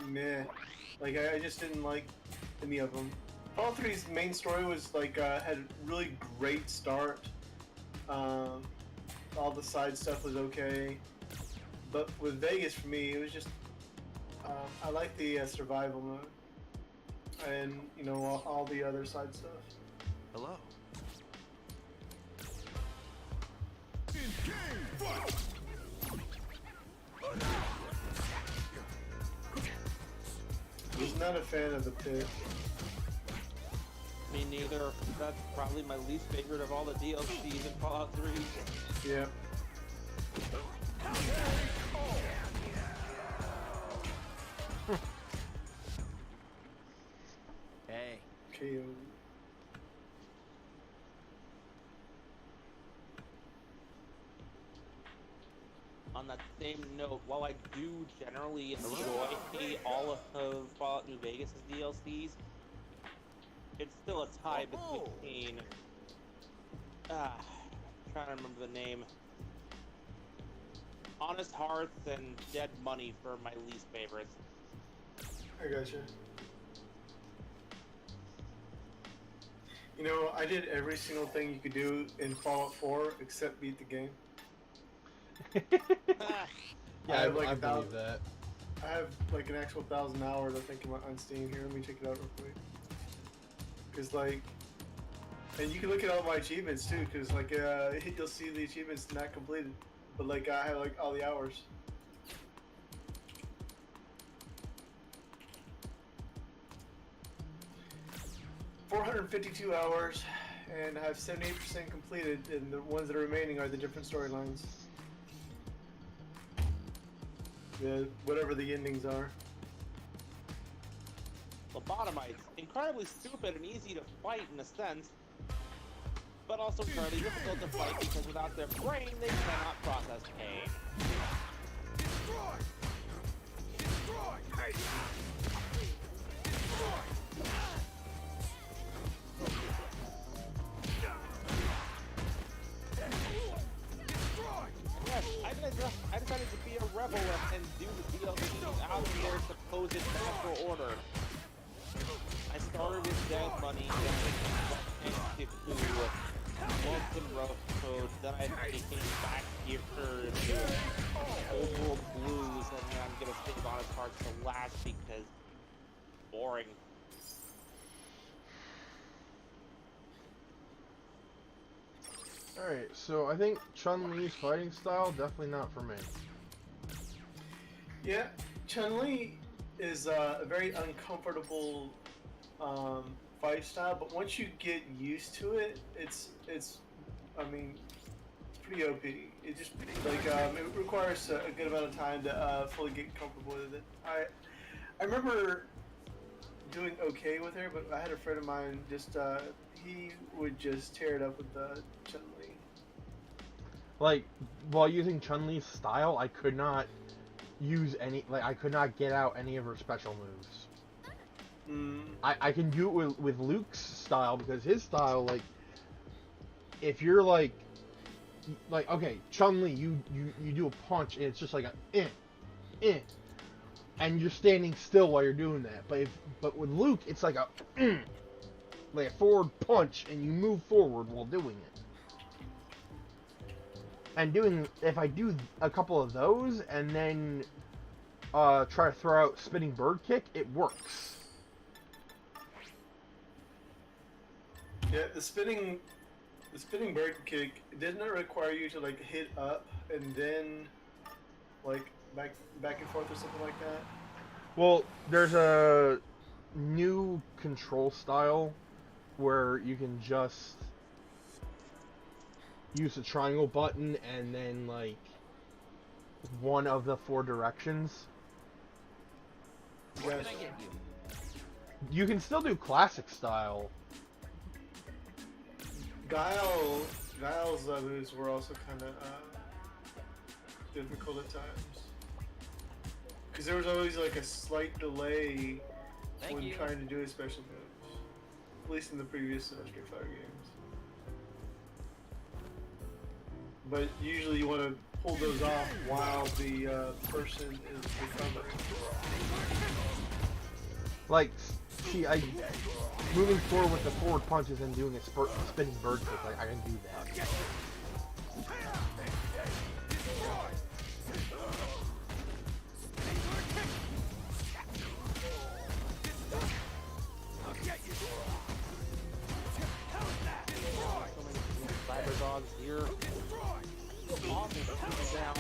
meh. Like, I just didn't like any of them. Fallout 3's main story was like had a really great start. All the side stuff was okay, but with Vegas, for me, it was just I like the survival mode, and you know all the other side stuff. Hello. Was not a fan of the pit. Me neither. That's probably my least favorite of all the DLCs in Fallout 3. Yeah. Hey. KO. On that same note, while I do generally enjoy all of Fallout New Vegas' DLCs, it's still a tie between trying to remember the name. Honest Hearts and Dead Money for my least favorites. I gotcha. You know, I did every single thing you could do in Fallout 4 except beat the game. Yeah, I believe that. I have like an actual 1,000 hours, I think, on Steam here. Let me check it out real quick. Cause like, and you can look at all my achievements too. Cause like, you'll see the achievements not completed, but like I have like all the hours. $452 hours, and I have 78% completed, and the ones that are remaining are the different storylines. Whatever the endings are. Lobotomites, incredibly stupid and easy to fight in a sense, but also incredibly difficult to fight because without their brain, they cannot process pain. Yes, I decided to be a rebel and do the DLCs out of their supposed natural order. I started with Dead Money, then I went to Lonesome Road Code, then I came back here to Old World Blues, and then I'm gonna save Honest Hearts to last because boring. Alright, so I think Chun-Li's fighting style, definitely not for me. Yeah, Chun-Li is a very uncomfortable fight style, but once you get used to it, it's I mean, it's pretty OP. It just like it requires a good amount of time to fully get comfortable with it. I remember doing okay with her, but I had a friend of mine just he would just tear it up with the Chun-Li. Like, while using Chun-Li's style, I could not use any, like, I could not get out any of her special moves. I can do it with Luke's style, because his style, like, if you're like, okay, Chun-Li, you do a punch, and it's just like a, and you're standing still while you're doing that. But with Luke, it's like a, like a forward punch, and you move forward while doing it. And if I do a couple of those and then try to throw out spinning bird kick, it works. Yeah, the spinning bird kick, didn't it require you to like hit up and then like back and forth or something like that? Well, there's a new control style where you can just use the triangle button and then like one of the 4 directions. What can I get you? You can still do classic style. Guile's moves were also kind of difficult at times. Because there was always like a slight delay Thank when you. trying to do his special moves. At least in the previous Street Fighter games. But usually you want to pull those off while the person is recovering. Like, see, moving forward with the forward punches and doing a spinning bird kick, like, I can do that. Cyber dogs here. Awesome down.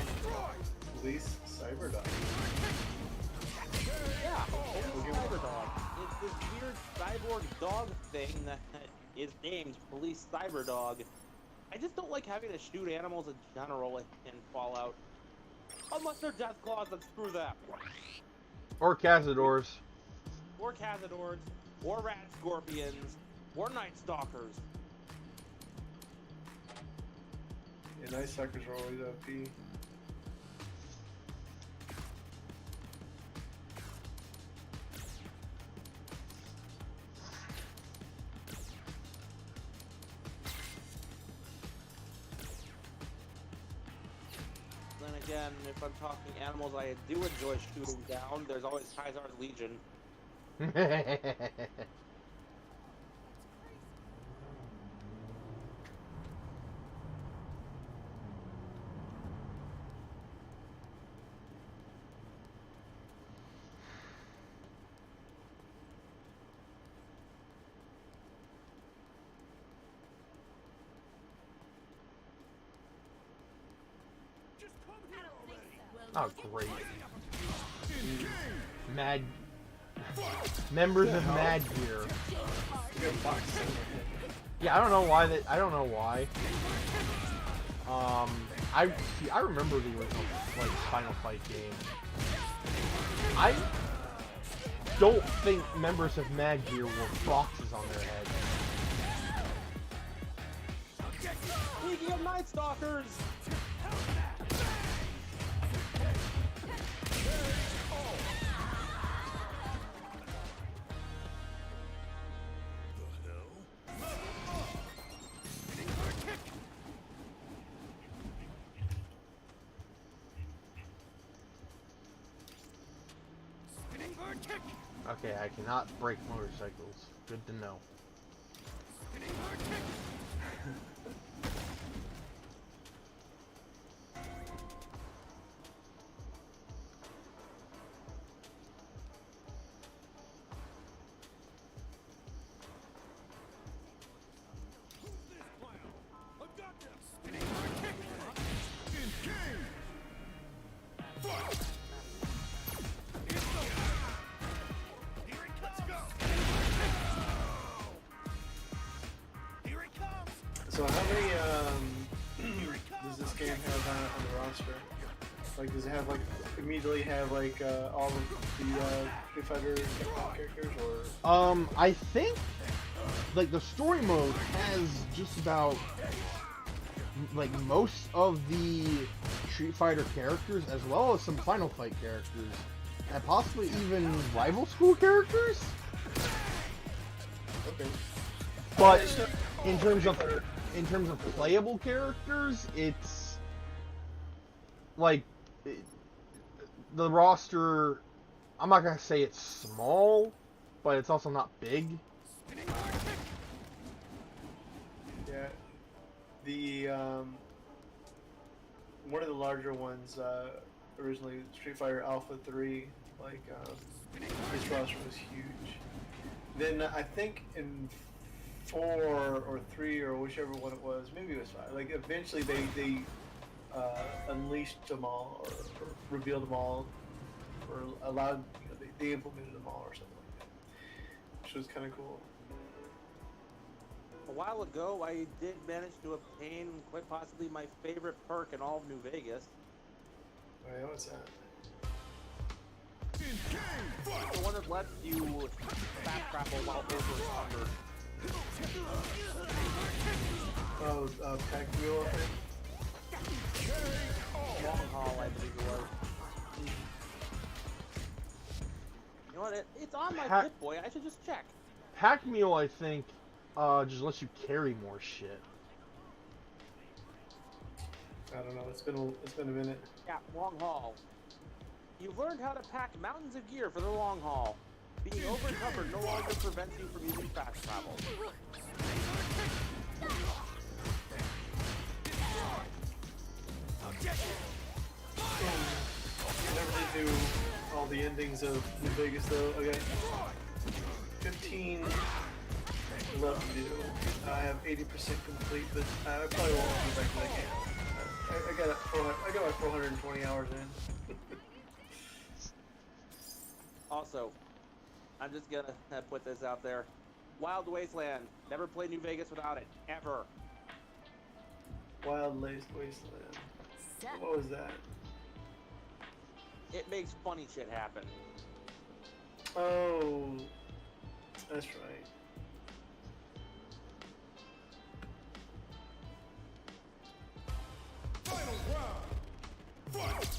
Police Cyberdog. Yeah, Police Cyber Dog. It's this weird cyborg dog thing that is named Police Cyber Dog. I just don't like having to shoot animals in general in Fallout. Unless they're Deathclaws, then screw them. Or Cazadors. Or Cazadors, or Rat Scorpions, or Night Stalkers. Yeah, Night Stalkers are always OP. Then again, if I'm talking animals I do enjoy shooting down, there's always Kaiser's Legion. Oh, great. Mad... Members of Mad Gear. Yeah, I don't know why that... I don't know why. I remember the original, like, Final Fight game. I don't think members of Mad Gear wore boxes on their heads. Speaking of Night Stalkers! Okay, I cannot break motorcycles. Good to know. So how many does this game have on the roster? Like, does it have like immediately have like all of the Street Fighter characters, or? I think like the story mode has just about like most of the Street Fighter characters, as well as some Final Fight characters, and possibly even rival school characters. Okay. But in terms of playable characters, it's like the roster. I'm not gonna say it's small, but it's also not big. Yeah. The one of the larger ones. Originally, Street Fighter Alpha 3. Like his roster was huge. Then I think in 4 or 3 or whichever one it was, maybe it was 5. Like eventually they unleashed them all or revealed them all, or allowed, you know, they implemented them all or something like that, which was kind of cool. A while ago, I did manage to obtain quite possibly my favorite perk in all of New Vegas. Oh yeah, what's that? The one that lets you fast travel while over encumbered. Oh, pack wheel up there? Long haul, I believe it was. You know what? It's on my Pip Boy. I should just check. Pack Mule, I think, just lets you carry more shit. I don't know. It's been a minute. Yeah, long haul. You've learned how to pack mountains of gear for the long haul. Being over encumbered no longer prevents you from using fast travel. I never did do all the endings of New Vegas though. I got 15 left to do. I have 80% complete, but I probably won't go back to that game. I got like 420 hours in. Also, I'm just gonna put this out there. Wild Wasteland. Never played New Vegas without it. Ever. Wild Wasteland. What was that? It makes funny shit happen. Oh, that's right. Final round. Fight.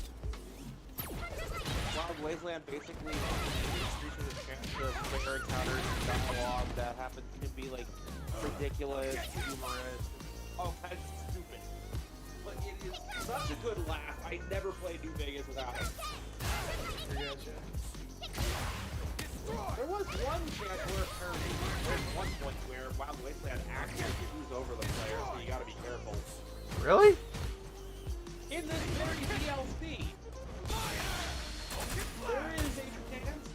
Wild Wasteland basically increases the chance of player encounters and dialogue that happens to be like ridiculous, humorous, all kinds of stupid. But it is such a good laugh. I never played New Vegas without it. I gotcha. There was one chance where, there was one point where Wild Wasteland actually screws over the player, so you gotta be careful. Really? In this very DLC, there is a chance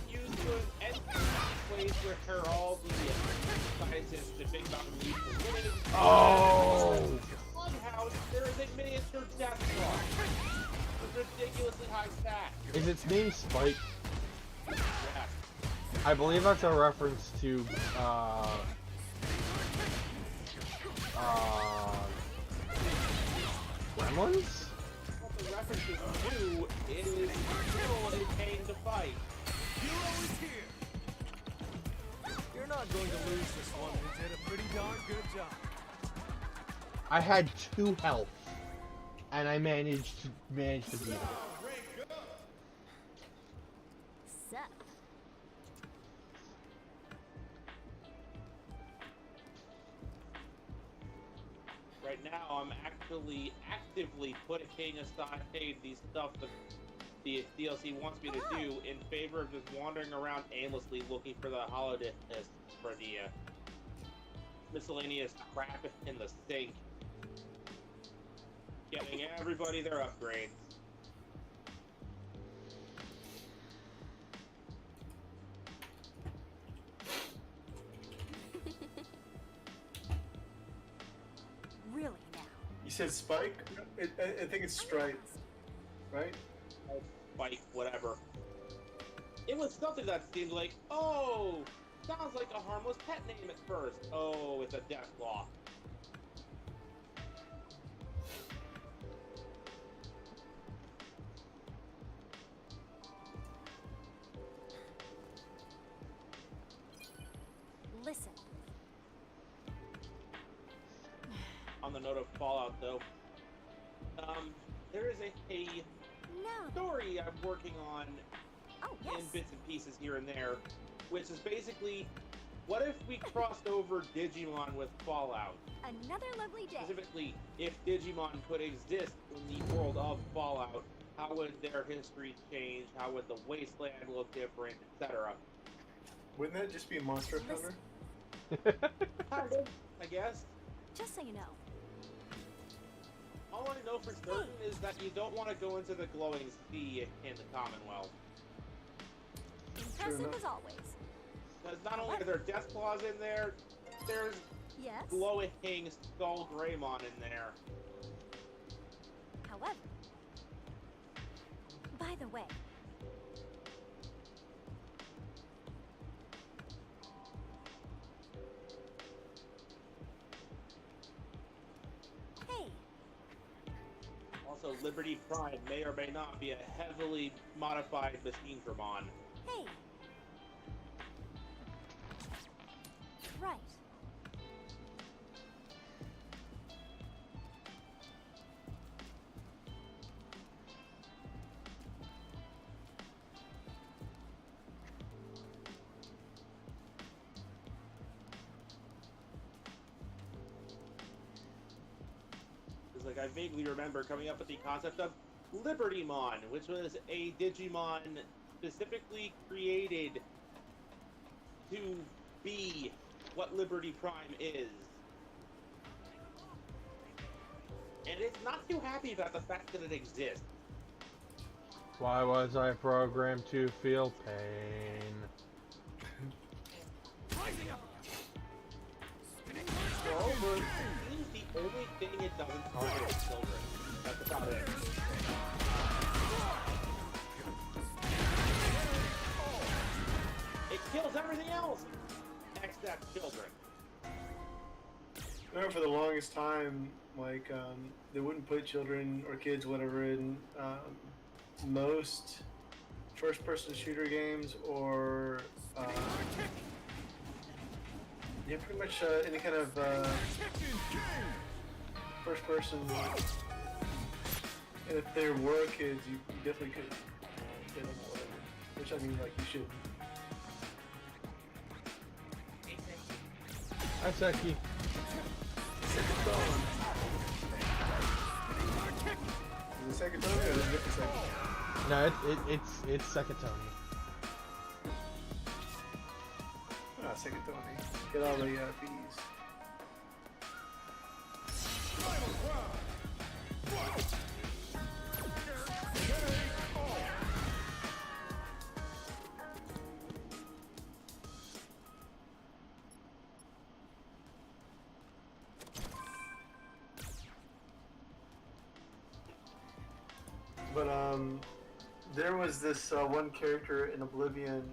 you could enter a place where all the scientists and big mountain leaves are living. Oh! In the Funhouse, there is a miniature death clock with ridiculously high stats. Is its name Spike? Yes. I believe that's a reference to, Gremlins? What the reference is new, it is still a pain to fight. Hero is here. You're not going to lose this one. You did a pretty darn good job. I had 2 health, and I managed to beat it. Sup? Right now, I'm actually actively putting aside the stuff that the DLC wants me to do in favor of just wandering around aimlessly looking for the holodisc for the miscellaneous crap in the sink. Getting everybody their upgrades. Really now? You said Spike? I think it's Stripe, right? Spike, whatever. It was something that seemed like, oh, sounds like a harmless pet name at first. Oh, it's a Deathclaw. Listen. On the note of Fallout, though, there is a No. story I'm working on Oh, yes. in bits and pieces here and there, which is basically, what if we crossed over Digimon with Fallout? Another lovely day. Specifically, if Digimon could exist in the world of Fallout, how would their history change? How would the wasteland look different, etc.? Wouldn't that just be a Monster Hunter? Kind of, I guess. Just so you know. All I know for certain is that you don't want to go into the glowing sea in the Commonwealth. Impressive enough. as always. Because not only are there death claws in there, there's Yes. glowing Skull Greymon in there. However, by the way, hey, Also, Liberty Prime may or may not be a heavily modified Machine Dramon. hey. Right. It's like I vaguely remember coming up with the concept of Libertymon, which was a Digimon specifically created to be what Liberty Prime is. And it's not too happy about the fact that it exists. Why was I programmed to feel pain? Moreover, it seems the only thing it doesn't target is children. That's about it. It kills everything else except children. I remember for the longest time, like, they wouldn't put children or kids, whatever, in most first-person shooter games or, yeah, pretty much any kind of first-person. And if there were kids, you definitely could get them, whatever. Which, I mean, like, you should. Hi, Seki. Is it Sekatoni or is it different Sekatoni? No, it's Sekatoni. Ah, Sekatoni. Get all the bees. But there was this one character in Oblivion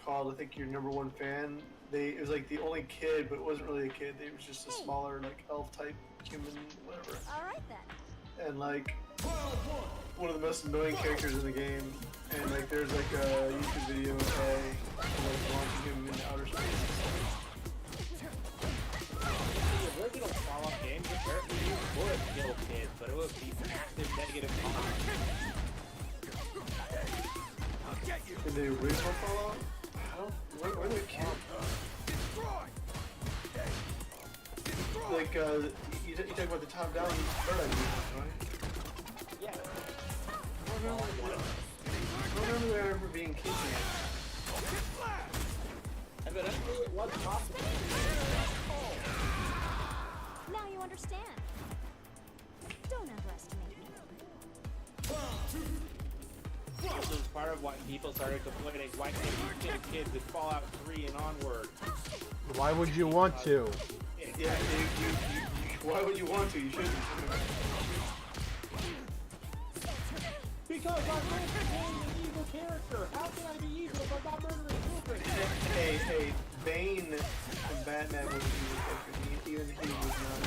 called, I think, Your Number One Fan. It was like the only kid, but it wasn't really a kid. It was just a smaller, like, elf type human, whatever. All right then. And like one of the most annoying characters in the game. And like there's like a YouTube video of like launching him in outer space. The original Fallout game apparently you would kill kids, but it would be active negative comments. In the original Fallout? I don't. Where are the kids? Like you talk about the top-down paradigm, right? Yeah. I don't remember there ever being kids in it. Evidently it was possible. Now you understand. Don't underestimate me. This is part of why people started complaining, why can't you kill kids in Fallout 3 and onward? Why would you want to? Yeah, why would you want to? You shouldn't. Because I'm an evil character! How can I be evil if I'm not murdering children? Hey, Bane from Batman was an evil character. Even he was not.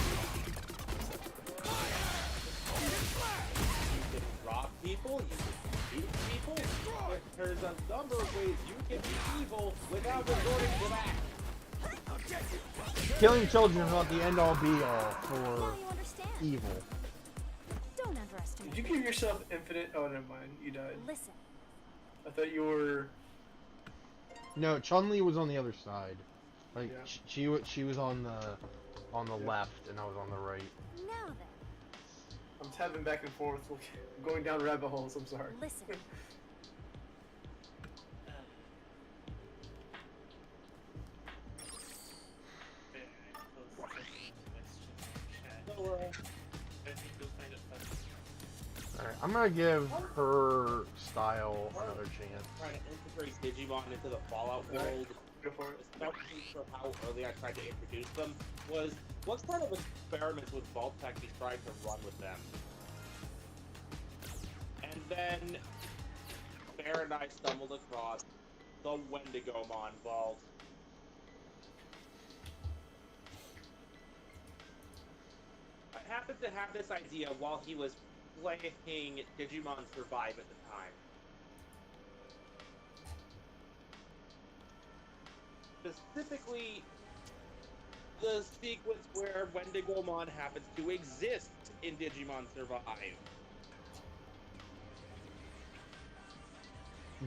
You can rob people, you can shoot people. There's a number of ways you can be evil without resorting to that. Killing children is not the end-all be-all Now for you understand. evil. Don't underestimate Did you me. give yourself infinite? Oh, never mind. You died. Listen. I thought you were. No, Chun-Li was on the other side. Like Yeah. she was on the left and I was on the right. Now then. I'm tapping back and forth, going down rabbit holes. I'm sorry. Listen. I posed a question in chat. So, I think you'll find Alright, I'm gonna give her style another chance. Trying to integrate Digimon into the Fallout world, Go for it. especially for how early I tried to introduce them, was what kind of experiments would Vault-Tec be trying to run with them? And then Bear and I stumbled across the Wendigomon Vault. I happened to have this idea while he was playing Digimon Survive at the time. Specifically, the sequence where Wendigomon happens to exist in Digimon Survive.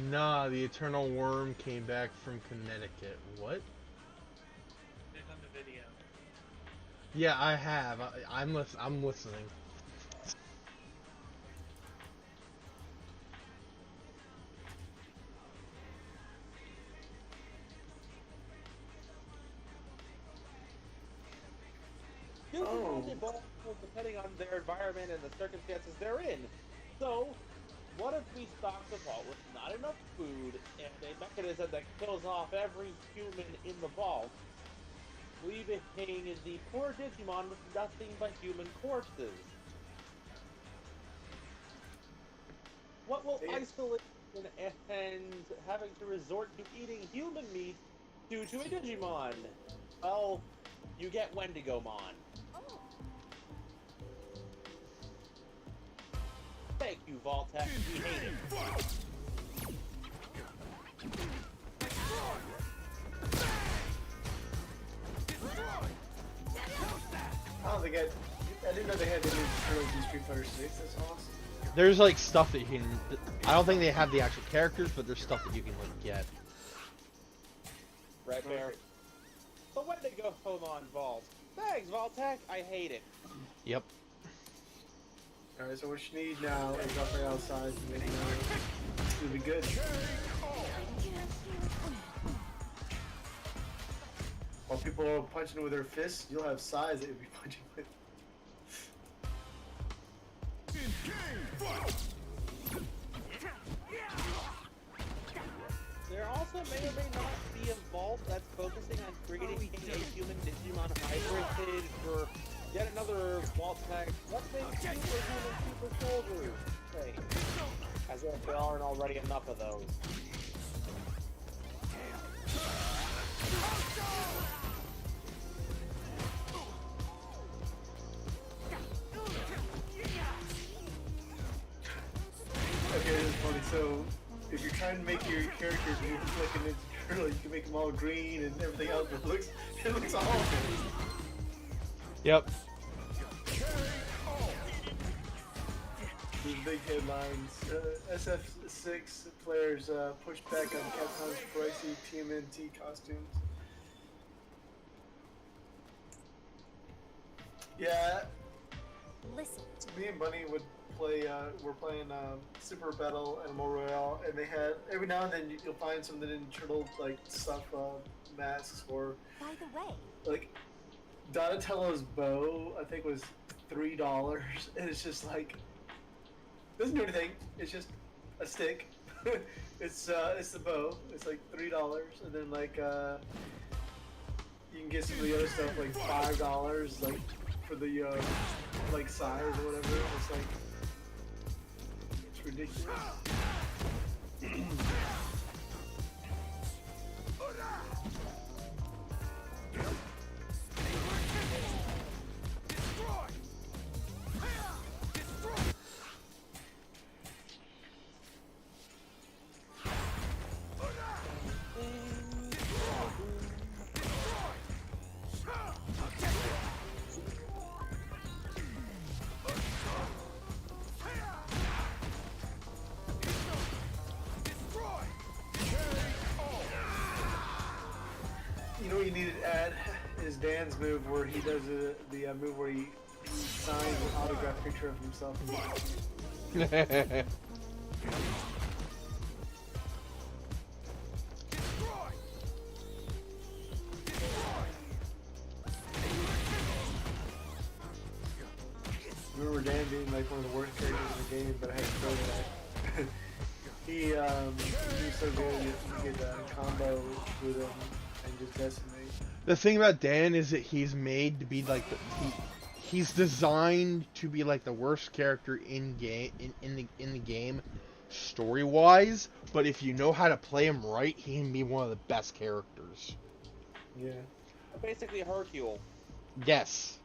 Nah, the Eternal Worm came back from Connecticut. What? Click on the video. Yeah, I have. I'm listening. Oh. Digimon evolve depending on their environment and the circumstances they're in. So, what if we stock the vault with not enough food and a mechanism that kills off every human in the vault, leaving the poor Digimon with nothing but human corpses? What will isolation and having to resort to eating human meat do to a Digimon? Well, you get Wendigomon. Thank you, Vault-Tec. We hate it. Oh, they got. I didn't know they had the new Turtles in Street Fighter 6. That's awesome. There's like stuff that you can. I don't think they have the actual characters, but there's stuff that you can like get. Red Bear. The Wendigomon Vault. Thanks, Vault-Tec. I hate it. Yep. Alright, so what you need now is up right outside to make it. It'll be good. While people are punching with their fists, you'll have size that you'll be punching with. There also may or may not be a vault that's focusing on creating a human Digimon hybrid for yet another Vault-Tec. Let's make superhuman super soldiers. Hey, as if there aren't already enough of those. Okay, this is funny. So, if you're trying to make your characters move like a Ninja Turtle, you can make them all green and everything else. It looks awful. Yep. These big headlines. SF6 players push back on Capcom's pricey TMNT costumes. Yeah, Listen. me and Bunny would play. We're playing Super Battle Animal Royale, and they had every now and then you'll find something in Turtle like stuff, masks or By the way, like Donatello's bow. I think was $3, and it's just like doesn't do anything. It's just a stick. it's the bow. It's like $3, and then like you can get some of the other stuff like $5, like for the like size or whatever. It's like it's ridiculous. You know what you need to add is Dan's move where he does the move where he signs an autograph picture of himself. remember Dan being like one of the worst characters in the game, but I had to throw that. He was so good. You could combo with him and just decimate. The thing about Dan is that he's made to be like he's designed to be like the worst character in the game, story wise. But if you know how to play him right, he can be one of the best characters. Yeah. Basically Hercule. Yes.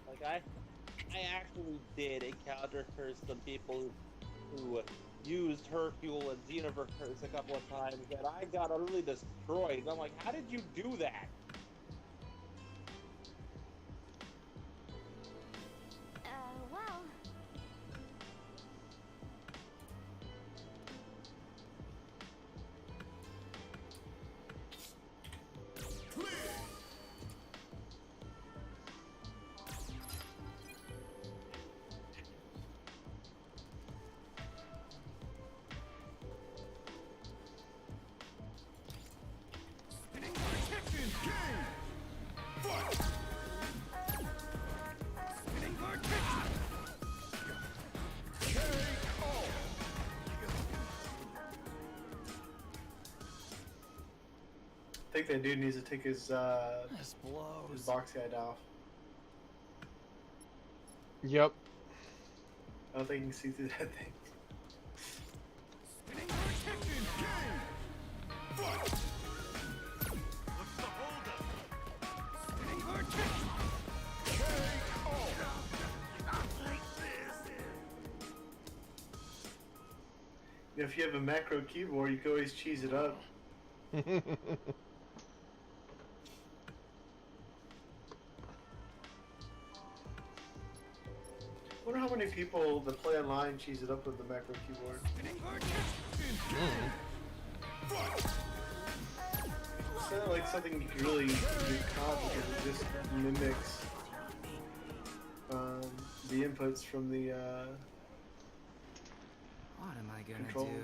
Like I actually did encounter some people who used Hercule and Xenoverse a couple of times, and I got utterly destroyed. I'm like, how did you do that? Well. I think that dude needs to take his box guide off. Yep. I don't think you can see through that thing. If you have a macro keyboard, you can always cheese it up. I wonder how many people that play online cheese it up with the macro keyboard. It's not like something you can really recall because it just mimics the inputs from the What am I gonna controls. do?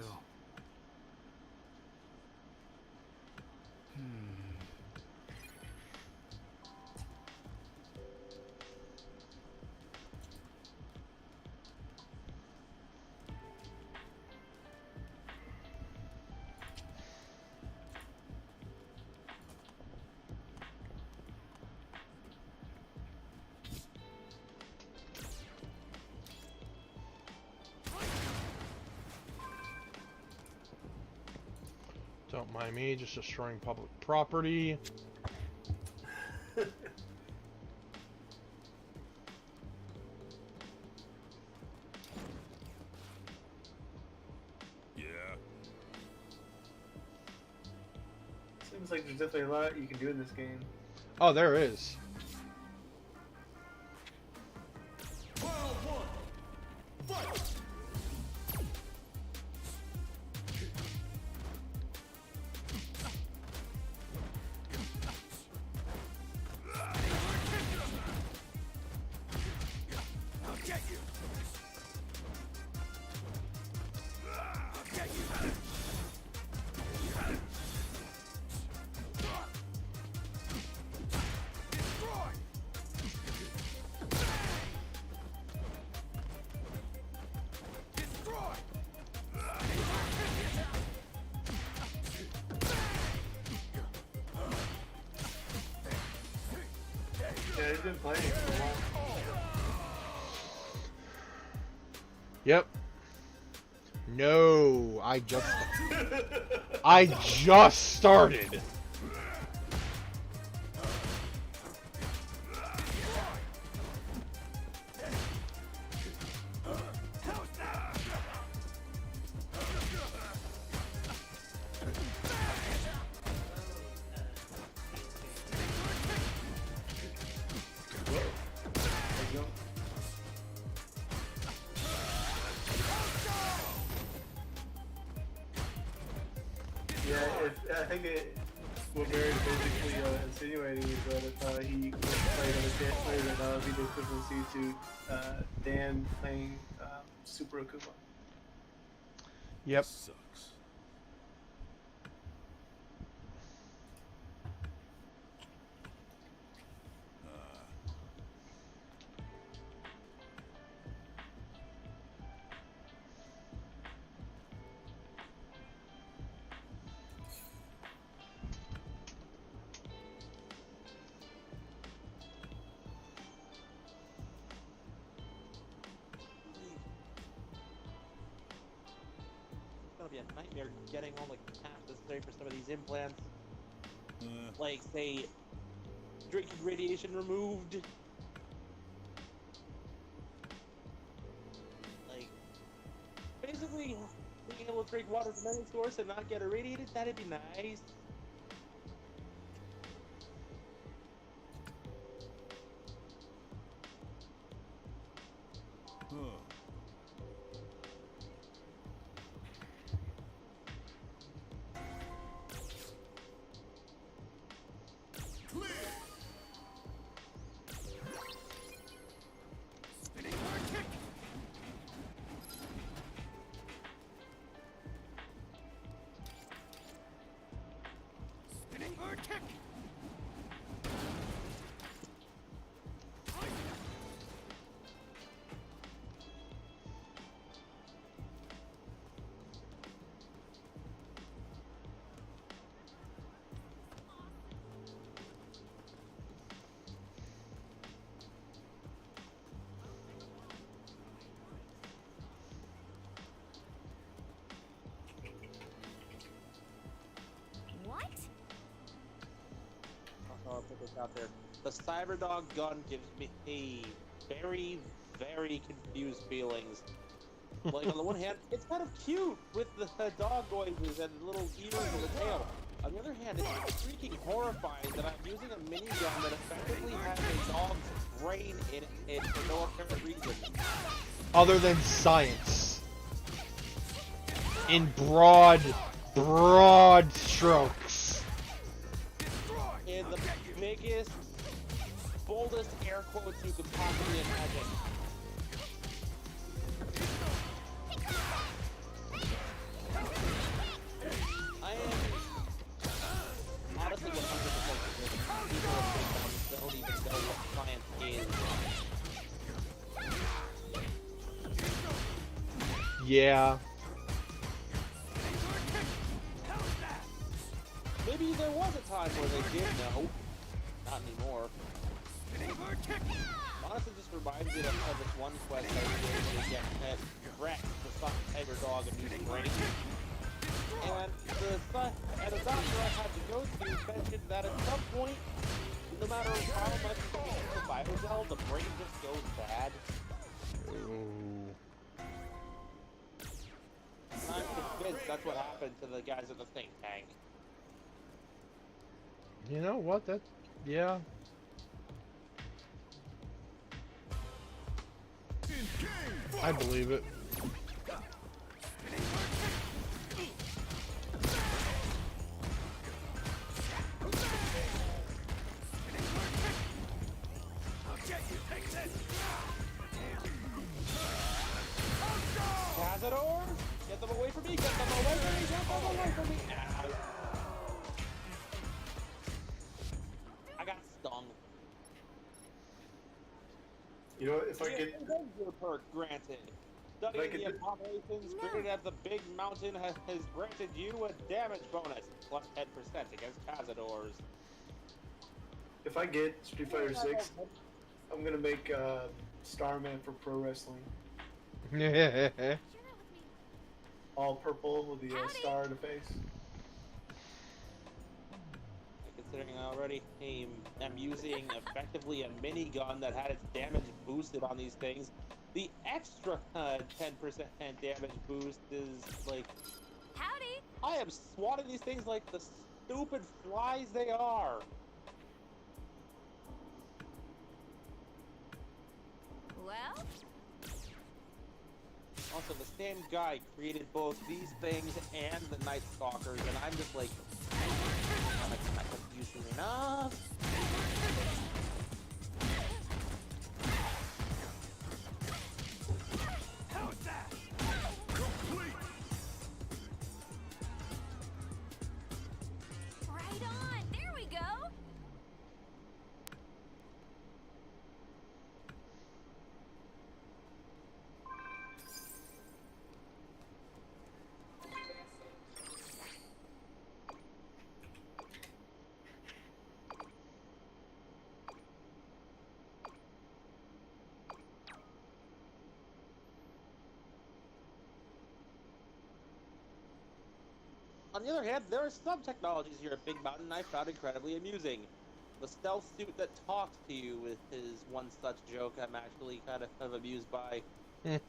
Don't mind me, just destroying public property. Yeah. Seems like there's definitely a lot you can do in this game. Oh, there is. Yeah, he's been playing for a while. Yep. No, I just started. I think what Mary's basically insinuating is that if he played on a Dan player, that would be the equivalency to Dan playing Super Akuma. Yep. Sucks. It's gonna be a nightmare getting all like half necessary for some of these implants. Like, say, drinking radiation removed. Like, basically, being able to drink water from any source and not get irradiated, that'd be nice. What? I'll put this out there. The Cyberdog gun gives me very, very confused feelings. Like, on the one hand, it's kind of cute with the dog noises and the little ears and the tail. On the other hand, it's freaking horrifying that I'm using a minigun that effectively has a dog's brain in it for no apparent reason. Other than science. In broad strokes. In the biggest, boldest air quotes you could possibly imagine. I am honestly 100% convinced people with big guns don't even know what science is. Yeah. Maybe there was a time where they did know. Not anymore. Honestly, just reminds me of this one quest I was doing to get pet Rex, the fucking tiger dog, and use brain. And the doctor I had to go to mentioned that at some point, no matter how much you use the biogel, the brain just goes bad. Ooh. I'm convinced that's what happened to the guys at the think tank. You know what? Yeah. I believe it. Cazador, get them away from me! Get them away from me! Get them away from me! I got stung. You know, if I get your perk granted. Studying the operations graded at the big mountain has granted you a damage bonus plus 10% against Cazadors. if I get Street Fighter 6, I'm gonna make Starman for pro wrestling. All purple with the star in the face. Considering I already am using effectively a minigun that had its damage boosted on these things, the extra 10% damage boost is like... Howdy! I am swatting these things like the stupid flies they are! Well? Also, the same guy created both these things and the Night Stalkers, and I'm just like... I'm not confusing enough. On the other hand, there are some technologies here at Big Mountain I found incredibly amusing. The stealth suit that talks to you is one such joke I'm actually kind of amused by. And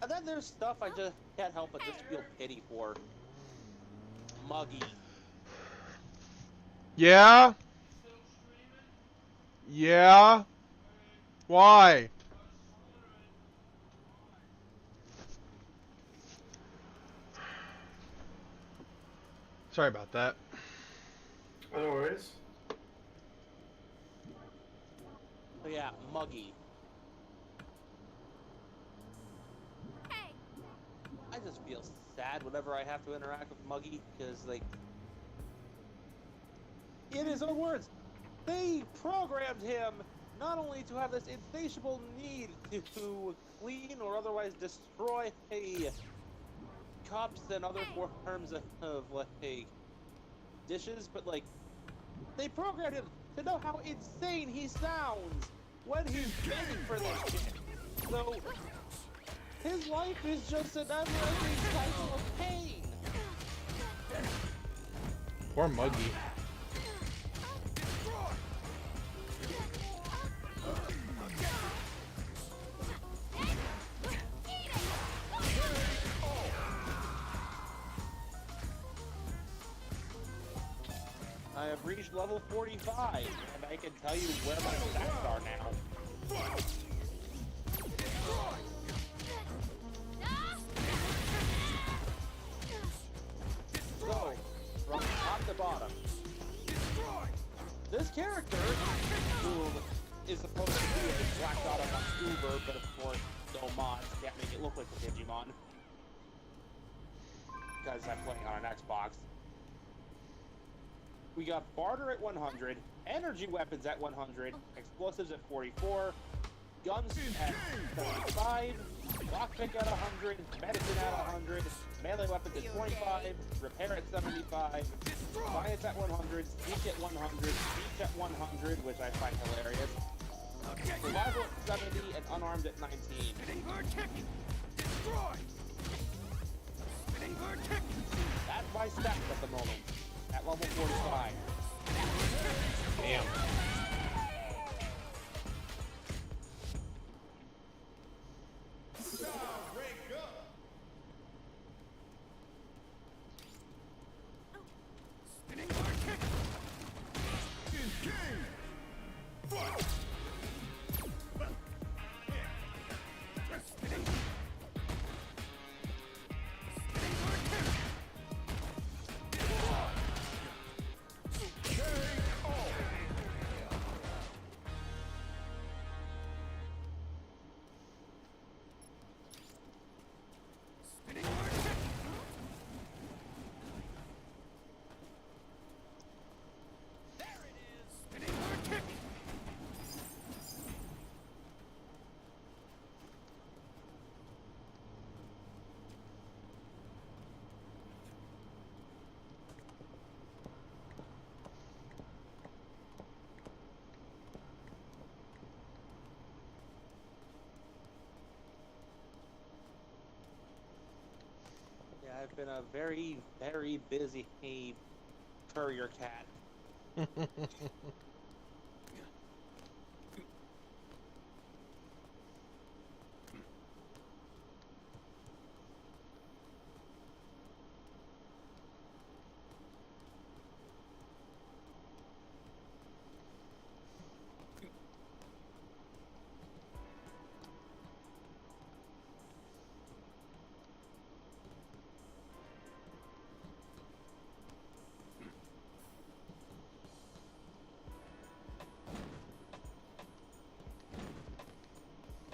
then there's stuff I just can't help but just feel pity for. Muggy. Yeah? Yeah? Why? Sorry about that. No worries. So yeah, Muggy. Hey. I just feel sad whenever I have to interact with Muggy, because, like, in his own words, they programmed him not only to have this insatiable need to clean or otherwise destroy cups and other forms of like, dishes, but, like, they programmed him to know how insane he sounds when he's begging for this shit. So, his life is just an never-ending cycle of pain. Poor Muggy. I have reached level 45, and I can tell you where my stats are now. So, from top to bottom, this character, who is supposed to be a black dot on my Uber, but of course, no mods can't make it look like a Digimon. Because I'm playing on an Xbox. We got Barter at 100, energy weapons at 100, explosives at 44, guns at 75, lockpick at 100, medicine at 100, melee weapons at 25, repair at 75, science at 100, speech at 100, speech at 100, which I find hilarious, survival at 70, and unarmed at 19. That's my stats at the moment. At level 45. Damn. I've been a very, very busy courier cat.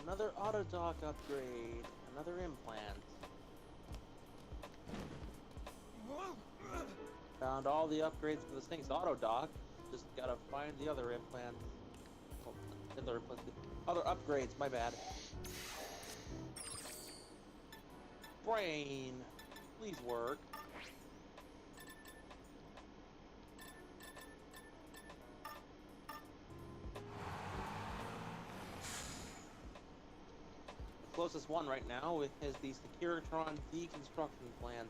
Another auto dock upgrade. Another implant. Found all the upgrades for this thing's auto dock. Just gotta find the other implants. Oh, other upgrades, my bad. Brain. Please work. closest one right now is the Securitron deconstruction plant.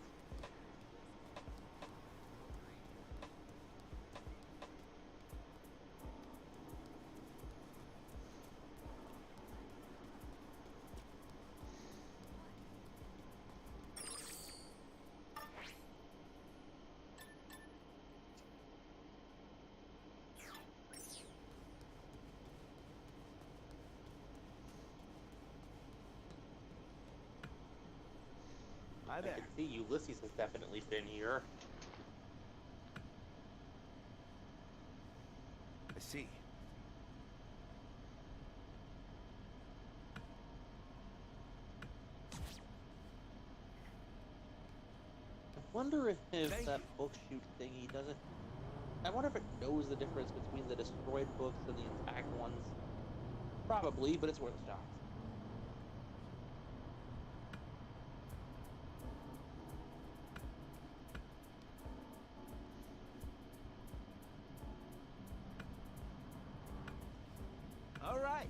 Hi I there. can see Ulysses has definitely been here. I see. I wonder if Thank that book shoot thingy doesn't... I wonder if it knows the difference between the destroyed books and the intact ones. Probably, but it's worth a shot. All right.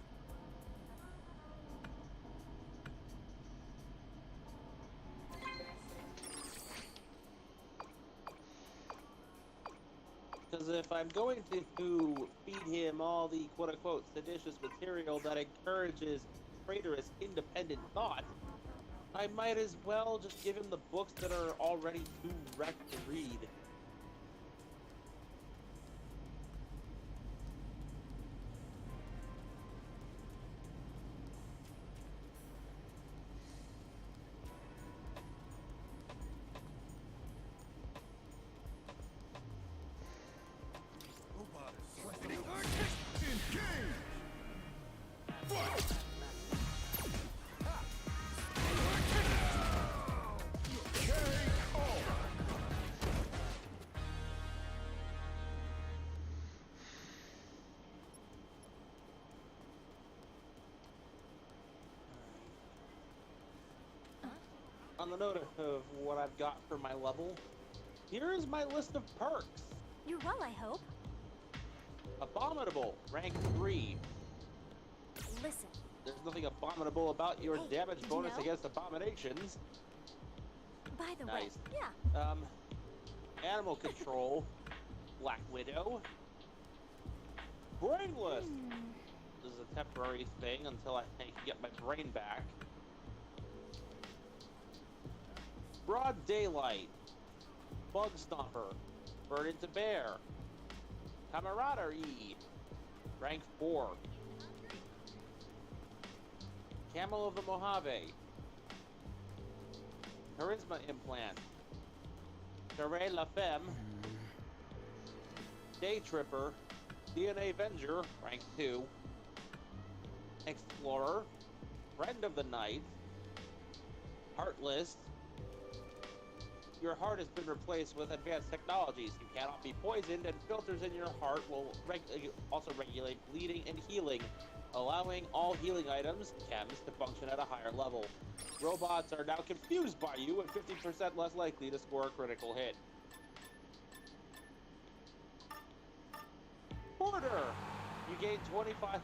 Because if I'm going to feed him all the quote-unquote seditious material that encourages traitorous independent thought, I might as well just give him the books that are already too wrecked to read. On the note of what I've got for my level, here is my list of perks. You're well, I hope. Abominable, rank 3. Listen, There's nothing abominable about your Hey, damage did you bonus know? against abominations. by the Nice. way, yeah. Animal control, Black Widow. Brainless. This is a temporary thing until I can get my brain back. Broad Daylight, Bug Stomper, Burn into Bear, Camaraderie, rank 4. Camel of the Mojave, Charisma Implant, Charé La Femme, Day Tripper, DNA Avenger, rank 2, Explorer, Friend of the Night, Heartless. Your heart has been replaced with advanced technologies. You cannot be poisoned, and filters in your heart will also regulate bleeding and healing, allowing all healing items, chems, to function at a higher level. Robots are now confused by you and 50% less likely to score a critical hit. Porter! You gain 25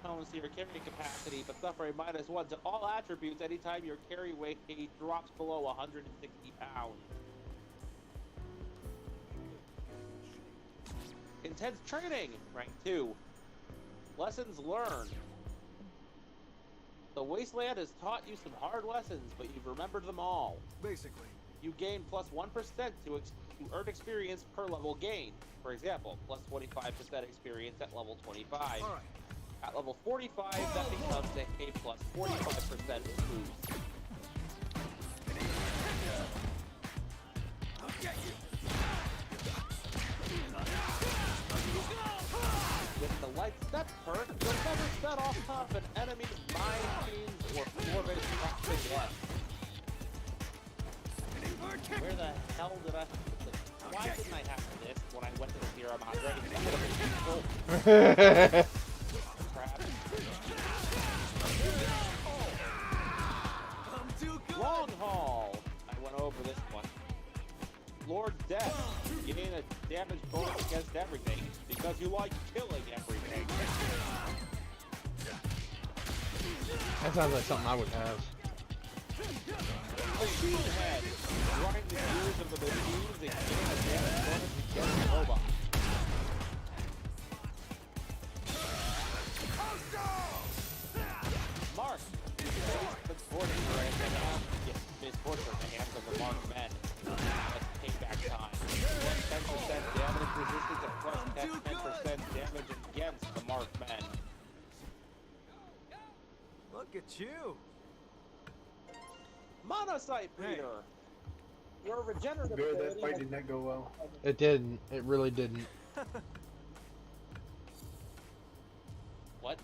pounds to your carrying capacity, but suffer a -1 to all attributes anytime your carry weight drops below 160 pounds. Intense training, rank 2. Lessons learned. The Wasteland has taught you some hard lessons, but you've remembered them all. Basically. You gain plus 1% to earn experience per level gained. For example, plus 25% experience at level 25. All right. At level 45, that becomes a plus 45% boost. With the light step perk, you'll never set off top an enemy's mine machines or floor-based attacks again. Where the hell did I... Why didn't I have this when I went to the Zero Madre? Crap. Long Haul! I went over this one. Lord Death. You gain a damage bonus against everything because you like killing everything. That sounds like something I would have. Speed ahead. Grind the gears of the machines and gain a damage bonus against the robot. Mark! The fortune right now. Yes, misfortune at the hands of the marked men. That's payback time. Plus 10% damage resistance and plus 10% damage against the marked men. Look at you. Monocyte breeder. Your regenerative Bear, that ability fight has- did not go well. It didn't. It really didn't. What?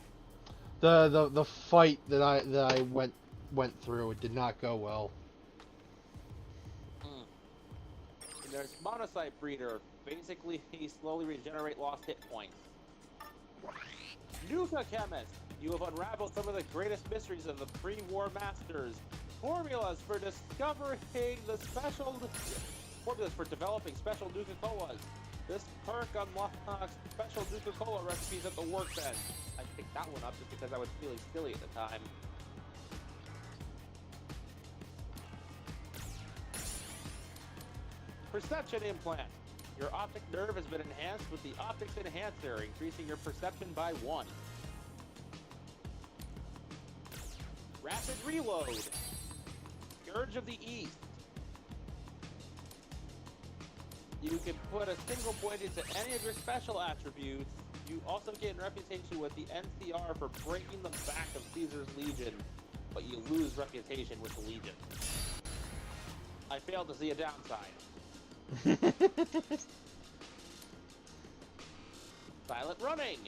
The fight that I went through, it did not go well. And there's Monocyte Breeder. Basically, he slowly regenerate lost hit points. Nuka Chemist. You have unraveled some of the greatest mysteries of the pre-war masters. Formulas for discovering the special... Formulas for developing special Nuka-Colas. This perk unlocks special Nuka-Cola recipes at the workbench. I picked that one up just because I was feeling silly at the time. Perception Implant. Your optic nerve has been enhanced with the Optics Enhancer, increasing your perception by 1. Rapid Reload. Scourge of the East. You can put a single point into any of your special attributes. You also gain reputation with the NCR for breaking the back of Caesar's Legion, but you lose reputation with the Legion. I failed to see a downside. Silent Running.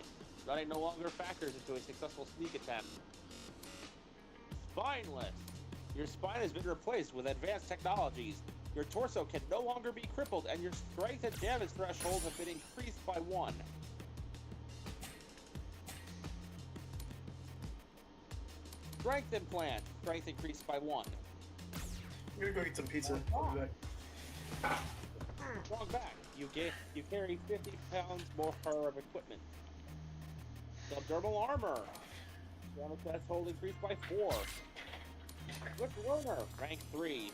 Running no longer factors into a successful sneak attempt. Spineless. Your spine has been replaced with advanced technologies. Your torso can no longer be crippled, and your strength and damage thresholds have been increased by 1. Strength Implant. Strength increased by 1. I'm gonna go get some pizza. I'll be back. Strong back. You carry 50 pounds more of equipment. Subdermal armor. Damage threshold increased by 4. Swift learner. Rank 3.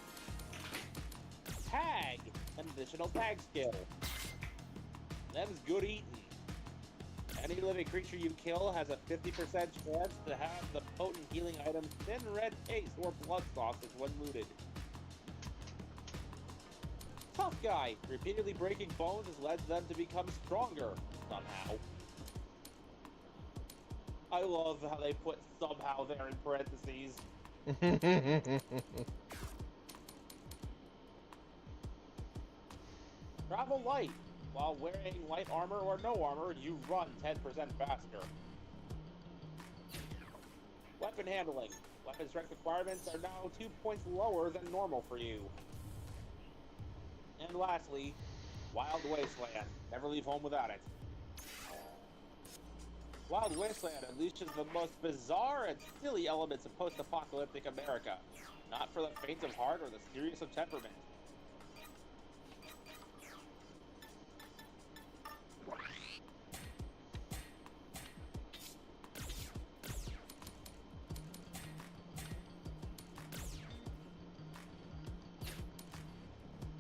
Tag. An additional tag skill. Them's good eating. Any living creature you kill has a 50% chance to have the potent healing item Thin Red Paste or Blood Sausage when looted. Tough Guy. Repeatedly breaking bones has led them to become stronger, somehow. I love how they put somehow there in parentheses. Travel light. While wearing light armor or no armor, you run 10% faster. Weapon handling. Weapon strength requirements are now 2 points lower than normal for you. And lastly, Wild Wasteland. Never leave home without it. Wild Wasteland unleashes the most bizarre and silly elements of post-apocalyptic America. Not for the faint of heart or the serious of temperament.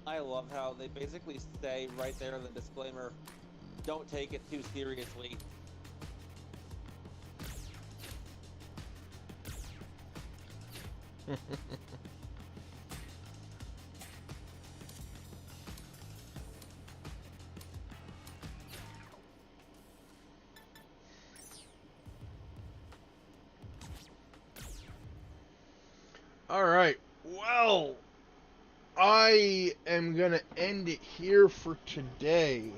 I love how they basically say right there in the disclaimer, don't take it too seriously. All right. Well, I am going to end it here for today.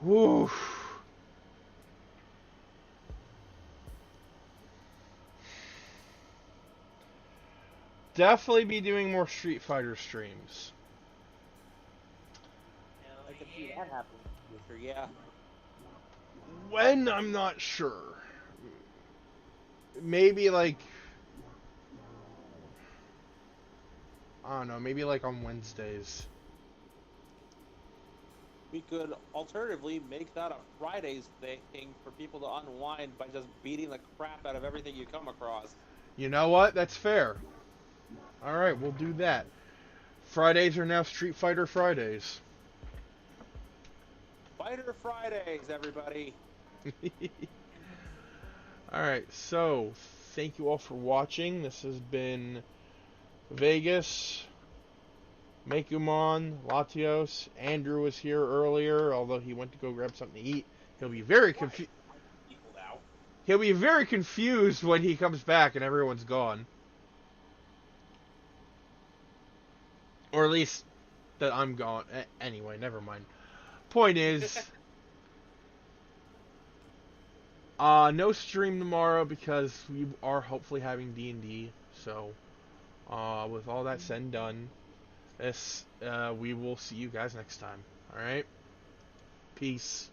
Woo. Definitely be doing more Street Fighter streams. I can see that happening in the future, yeah. When, I'm not sure. Maybe like, I don't know, maybe like on Wednesdays. we could alternatively make that a Fridays thing for people to unwind by just beating the crap out of everything you come across. You know what? That's fair. Alright, we'll do that. Fridays are now Street Fighter Fridays. Fighter Fridays, everybody. Alright, so thank you all for watching. This has been Vegas, Mekumon, Latios. Andrew was here earlier, although he went to go grab something to eat. He'll be very confused. He'll be very confused when he comes back and everyone's gone. Or at least that I'm gone. Anyway, never mind. Point is, no stream tomorrow because we are hopefully having D&D. So, with all that said and done, we will see you guys next time. All right, peace.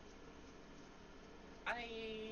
Bye.